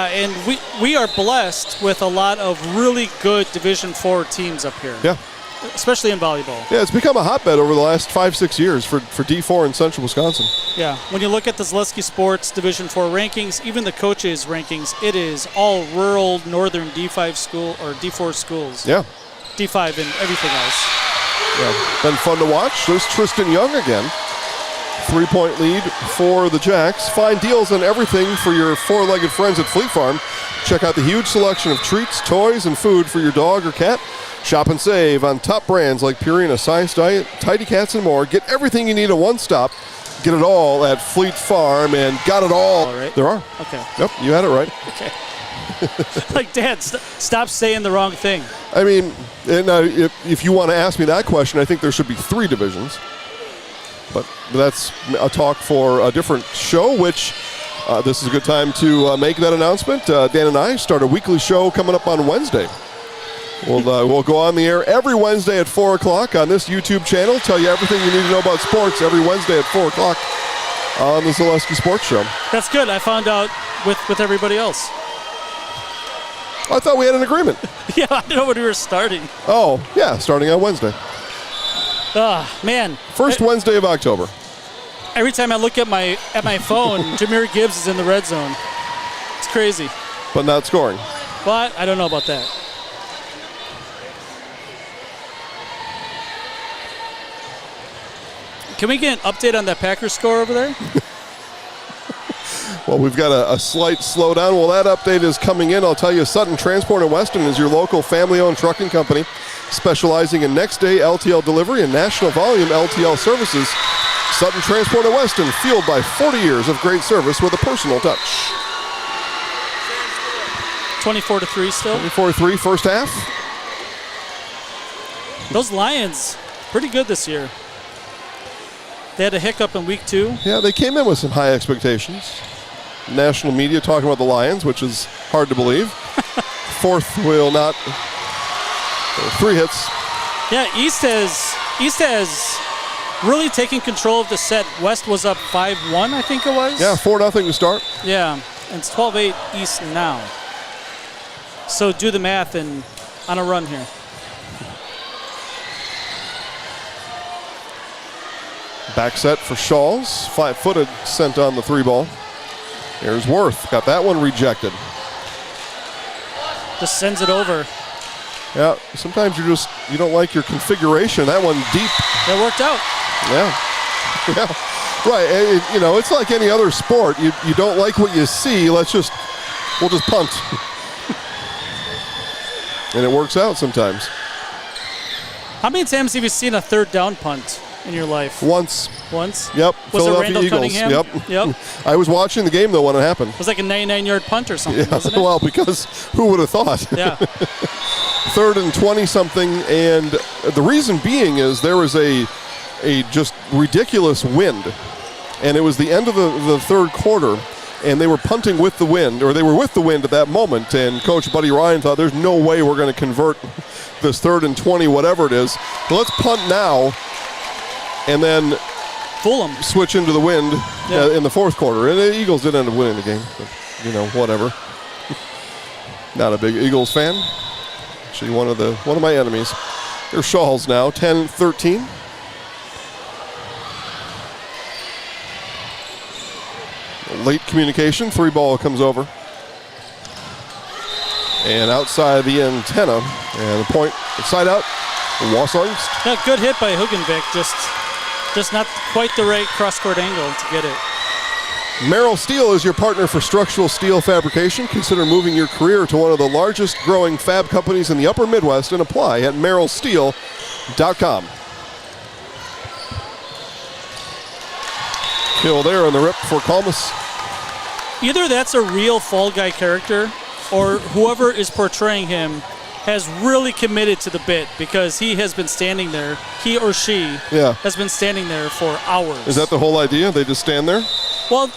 And we are blessed with a lot of really good Division 4 teams up here. Yeah. Especially in volleyball. Yeah, it's become a hotbed over the last 5-6 years for D4 in central Wisconsin. Yeah, when you look at the Zaleski Sports Division 4 rankings, even the coaches' rankings, it is all rural northern D5 school or D4 schools. Yeah. D5 and everything else. Yeah, been fun to watch. There's Tristan Young again. 3-point lead for the Jacks. Find deals on everything for your four-legged friends at Fleet Farm. Check out the huge selection of treats, toys, and food for your dog or cat. Shop and save on top brands like Purina, Science Diet, Tidy Cats, and more. Get everything you need at one stop. Get it all at Fleet Farm, and got it all. Right? There are. Okay. Yep, you had it right. Okay. Like, Dad, stop saying the wrong thing. I mean, and if you want to ask me that question, I think there should be 3 divisions. But that's a talk for a different show, which this is a good time to make that announcement. Dan and I start a weekly show coming up on Wednesday. We'll go on the air every Wednesday at 4 o'clock on this YouTube channel. Tell you everything you need to know about sports every Wednesday at 4 o'clock on the Zaleski Sports Show. That's good. I found out with everybody else. I thought we had an agreement. Yeah, I didn't know when we were starting. Oh, yeah, starting on Wednesday. Man. First Wednesday of October. Every time I look at my phone, Jameer Gibbs is in the red zone. It's crazy. But not scoring. But I don't know about that. Can we get an update on that Packers score over there? Well, we've got a slight slowdown. Well, that update is coming in. I'll tell you, Sutton Transport in Weston is your local family-owned trucking company specializing in next-day LTL delivery and national volume LTL services. Sutton Transport in Weston, fueled by 40 years of great service with a personal touch. 24-3 still? 24-3 first half. Those Lions, pretty good this year. They had a hiccup in week 2. Yeah, they came in with some high expectations. National media talking about the Lions, which is hard to believe. Fourth will not. 3 hits. Yeah, East has really taken control of the set. West was up 5-1, I think it was. Yeah, 4-0 to start. Yeah, and it's 12-8 East now. So do the math and on a run here. Back set for Shawls. 5-footed sent on the 3-ball. Here's Worth. Got that one rejected. Just sends it over. Yeah, sometimes you don't like your configuration. That one deep. That worked out. Yeah. Yeah, right. It's like any other sport. You don't like what you see. We'll just punt. And it works out sometimes. How many times have you seen a third down punt in your life? Once. Was Yep. it Philadelphia Randall Eagles. Cunningham? Yep. I was watching the game though when it happened. It was like a 99-yard punt or something, wasn't it? Well, because who would have thought? Yeah. 3rd and 20-something, and the reason being is there was a just ridiculous wind, and it was the end of the third quarter, and they were punting with the wind, or they were with the wind at that moment, and Coach Buddy Ryan thought there's no way we're going to convert this 3rd and 20, whatever it is. So let's punt now, and then fool them. Switch into the wind in the fourth quarter. And the Eagles did end up winning the game, but, whatever. Not a big Eagles fan. Actually, one of my enemies. There's Shawls now, 10-13. Late communication, 3-ball comes over. And outside the antenna, and the point, side out, Wausau East. Yeah, good hit by Hugenvik, just not quite the right cross-court angle to get it. Merrill Steel is your partner for structural steel fabrication. Consider moving your career to one of the largest growing fab companies in the upper Midwest and apply at merrillsteel.com. Kill there on the rip for Kalmus. Either that's a real Fall Guy character, or whoever is portraying him has really committed to the bit, because he has been standing there, he or she has been standing there for hours. Is that the whole idea? They just stand there? Well,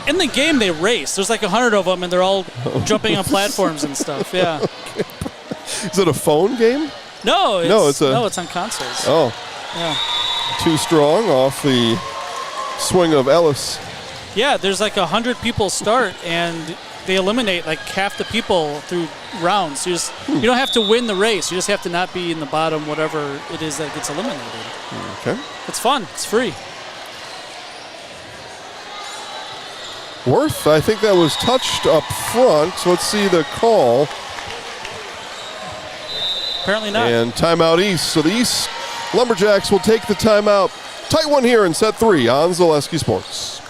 in the game they race. There's like 100 of them, and they're all jumping on platforms and stuff. Yeah. Is it a phone game? No, it's on consoles. Oh. Yeah. Too strong off the swing of Ellis. Yeah, there's like 100 people start, and they eliminate like half the people through rounds. You don't have to win the race. You just have to not be in the bottom, whatever it is that gets eliminated. Okay. It's fun. It's free. Worth, I think that was touched up front. Let's see the call. Apparently not. And timeout East. So the East Lumberjacks will take the timeout. Tight one here in set 3 on Zaleski Sports.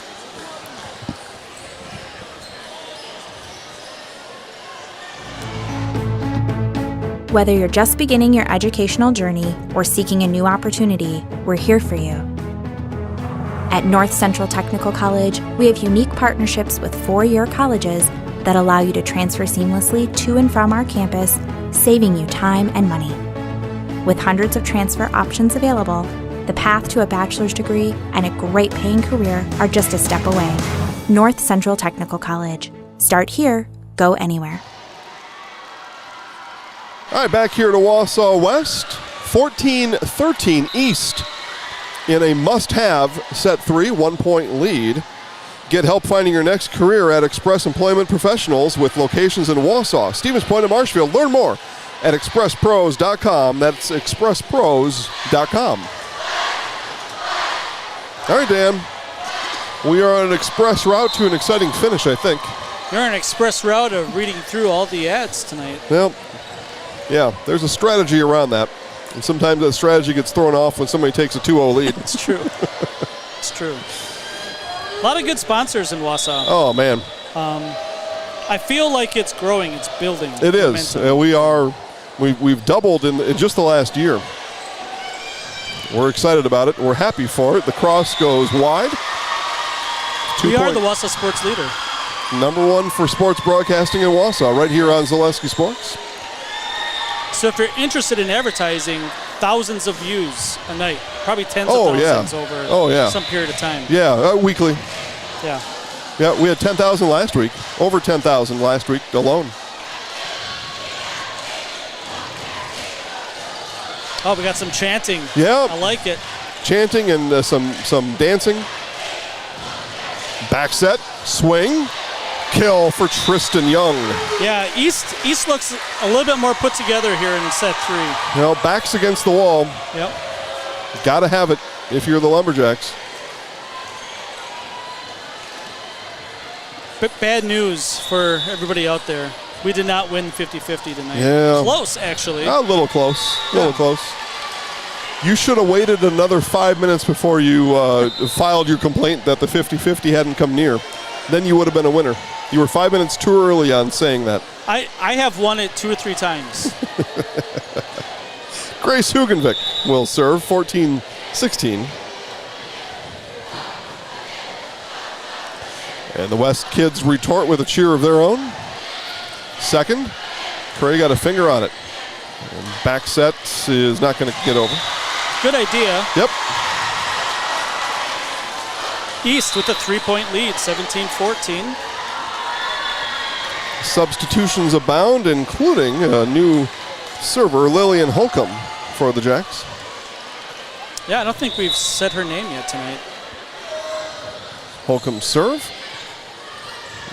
Whether you're just beginning your educational journey or seeking a new opportunity, we're here for you. At North Central Technical College, we have unique partnerships with 4-year colleges that allow you to transfer seamlessly to and from our campus, saving you time and money. With hundreds of transfer options available, the path to a bachelor's degree and a great paying career are just a step away. North Central Technical College. Start here, go anywhere. All right, back here to Wausau West, 14-13 East in a must-have set 3, 1-point lead. Get help finding your next career at Express Employment Professionals with locations in Wausau, Stevens Point, and Marshfield. Learn more at expresspros.com. That's expresspros.com. All right, Dan. We are on an express route to an exciting finish, I think. You're on an express route of reading through all the ads tonight. Well, yeah, there's a strategy around that. And sometimes that strategy gets thrown off when somebody takes a 2-0 lead. It's true. It's true. A lot of good sponsors in Wausau. Oh, man. I feel like it's growing. It's building. It is. We've doubled in just the last year. We're excited about it. We're happy for it. The cross goes wide. We are the Wausau sports leader. Number 1 for sports broadcasting in Wausau, right here on Zaleski Sports. So if you're interested in advertising, thousands of views a night, probably tens of thousands over some period of time. Yeah, weekly. Yeah. Yeah, we had 10,000 last week, over 10,000 last week alone. Oh, we got some chanting. Yeah. I like it. Chanting and some dancing. Back set, swing. Kill for Tristan Young. Yeah, East looks a little bit more put together here in set 3. Backs against the wall. Yep. Got to have it if you're the Lumberjacks. But bad news for everybody out there. We did not win 50-50 tonight. Yeah. Close, actually. A little close. A little close. You should have waited another 5 minutes before you filed your complaint that the 50-50 hadn't come near. Then you would have been a winner. You were 5 minutes too early on saying that. I have won it 2 or 3 times. Grace Hugenvik will serve, 14-16. And the West kids retort with a cheer of their own. Second, Cray got a finger on it. And back set is not going to get over. Good idea. Yep. East with a 3-point lead, 17-14. Substitutions abound, including a new server, Lillian Holcomb, for the Jacks. Yeah, I don't think we've said her name yet tonight. Holcomb serve.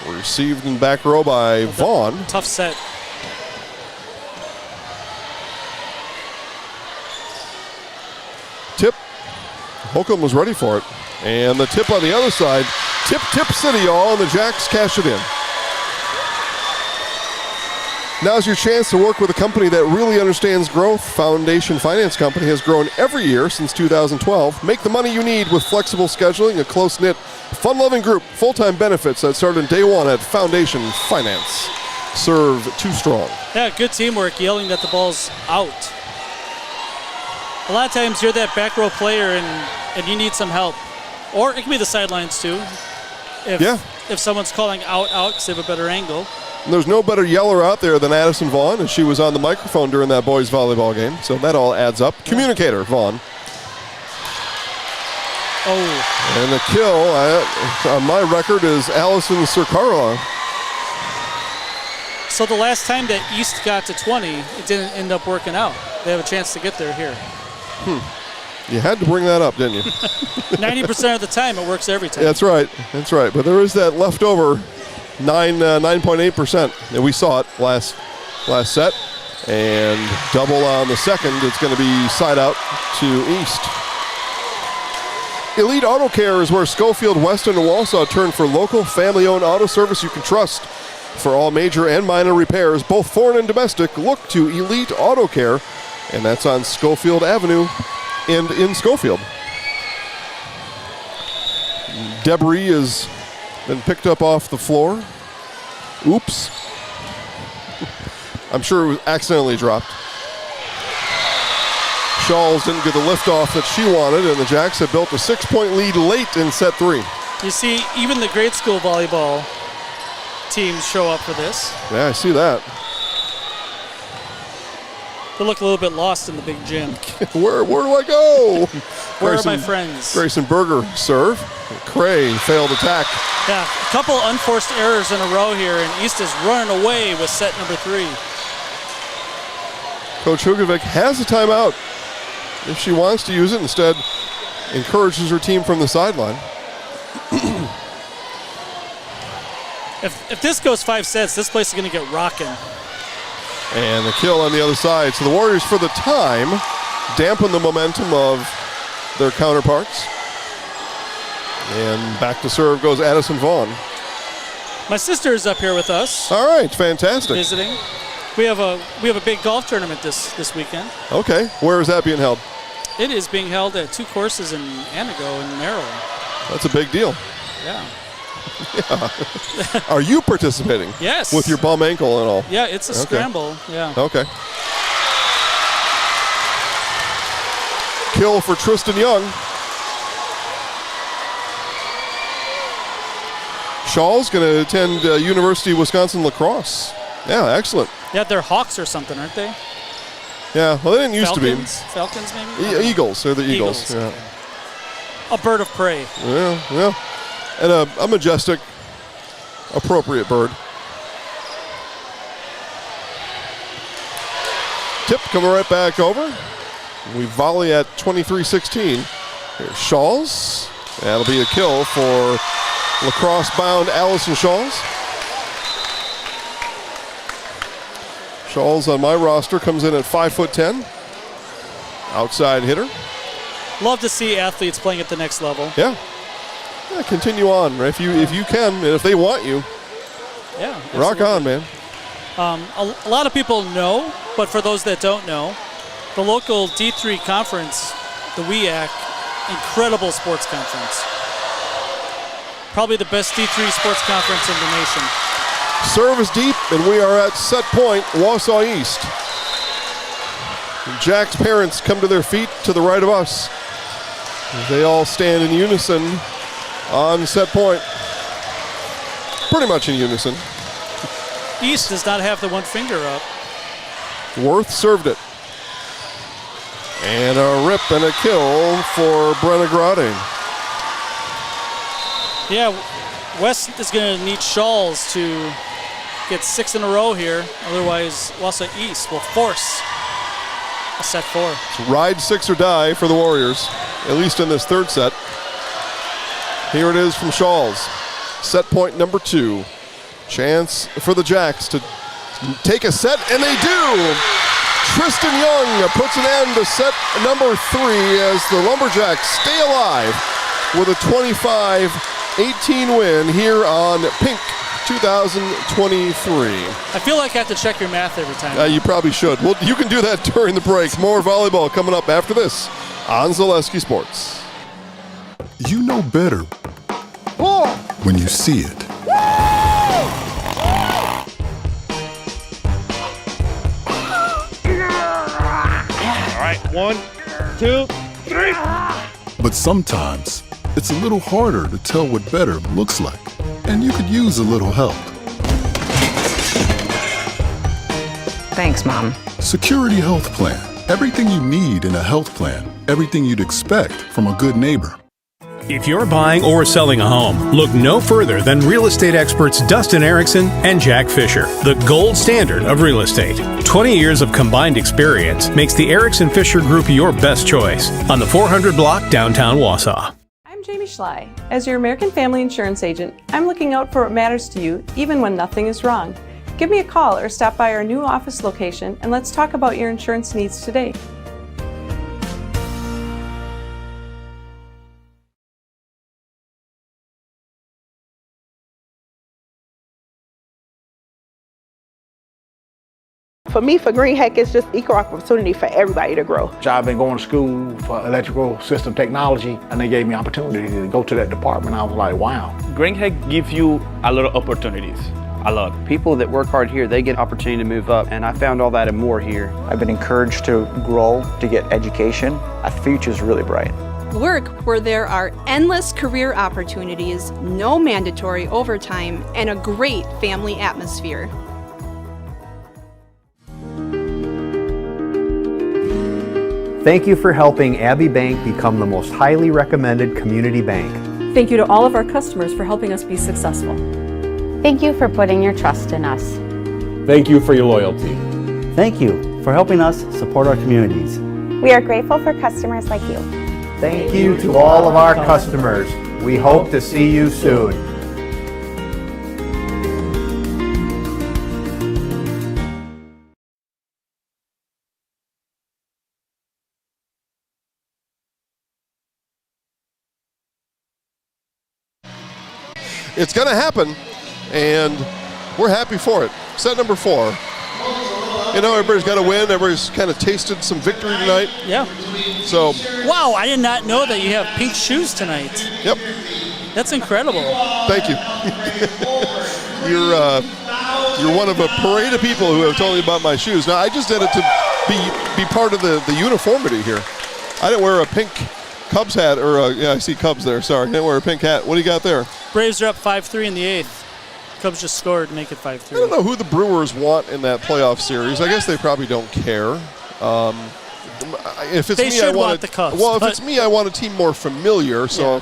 Received in back row by Vaughn. Tough set. Tip. Holcomb was ready for it. And the tip on the other side. Tip City, y'all, and the Jacks cash it in. Now's your chance to work with a company that really understands growth. Foundation Finance Company has grown every year since 2012. Make the money you need with flexible scheduling, a close-knit, fun-loving group, full-time benefits that start on day one at Foundation Finance. Serve too strong. Yeah, good teamwork, yelling that the ball's out. A lot of times you're that back row player and you need some help. Or it can be the sidelines too. If someone's calling out because they have a better angle. And there's no better yeller out there than Addison Vaughn, and she was on the microphone during that boys volleyball game, so that all adds up. Yeah. Communicator, Vaughn. Oh. And the kill on my record is Allison Circarla. So the last time that East got to 20, it didn't end up working out. They have a chance to get there here. You had to bring that up, didn't you? 90% of the time, it works every time. That's right. But there is that leftover 9.8%. And we saw it last set. And double on the second. It's going to be side out to East. Elite Auto Care is where Schofield, Weston, and Wausau turn for local, family-owned auto service you can trust. For all major and minor repairs, both foreign and domestic, look to Elite Auto Care. And that's on Schofield Avenue and in Schofield. Debris has been picked up off the floor. Oops. I'm sure it was accidentally dropped. Shawls didn't get the liftoff that she wanted, and the Jacks have built a 6-point lead late in set 3. You see, even the grade school volleyball teams show up for this. Yeah, I see that. They look a little bit lost in the big gym. Where do I go? Where are my friends? Grayson Berger serve. Cray failed attack. Yeah, a couple unforced errors in a row here, and East is running away with set number 3. Coach Hugovic has a timeout. If she wants to use it, instead encourages her team from the sideline. If this goes 5 sets, this place is going to get rocking. And the kill on the other side. So the Warriors, for the time, dampen the momentum of their counterparts. And back to serve goes Addison Vaughn. My sister is up here with us. All right, fantastic. Visiting. We have a big golf tournament this weekend. Okay, where is that being held? It is being held at 2 courses in Anago in Maryland. That's a big deal. Yeah. Yeah. Are you participating? Yes. With your bum ankle and all? Yeah, it's a scramble. Yeah. Okay. Kill for Tristan Young. Shaw's going to attend University of Wisconsin lacrosse. Yeah, excellent. Yeah, they're Hawks or something, aren't they? Yeah, well, they didn't used to be. Falcons, maybe? Eagles. They're the Eagles. Yeah. A bird of prey. Yeah. And a majestic, appropriate bird. Tip coming right back over. We volley at 23-16. Here's Shawls. That'll be a kill for lacrosse-bound Allison Shawls. Shawls on my roster comes in at 5'10". Outside hitter. Love to see athletes playing at the next level. Yeah, continue on if you can, and if they want you. Yeah, absolutely. Rock on, man. A lot of people know, but for those that don't know, The local D3 conference, the WIAA, incredible sports conference. Probably the best D3 sports conference in the nation. Serve is deep, and we are at set point, Wausau East. Jack's parents come to their feet to the right of us. They all stand in unison on set point. Pretty much in unison. East does not have the one finger up. Worth served it. And a rip and a kill for Brenna Grade. Yeah, West is going to need Shawls to get 6 in a row here. Otherwise, Wausau East will force a set 4. It's ride 6 or die for the Warriors, at least in this third set. Here it is from Shawls. Set point number 2. Chance for the Jacks to take a set, and they do! Tristan Young puts an end to set number 3 as the Lumberjacks stay alive with a 25-18 win here on Pink 2023. I feel like I have to check your math every time. You probably should. Well, you can do that during the break. More volleyball coming up after this on Zaleski Sports. You know better when you see it. All right, 1, 2, 3. But sometimes it's a little harder to tell what better looks like, and you could use a little help. Thanks, Mom. Security Health Plan. Everything you need in a health plan. Everything you'd expect from a good neighbor. If you're buying or selling a home, look no further than real estate experts Dustin Erickson and Jack Fisher, the gold standard of real estate. 20 years of combined experience makes the Erickson Fisher Group your best choice on the 400 block downtown Wausau. I'm Jamie Schley. As your American Family Insurance agent, I'm looking out for what matters to you, even when nothing is wrong. Give me a call or stop by our new office location and let's talk about your insurance needs today. For me, for Green Heck, it's just equal opportunity for everybody to grow. I've been going to school for electrical system technology, and they gave me opportunity to go to that department. I was like, wow. Green Heck gives you a lot of opportunities. A lot. People that work hard here, they get opportunity to move up, and I found all that and more here. I've been encouraged to grow, to get education. Our future's really bright. Work where there are endless career opportunities, no mandatory overtime, and a great family atmosphere. Thank you for helping Abbey Bank become the most highly recommended community bank. Thank you to all of our customers for helping us be successful. Thank you for putting your trust in us. Thank you for your loyalty. Thank you for helping us support our communities. We are grateful for customers like you. Thank you to all of our customers. We hope to see you soon. It's going to happen, and we're happy for it. Set number 4. You know, everybody's got to win. Everybody's kind of tasted some victory tonight. Yeah. So. Wow, I did not know that you have pink shoes tonight. Yep. That's incredible. Thank you. You're one of a parade of people who have told me about my shoes. Now, I just did it to be part of the uniformity here. I didn't wear a pink Cubs hat, or yeah, I see Cubs there. Sorry, I didn't wear a pink hat. What do you got there? Braves are up 5-3 in the 8th. Cubs just scored to make it 5-3. I don't know who the Brewers want in that playoff series. I guess they probably don't care. If it's they me, should I want the Cubs. Well, if it's me, I want a team more familiar. So,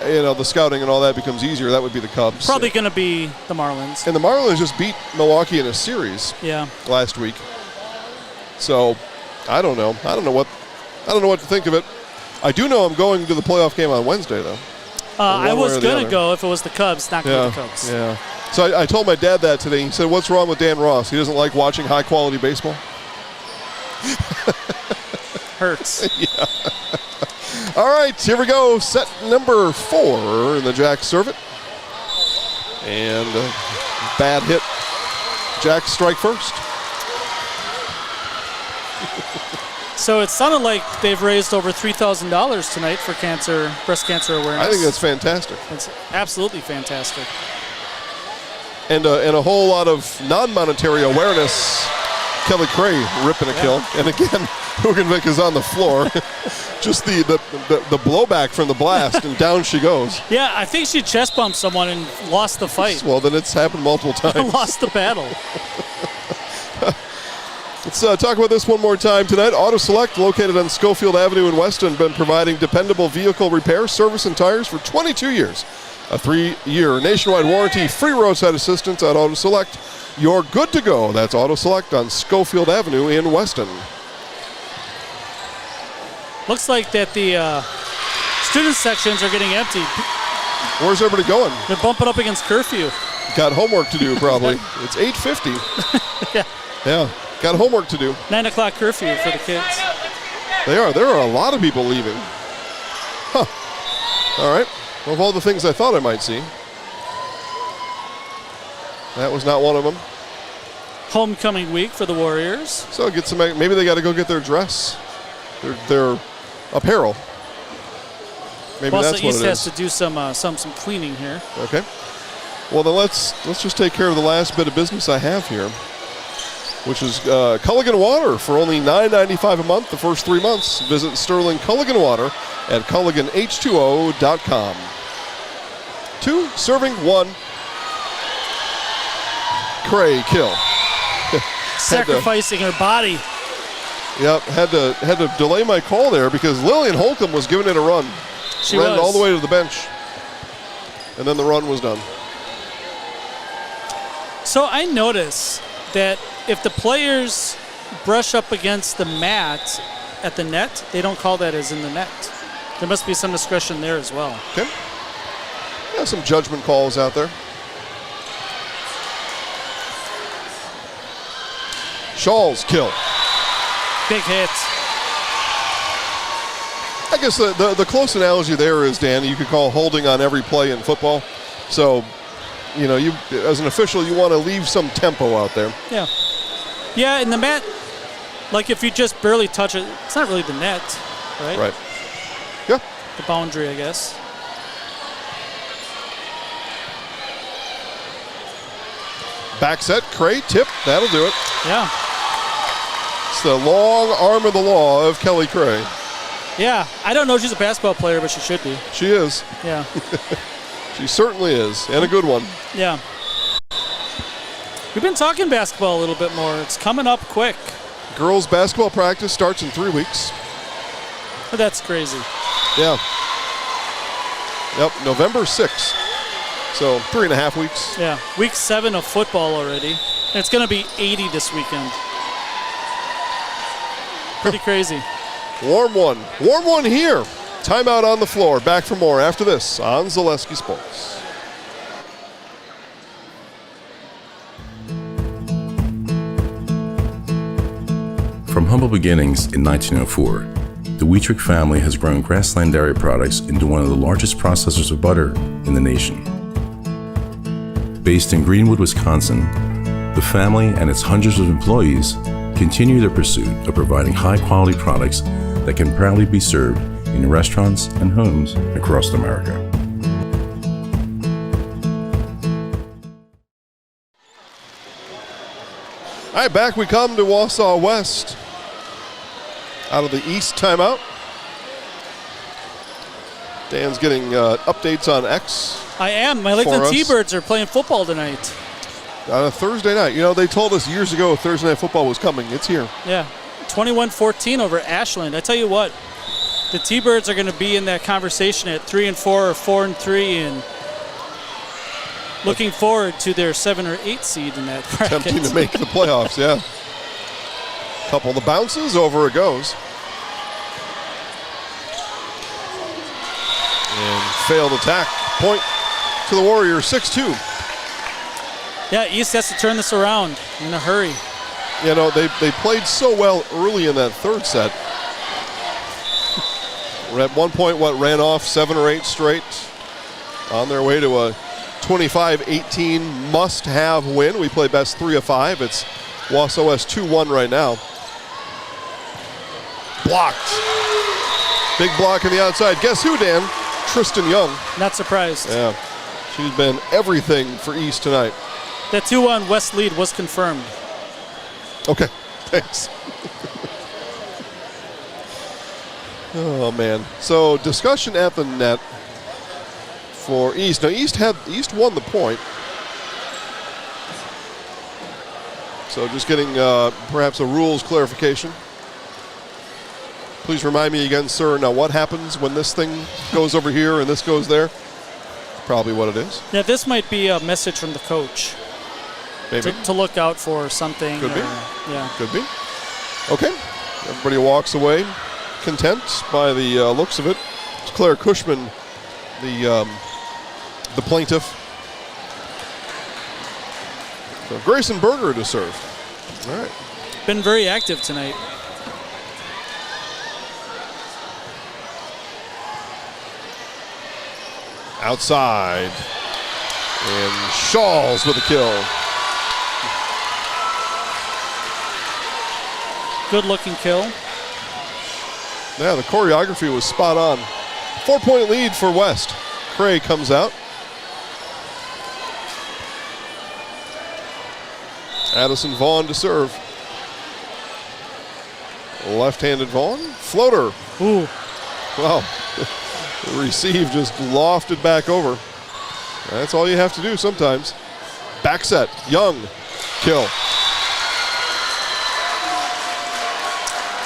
you know, the scouting and all that becomes easier. That would be the Cubs. Probably going to be the Marlins. And the Marlins just beat Milwaukee in a series. Yeah. Last week. So, I don't know. I don't know what to think of it. I do know I'm going to the playoff game on Wednesday, though. I was going to go if it was the Cubs, not going to the Cubs. Yeah. So I told my dad that today. He said, "What's wrong with Dan Ross? He doesn't like watching high-quality baseball?" Hurts. Yeah. All right, here we go. Set number 4, and the Jacks serve it. And bad hit. Jacks strike first. So it sounded like they've raised over $3,000 tonight for breast cancer awareness. I think that's fantastic. It's absolutely fantastic. And a whole lot of non-monetary awareness. Kelly Cray ripping a kill. And again, Hugenvik is on the floor. Just the blowback from the blast, and down she goes. Yeah, I think she chest bumped someone and lost the fight. Well, then it's happened multiple times. Lost the battle. Let's talk about this one more time tonight. Auto Select, located on Schofield Avenue in Weston, been providing dependable vehicle repair, service, and tires for 22 years. A 3-year nationwide warranty, free roadside assistance at Auto Select. You're good to go. That's Auto Select on Schofield Avenue in Weston. Looks like that the student sections are getting empty. Where's everybody going? They're bumping up against curfew. Got homework to do, probably. It's 8:50. Yeah. Yeah, got homework to do. 9 o'clock curfew for the kids. There are a lot of people leaving. Huh. All right. Well, of all the things I thought I might see, that was not one of them. Homecoming week for the Warriors. So get some. Maybe they got to go get their dress, their apparel. Maybe Wausau that's what East it has is. to do some cleaning here. Okay. Well, then let's just take care of the last bit of business I have here, which is Culligan Water for only $9.95 a month the first 3 months. Visit Sterling Culligan Water at culliganh2o.com. 2 serving 1. Cray kill. Sacrificing her body. Yep, had to delay my call there because Lillian Holcomb was giving it a run. She ran was. it all the way to the bench, and then the run was done. So I notice that if the players brush up against the mat at the net, they don't call that as in the net. There must be some discretion there as well. Okay. Yeah, some judgment calls out there. Shaw's kill. Big hit. I guess the close analogy there is, Dan, you could call holding on every play in football. So, you as an official, you want to leave some tempo out there. Yeah. Yeah, in the mat, like if you just barely touch it, it's not really the net, right? Right. Yeah. The boundary, I guess. Back set, Cray, tip, that'll do it. Yeah. It's the long arm of the law of Kelly Cray. Yeah, I don't know if she's a basketball player, but she should be. She is. Yeah. She certainly is, and a good one. Yeah. We've been talking basketball a little bit more. It's coming up quick. Girls basketball practice starts in 3 weeks. That's crazy. Yeah. Yep, November 6th. So 3.5 weeks. Yeah, week 7 of football already. And it's going to be 80 this weekend. Pretty crazy. Warm one here. Timeout on the floor. Back for more after this on Zaleski Sports. From humble beginnings in 1904, the Wheatrick family has grown Grassland Dairy Products into one of the largest processors of butter in the nation. Based in Greenwood, Wisconsin, the family and its hundreds of employees continue their pursuit of providing high-quality products that can proudly be served in restaurants and homes across America. All right, back we come to Wausau West. Out of the East timeout. Dan's getting updates on X. I am. My Lakeland T-Birds are playing football tonight. On a Thursday night. They told us years ago Thursday night football was coming. It's here. Yeah. 21-14 over Ashland. I tell you what, the T-Birds are going to be in that conversation at 3-4 or 4-3 and looking forward to their 7 or 8 seed in that bracket. Tempting to make the playoffs, yeah. Couple of the bounces, over it goes. And failed attack. Point to the Warriors, 6-2. Yeah, East has to turn this around in a hurry. They played so well early in that third set. At one point, ran off 7 or 8 straight. On their way to a 25-18 must-have win. We play best 3 of 5. It's Wausau West 2-1 right now. blocked. Big block on the outside. Guess who, Dan? Tristan Young. Not surprised. Yeah. She's been everything for East tonight. That 2-1 West lead was confirmed. Okay, thanks. Oh, man. So, discussion at the net for East. Now, East won the point. So, just getting perhaps a rules clarification. Please remind me again, sir, now what happens when this thing goes over here and this goes there? Probably what it is. Yeah, this might be a message from the coach. Maybe. To look out for something. Could be. Yeah. Could be. Okay. Everybody walks away content by the looks of it. It's Claire Cushman, the plaintiff. So Grayson Berger to serve. All right. Been very active tonight. Outside. And Shawls with a kill. Good looking kill. Yeah, the choreography was spot on. 4-point lead for West. Cray comes out. Addison Vaughn to serve. Left-handed Vaughn. Floater. Ooh. Wow. The receive just lofted back over. That's all you have to do sometimes. Back set. Young. Kill.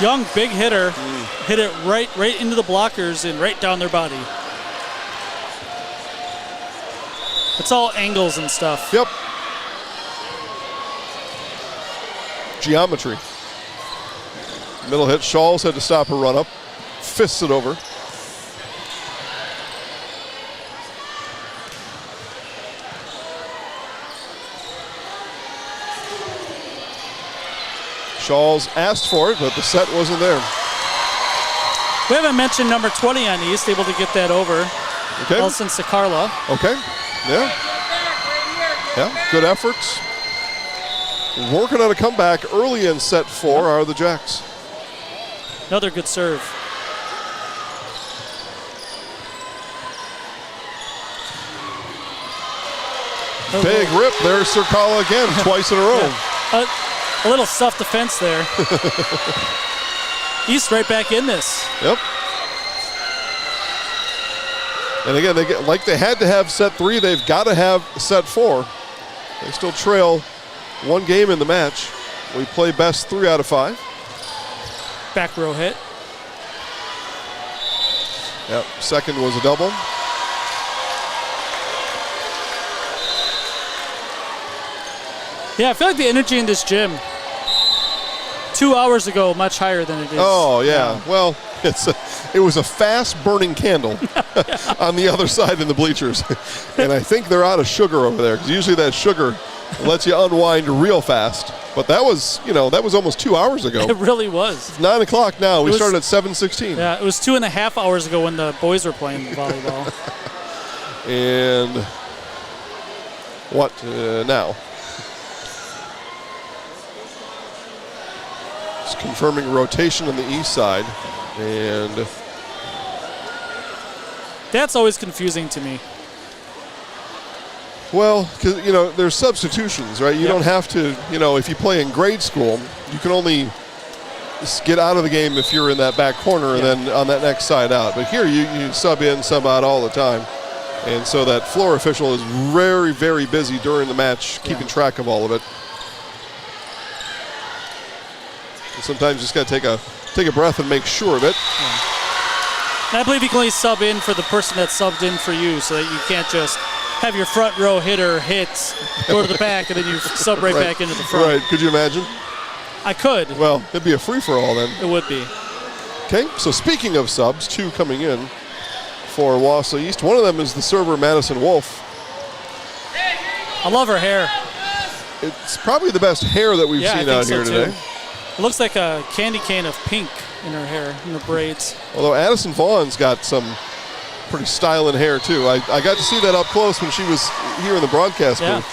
Young, big hitter. Hit it right into the blockers and right down their body. It's all angles and stuff. Yep. Geometry. Middle hit. Shawls had to stop her run up. Fists it over. Shawls asked for it, but the set wasn't there. We haven't mentioned number 20 on East, able to get that over. Okay. Elson Sakarla. Okay. Yeah. Yeah, good efforts. Working on a comeback early in set 4 are the Jacks. Another good serve. Big rip. There's Sakarla again, twice in a row. Yeah. A little self-defense there. East right back in this. Yep. And again, they had to have set 3. They've got to have set 4. They still trail 1 game in the match. We play best 3 out of 5. Back row hit. Yep. Second was a double. Yeah, I feel like the energy in this gym 2 hours ago much higher than it is. Oh yeah. Now. Well, it was a fast burning candle on the other side in the bleachers, and I think they're out of sugar over there because usually that sugar lets you unwind real fast. But that was almost 2 hours ago. It really was. 9 o'clock now. We started at 7:16. Yeah, it was 2.5 hours ago when the boys were playing volleyball. And what now? Confirming rotation on the east side, and that's always confusing to me. Well, because there's substitutions, right? You don't have to, if you play in grade school, you can only get out of the game if you're in that back corner and then on that next side out. But here you sub in, sub out all the time, and so that floor official is very, very busy during the match, keeping track of all of it. Sometimes you just got to take a breath and make sure of it. Yeah. And I believe you can only sub in for the person that subbed in for you, so that you can't just have your front row hitter hits, go to the back, and then you sub right back into the front. Right. Could you imagine? I could. Well, it'd be a free-for-all then. It would be. Okay, so speaking of subs, 2 coming in for Wausau East. One of them is the server, Madison Wolf. I love her hair. It's probably the best hair that we've seen out here today. It looks like a candy cane of pink in her hair, in her braids. Although Addison Vaughn's got some pretty styling hair too. I got to see that up close when she was here in the broadcast booth.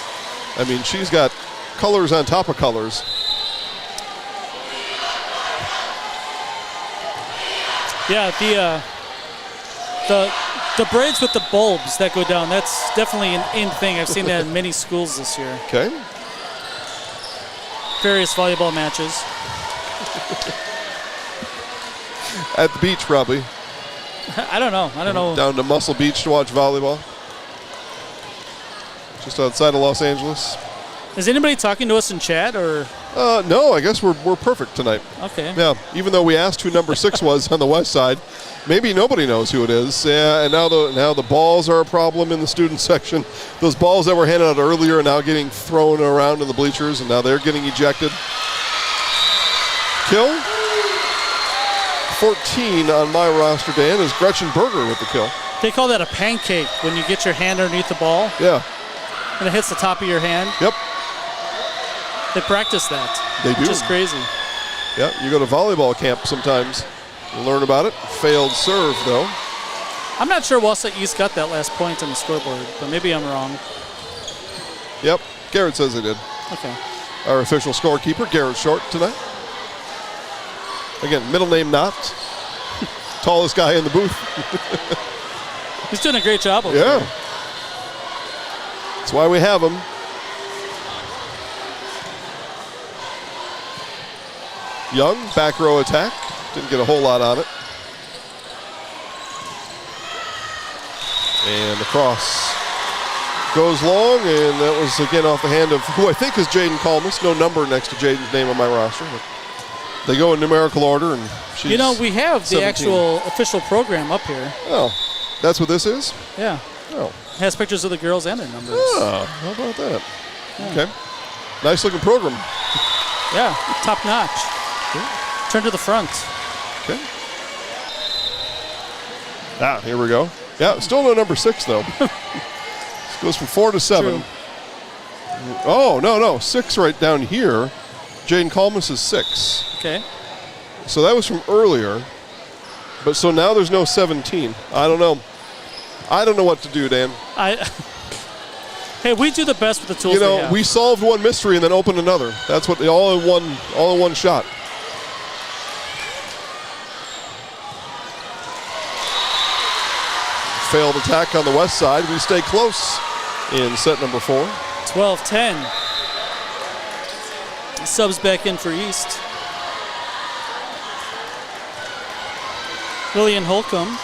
I mean, she's got colors on top of colors. Yeah, the braids with the bulbs that go down, that's definitely an in thing. I've seen that in many schools this year. Okay. Various volleyball matches. At the beach, probably. I don't know. Down to Muscle Beach to watch volleyball. Just outside of Los Angeles. Is anybody talking to us in chat or? No, I guess we're perfect tonight. Okay. Yeah, even though we asked who number 6 was on the west side, maybe nobody knows who it is. Yeah, and now the balls are a problem in the student section. Those balls that were handed out earlier are now getting thrown around in the bleachers, and now they're getting ejected. Kill. 14 on my roster, Dan, is Gretchen Berger with the kill. They call that a pancake when you get your hand underneath the ball. Yeah. And it hits the top of your hand. Yep. They practice that. They do. Which is crazy. Yeah, you go to volleyball camp sometimes and learn about it. Failed serve, though. I'm not sure Wausau East got that last point on the scoreboard, but maybe I'm wrong. Yep, Garrett says they did. Okay. Our official scorekeeper, Garrett Short, tonight. Again, middle name not. Tallest guy in the booth. He's doing a great job over there. there. That's why we have him. Young, back row attack. Didn't get a whole lot on it. And the cross goes long, and that was again off the hand of who I think is Jaden Kalmus. No number next to Jaden's name on my roster. But they go in numerical order, and she's we have the 17. actual official program up here. Oh, that's what this is? Yeah. Oh. It has pictures of the girls and their numbers. Oh, how about that? Yeah. Okay. Nice looking program. Yeah, top notch. Okay. Turn to the front. Okay. Here we go. Yeah, still no number 6 though. This goes from 4 to 7. True. Oh, no. 6 right down here. Jaden Kalmus is 6. Okay. So that was from earlier. But so now there's no 17. I don't know. I don't know what to do, Dan. Hey, we do the best with the tools we have. We solved one mystery and then opened another. That's what all in one shot. Failed attack on the west side. We stay close in set number 4. 12-10. Subs back in for East. Lillian Holcomb.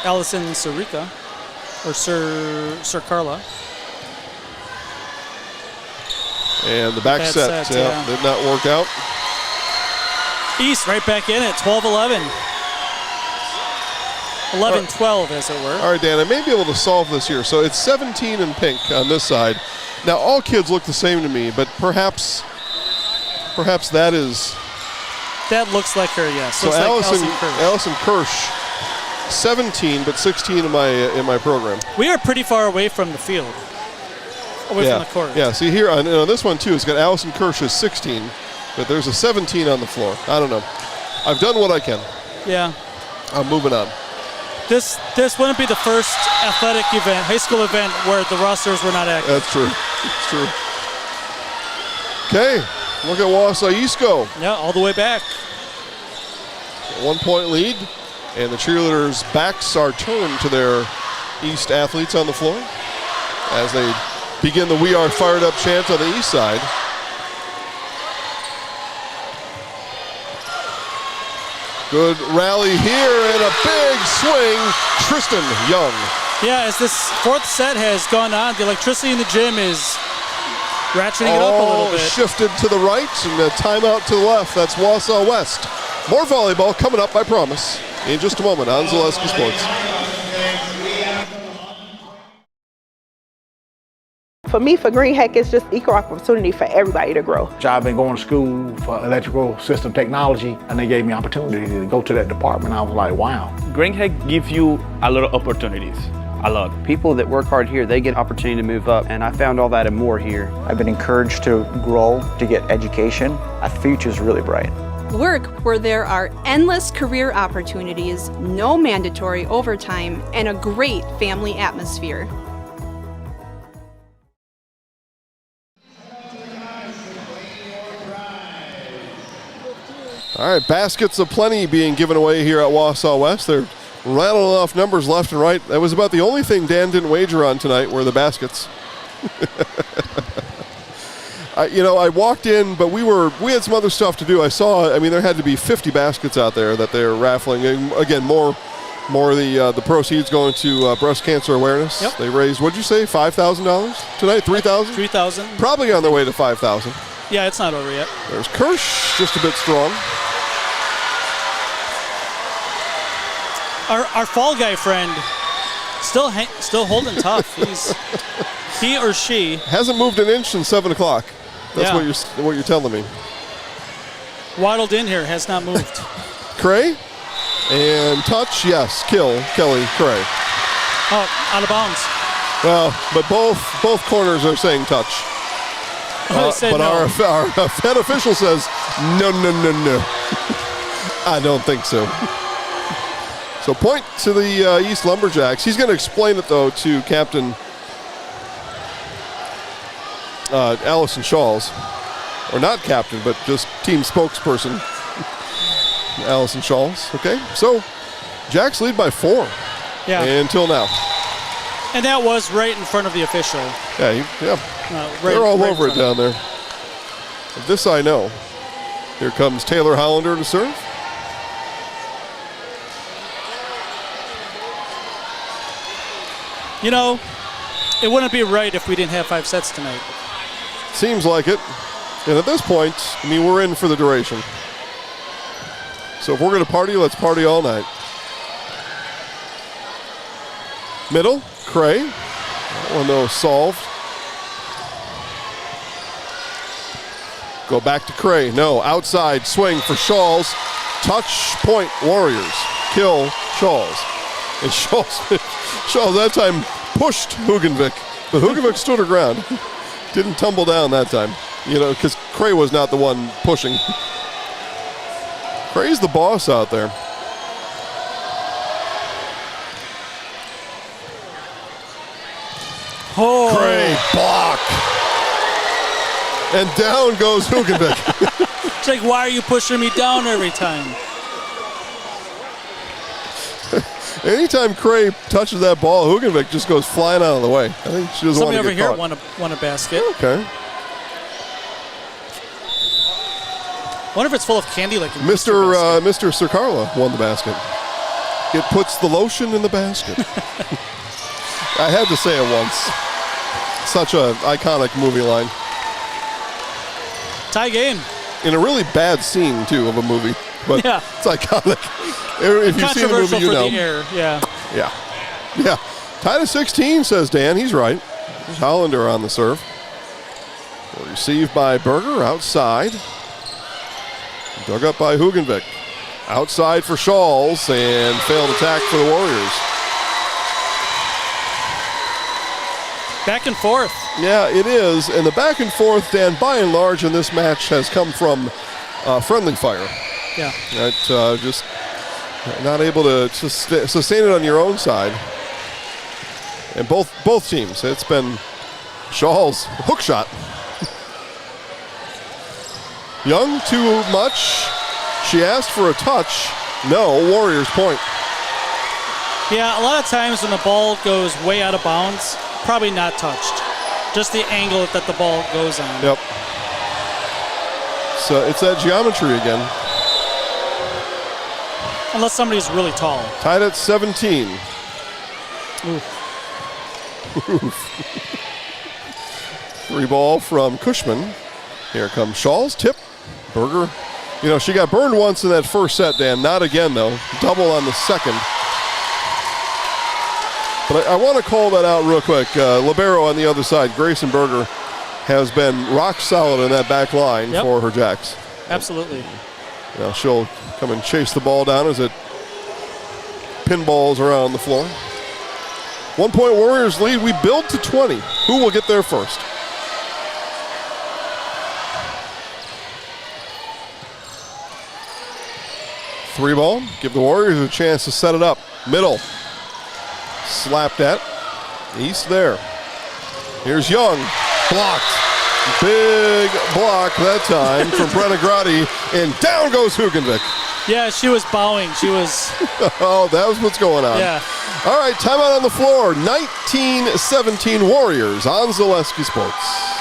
Allison Sirica. Or Sir Carla. And the back set did not work out. East right back in it, 12-11. 11-12, as it were. All right, Dan, I may be able to solve this here. So it's 17 in pink on this side. Now, all kids look the same to me, but perhaps that is... That looks like her, yes. So Looks Allison Kirsch, 17, but 16 in my program. We are pretty far away from the field, away from the court. Yeah, see here on this one, too, it's got Allison Kirsch as 16, but there's a 17 on the floor. I don't know. I've done what I can. Yeah. I'm moving on. This wouldn't be the first athletic event, high school event, where the rosters were not active. That's true. It's true. Okay, look at Wausau East go. Yeah, all the way back. 1 point lead, and the cheerleaders' backs are turned to their East athletes on the floor as they begin the "We Are Fired Up" chant on the East side. Good rally here and a big swing, Tristan Young. Yeah, as this fourth set has gone on, the electricity in the gym is ratcheting it up a little bit. Shifted to the right and a timeout to the left. That's Wausau West. More volleyball coming up, I promise, in just a moment on Zaleski Sports. For me, for Green Heck, it's just equal opportunity for everybody to grow. I've been going to school for electrical system technology, and they gave me opportunity to go to that department. I was like, wow. Green Heck gives you a lot of opportunities. A lot. People that work hard here, they get opportunity to move up, and I found all that and more here. I've been encouraged to grow, to get education. Our future's really bright. Work where there are endless career opportunities, no mandatory overtime, and a great family atmosphere. All right, baskets aplenty being given away here at Wausau West. They're rattling off numbers left and right. That was about the only thing Dan didn't wager on tonight were the baskets. I walked in, but we had some other stuff to do. There had to be 50 baskets out there that they're raffling. And again, more of the proceeds going to breast cancer awareness. Yep. They raised, what'd you say, $5,000 tonight? $3,000? $3,000. Probably on their way to $5,000. Yeah, it's not over yet. There's Kirsch, just a bit strong. Our fall guy friend still holding tough. He or she hasn't moved an inch since 7 o'clock. That's what you're telling me. Waddled in here, has not moved. Cray and touch, yes. Kelly Cray. Oh, out of bounds. Well, but both corners are saying touch. But no. our Fed official says no. I don't think so. So point to the East Lumberjacks. He's going to explain it, though, to Captain Allison Shawls. Or not captain, but just team spokesperson Allison Shawls. Okay, so Jacks lead by 4 until now. And that was right in front of the official. Yeah. They're all over it down there. This I know. Here comes Taylor Hollander to serve. It wouldn't be right if we didn't have 5 sets tonight. Seems like it. And at this point, we're in for the duration. So if we're going to party, let's party all night. Middle, Cray. That one, though, solved. Go back to Cray. No, outside swing for Shawls. Touch point Warriors. Kill Shawls. And Shawls that time pushed Hugenvik. But Hugenvik stood her ground. Didn't tumble down that time. Because Cray was not the one pushing. Cray's the boss out there. Oh. Cray block. And down goes Hugenvik. It's like, why are you pushing me down every time? Anytime Cray touches that ball, Hugenvik just goes flying out of the way. I think she doesn't want to get caught. Somebody over here won a basket. Okay. Wonder if it's full of candy like Mr. Sircarla won the basket. It puts the lotion in the basket. I had to say it once. Such an iconic movie line. Tie game. In a really bad scene, too, of a movie. But it's iconic. If you've seen the movie, you know. The air. Yeah. Tied at 16, says Dan. He's right. There's Hollander on the serve. Received by Berger outside. Dug up by Hugenvik. Outside for Shawls and failed attack for the Warriors. Back and forth. Yeah, it is. And the back and forth, Dan, by and large in this match has come from friendly fire. Yeah. Just not able to sustain it on your own side. And both teams, it's been Shawls hook shot. Young, too much. She asked for a touch. No, Warriors point. Yeah, a lot of times when the ball goes way out of bounds, probably not touched. Just the angle that the ball goes on. Yep. So it's that geometry again. Unless somebody's really tall. Tied at 17. Oof. 3 ball from Cushman. Here comes Shawls. Tip. Berger. She got burned once in that first set, Dan. Not again, though. Double on the second. But I want to call that out real quick. Libero on the other side, Grayson Berger, has been rock solid in that back line for her Jacks. Absolutely. She'll come and chase the ball down as it pinballs around the floor. 1 point Warriors lead. We build to 20. Who will get there first? Three ball. Give the Warriors a chance to set it up. Middle. Slapped at. East there. Here's Young. Blocked. Big block that time from Brenna Grotti, and down goes Hugenvik. Yeah, she was bowing. She was. Oh, that was what's going on. Yeah. All right, timeout on the floor. 19-17 Warriors on Zaleski Sports.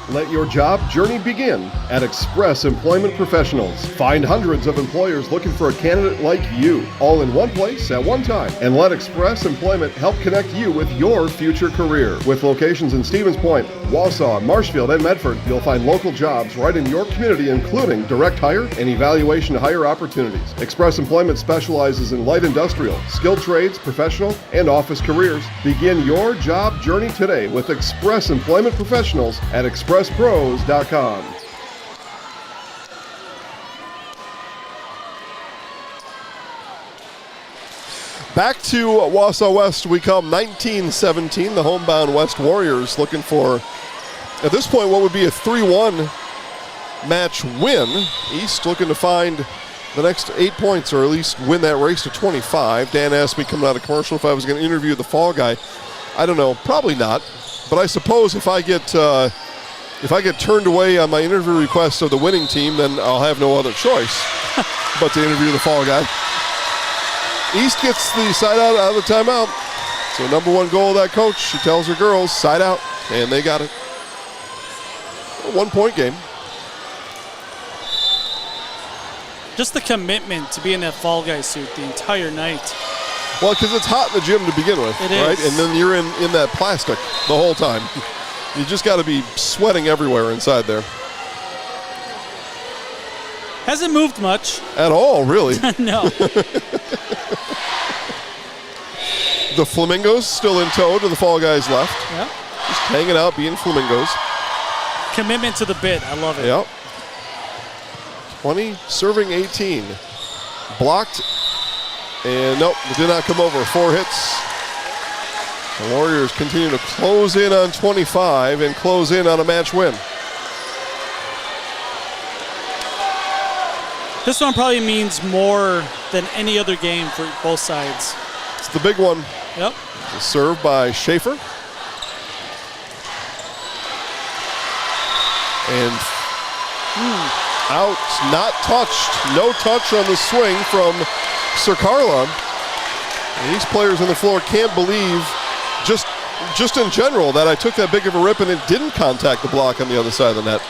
Let your job journey begin at Express Employment Professionals. Find hundreds of employers looking for a candidate like you, all in one place at one time. And let Express Employment help connect you with your future career. With locations in Stevens Point, Wausau, Marshfield, and Medford, you'll find local jobs right in your community, including direct hire and evaluation to hire opportunities. Express Employment specializes in light industrial, skilled trades, professional, and office careers. Begin your job journey today with Express Employment Professionals at expresspros.com. Back to Wausau West we come, 19-17. The homebound West Warriors looking for, at this point, what would be a 3-1 match win. East looking to find the next 8 points, or at least win that race to 25. Dan asked me coming out of commercial if I was going to interview the fall guy. I don't know, probably not. But I suppose if I get turned away on my interview request of the winning team, then I'll have no other choice but to interview the fall guy. East gets the side out of the timeout. So number one goal of that coach, she tells her girls, side out, and they got it. A 1 point game. Just the commitment to be in that fall guy suit the entire night. Well, because it's hot in the gym to begin with, right? And then you're in that plastic the whole time. You just got to be sweating everywhere inside there. Hasn't moved much. At all, really. No. The Flamingos still in tow to the fall guys left. Yep. Just hanging out, being Flamingos. Commitment to the bit. I love it. Yep. 20, serving 18. Blocked. And nope, it did not come over. 4 hits. The Warriors continue to close in on 25 and close in on a match win. This one probably means more than any other game for both sides. It's the big one. Yep. The serve by Schaefer. And out, not touched. No touch on the swing from Sir Carla. And these players on the floor can't believe, just in general, that I took that big of a rip and it didn't contact the block on the other side of the net.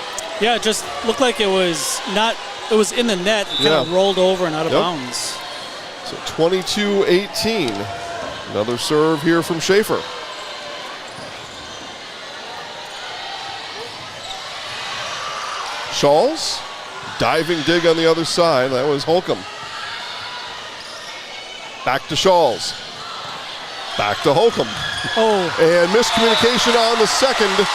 Yeah, it just looked like it was not. It was in the net. It kind of rolled over and out of bounds. So 22-18. Another serve here from Schaefer. Shawls, diving dig on the other side. That was Holcomb. Back to Shawls. Back to Holcomb. Oh. And miscommunication on the second.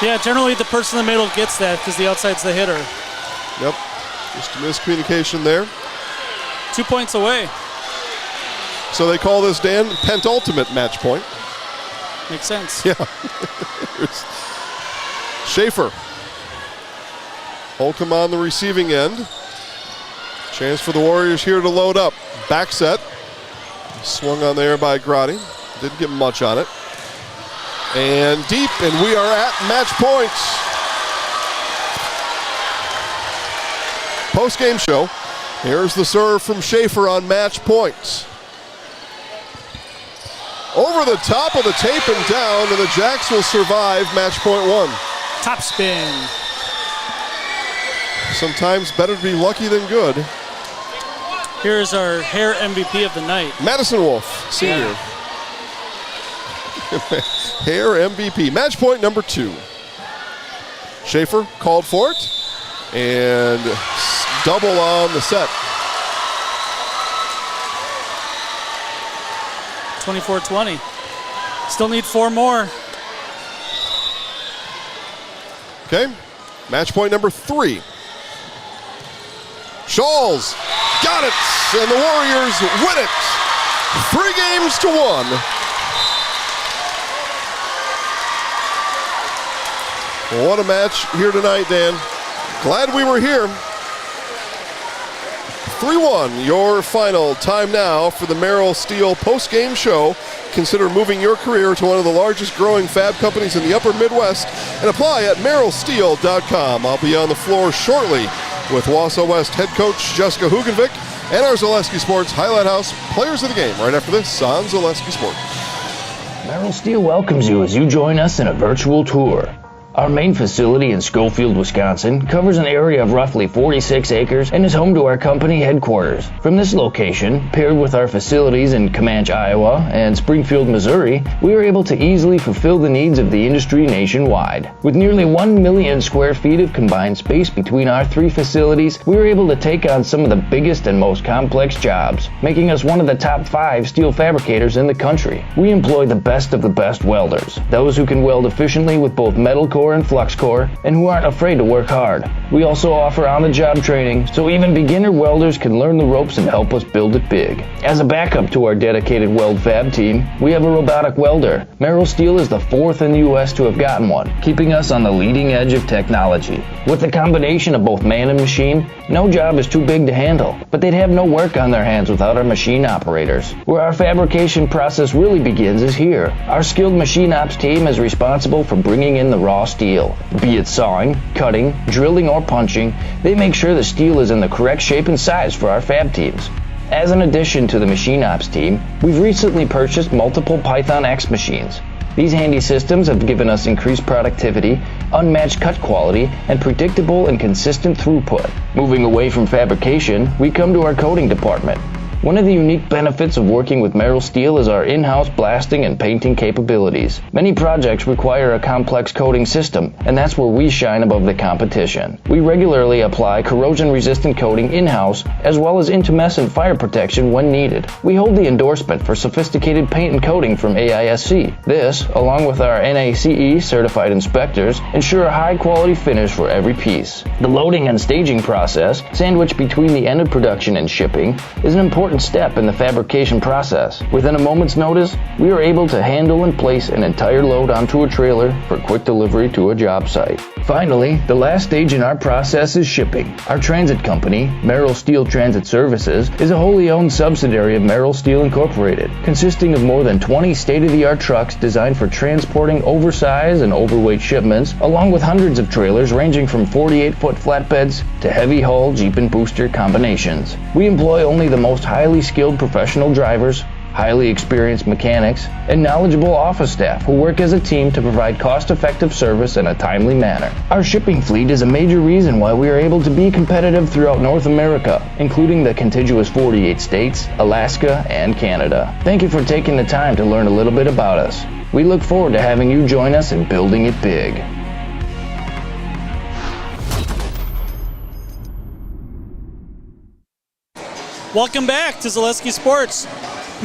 Yeah, generally the person in the middle gets that because the outside's the hitter. Yep, just a miscommunication there. 2 points away. So they call this, Dan, penultimate match point. Makes sense. Yeah. Schaefer. Holcomb on the receiving end. Chance for the Warriors here to load up. Back set. Swung on there by Grotti. Didn't get much on it. And deep, and we are at match points. Post-game show. Here's the serve from Schaefer on match points. Over the top of the tape and down, and the Jacks will survive match point 1. Top spin. Sometimes better to be lucky than good. Here's our hair MVP of the night. Madison Wolf, senior. Yeah. Hair MVP. Match point number 2. Schaefer called for it. And double on the set. 24-20. Still need 4 more. Okay. Match point number 3. Shawls got it. And the Warriors win it. 3 games to 1. What a match here tonight, Dan. Glad we were here. 3-1, your final. Time now for the Merrill Steel postgame show. Consider moving your career to one of the largest growing fab companies in the upper Midwest and apply at merrillsteel.com. I'll be on the floor shortly with Wausau West head coach Jessica Hugenvik and our Zaleski Sports Highlight House players of the game right after this on Zaleski Sports. Merrill Steel welcomes you as you join us in a virtual tour. Our main facility in Schofield, Wisconsin covers an area of roughly 46 acres and is home to our company headquarters. From this location, paired with our facilities in Comanche, Iowa and Springfield, Missouri, we are able to easily fulfill the needs of the industry nationwide. With nearly 1 million square feet of combined space between our three facilities, we are able to take on some of the biggest and most complex jobs, making us one of the top 5 steel fabricators in the country. We employ the best of the best welders, those who can weld efficiently with both metal core and flux core, and who aren't afraid to work hard. We also offer on-the-job training, so even beginner welders can learn the ropes and help us build it big. As a backup to our dedicated weld fab team, we have a robotic welder. Merrill Steel is the 4th in the U.S. to have gotten one, keeping us on the leading edge of technology. With the combination of both man and machine, no job is too big to handle, but they'd have no work on their hands without our machine operators. Where our fabrication process really begins is here. Our skilled machine ops team is responsible for bringing in the raw steel. Be it sawing, cutting, drilling, or punching, they make sure the steel is in the correct shape and size for our fab teams. As an addition to the machine ops team, we've recently purchased multiple Python X machines. These handy systems have given us increased productivity, unmatched cut quality, and predictable and consistent throughput. Moving away from fabrication, we come to our coating department. One of the unique benefits of working with Merrill Steel is our in-house blasting and painting capabilities. Many projects require a complex coating system, and that's where we shine above the competition. We regularly apply corrosion-resistant coating in-house, as well as intumescent fire protection when needed. We hold the endorsement for sophisticated paint and coating from AISC. This, along with our NACE certified inspectors, ensure a high-quality finish for every piece. The loading and staging process, sandwiched between the end of production and shipping, is an important step in the fabrication process. Within a moment's notice, we are able to handle and place an entire load onto a trailer for quick delivery to a job site. Finally, the last stage in our process is shipping. Our transit company, Merrill Steel Transit Services, is a wholly owned subsidiary of Merrill Steel Incorporated, consisting of more than 20 state-of-the-art trucks designed for transporting oversized and overweight shipments, along with hundreds of trailers ranging from 48-foot flatbeds to heavy-haul Jeep and booster combinations. We employ only the most highly skilled professional drivers, highly experienced mechanics, and knowledgeable office staff who work as a team to provide cost-effective service in a timely manner. Our shipping fleet is a major reason why we are able to be competitive throughout North America, including the contiguous 48 states, Alaska, and Canada. Thank you for taking the time to learn a little bit about us. We look forward to having you join us in building it big. Welcome back to Zaleski Sports.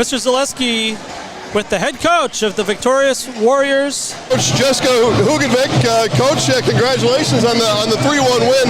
Mr. Zaleski with the head coach of the victorious Warriors. Coach Jessica Hugenvik, Coach, congratulations on the 3-1 win.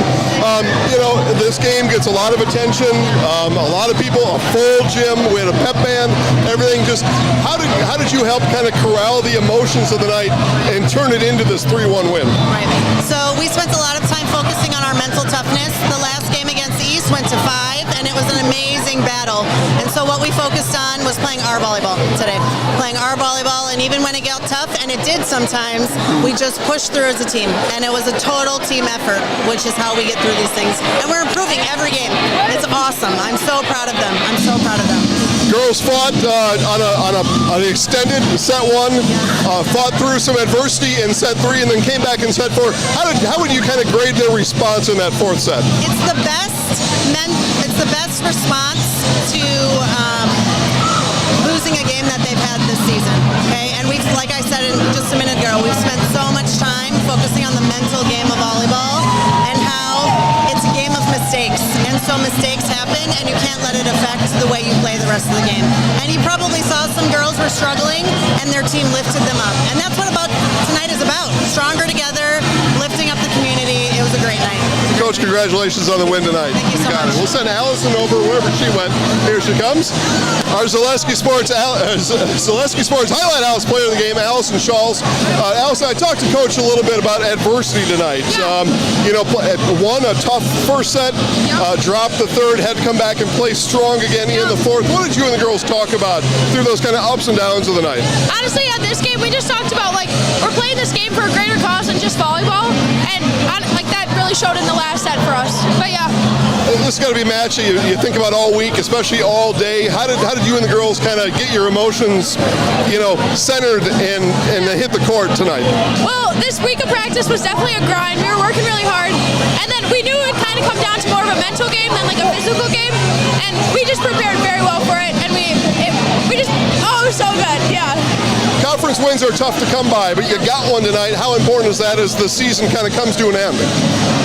This game gets a lot of attention, a lot of people, a full gym, we had a pep band, everything. Just how did you help kind of corral the emotions of the night and turn it into this 3-1 win? Right. So we spent a lot of time focusing on our mental toughness. The last game against the East went to 5, and it was an amazing battle. And so what we focused on was playing our volleyball today. Playing our volleyball, and even when it got tough, and it did sometimes, we just pushed through as a team. And it was a total team effort, which is how we get through these things. And we're improving every game. It's awesome. I'm so proud of them. I'm so proud of them. Girls fought on an extended set 1, fought through some adversity in set 3, and then came back in set 4. How would you kind of grade their response in that 4th set? It's the best response to losing a game that they've had this season. Okay, and we've, like I said just a minute ago, we've spent so much time focusing on the mental game of volleyball and how it's a game of mistakes, and so mistakes happen, and you can't let it affect the way you play the rest of the game. And you probably saw some girls were struggling, and their team lifted them up, and that's what tonight is about. Stronger together, lifting up the community. It was a great night. Coach, much. Congratulations on the win tonight. Thank you so got much. it. We'll send Allison over wherever she went. Here she comes. Our Zaleski Sports Highlight House player of the game, Allison Shawls. Allison, I talked to Coach a little bit about adversity tonight. Won a tough first set, dropped the third, had to come back and play strong again in the fourth. What did you and the girls talk about through those kind of ups and downs of the night? Honestly, at this game, we just talked about, we're playing this game for a greater cause than just volleyball, and that really showed in the last set for us. But yeah. This has got to be a match that you think about all week, especially all day. How did you and the girls kind of get your emotions, centered and hit the court tonight? Well, this week of practice was definitely a grind. We were working really hard, and then we knew it would kind of come down to more of a mental game than a physical game, and we just prepared very well for it, and it was so good, yeah. Conference wins are tough to come by, but you got one tonight. How important is that as the season kind of comes to an end?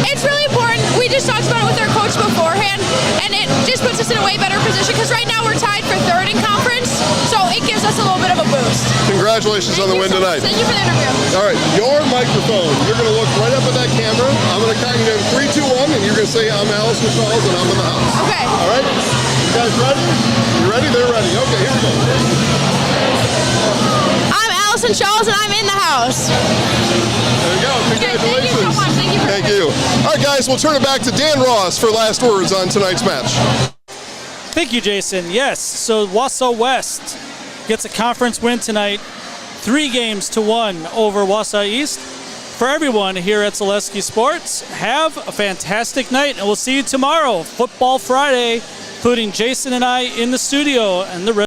It's really important. We just talked about it with our coach beforehand, and it just puts us in a way better position because right now we're tied for third in conference, so it gives us a little bit of a boost. Congratulations on the win tonight. Thank you for the interview. All right, your microphone. You're going to look right up at that camera. I'm going to count you down 3, 2, 1, and you're going to say, I'm Allison Shawls, and I'm in the house. Okay. All right? You guys ready? You ready? They're ready. Okay, here we go. I'm Allison Shawls, and I'm in the house. There you go. Congratulations. Thank you so much. Thank you. All right, guys, we'll turn it back to Dan Ross for last words on tonight's match. Thank you, Jason. Yes, so Wausau West gets a conference win tonight, 3-1 over Wausau East. For everyone here at Zaleski Sports, have a fantastic night, and we'll see you tomorrow, Football Friday, including Jason and I in the studio and the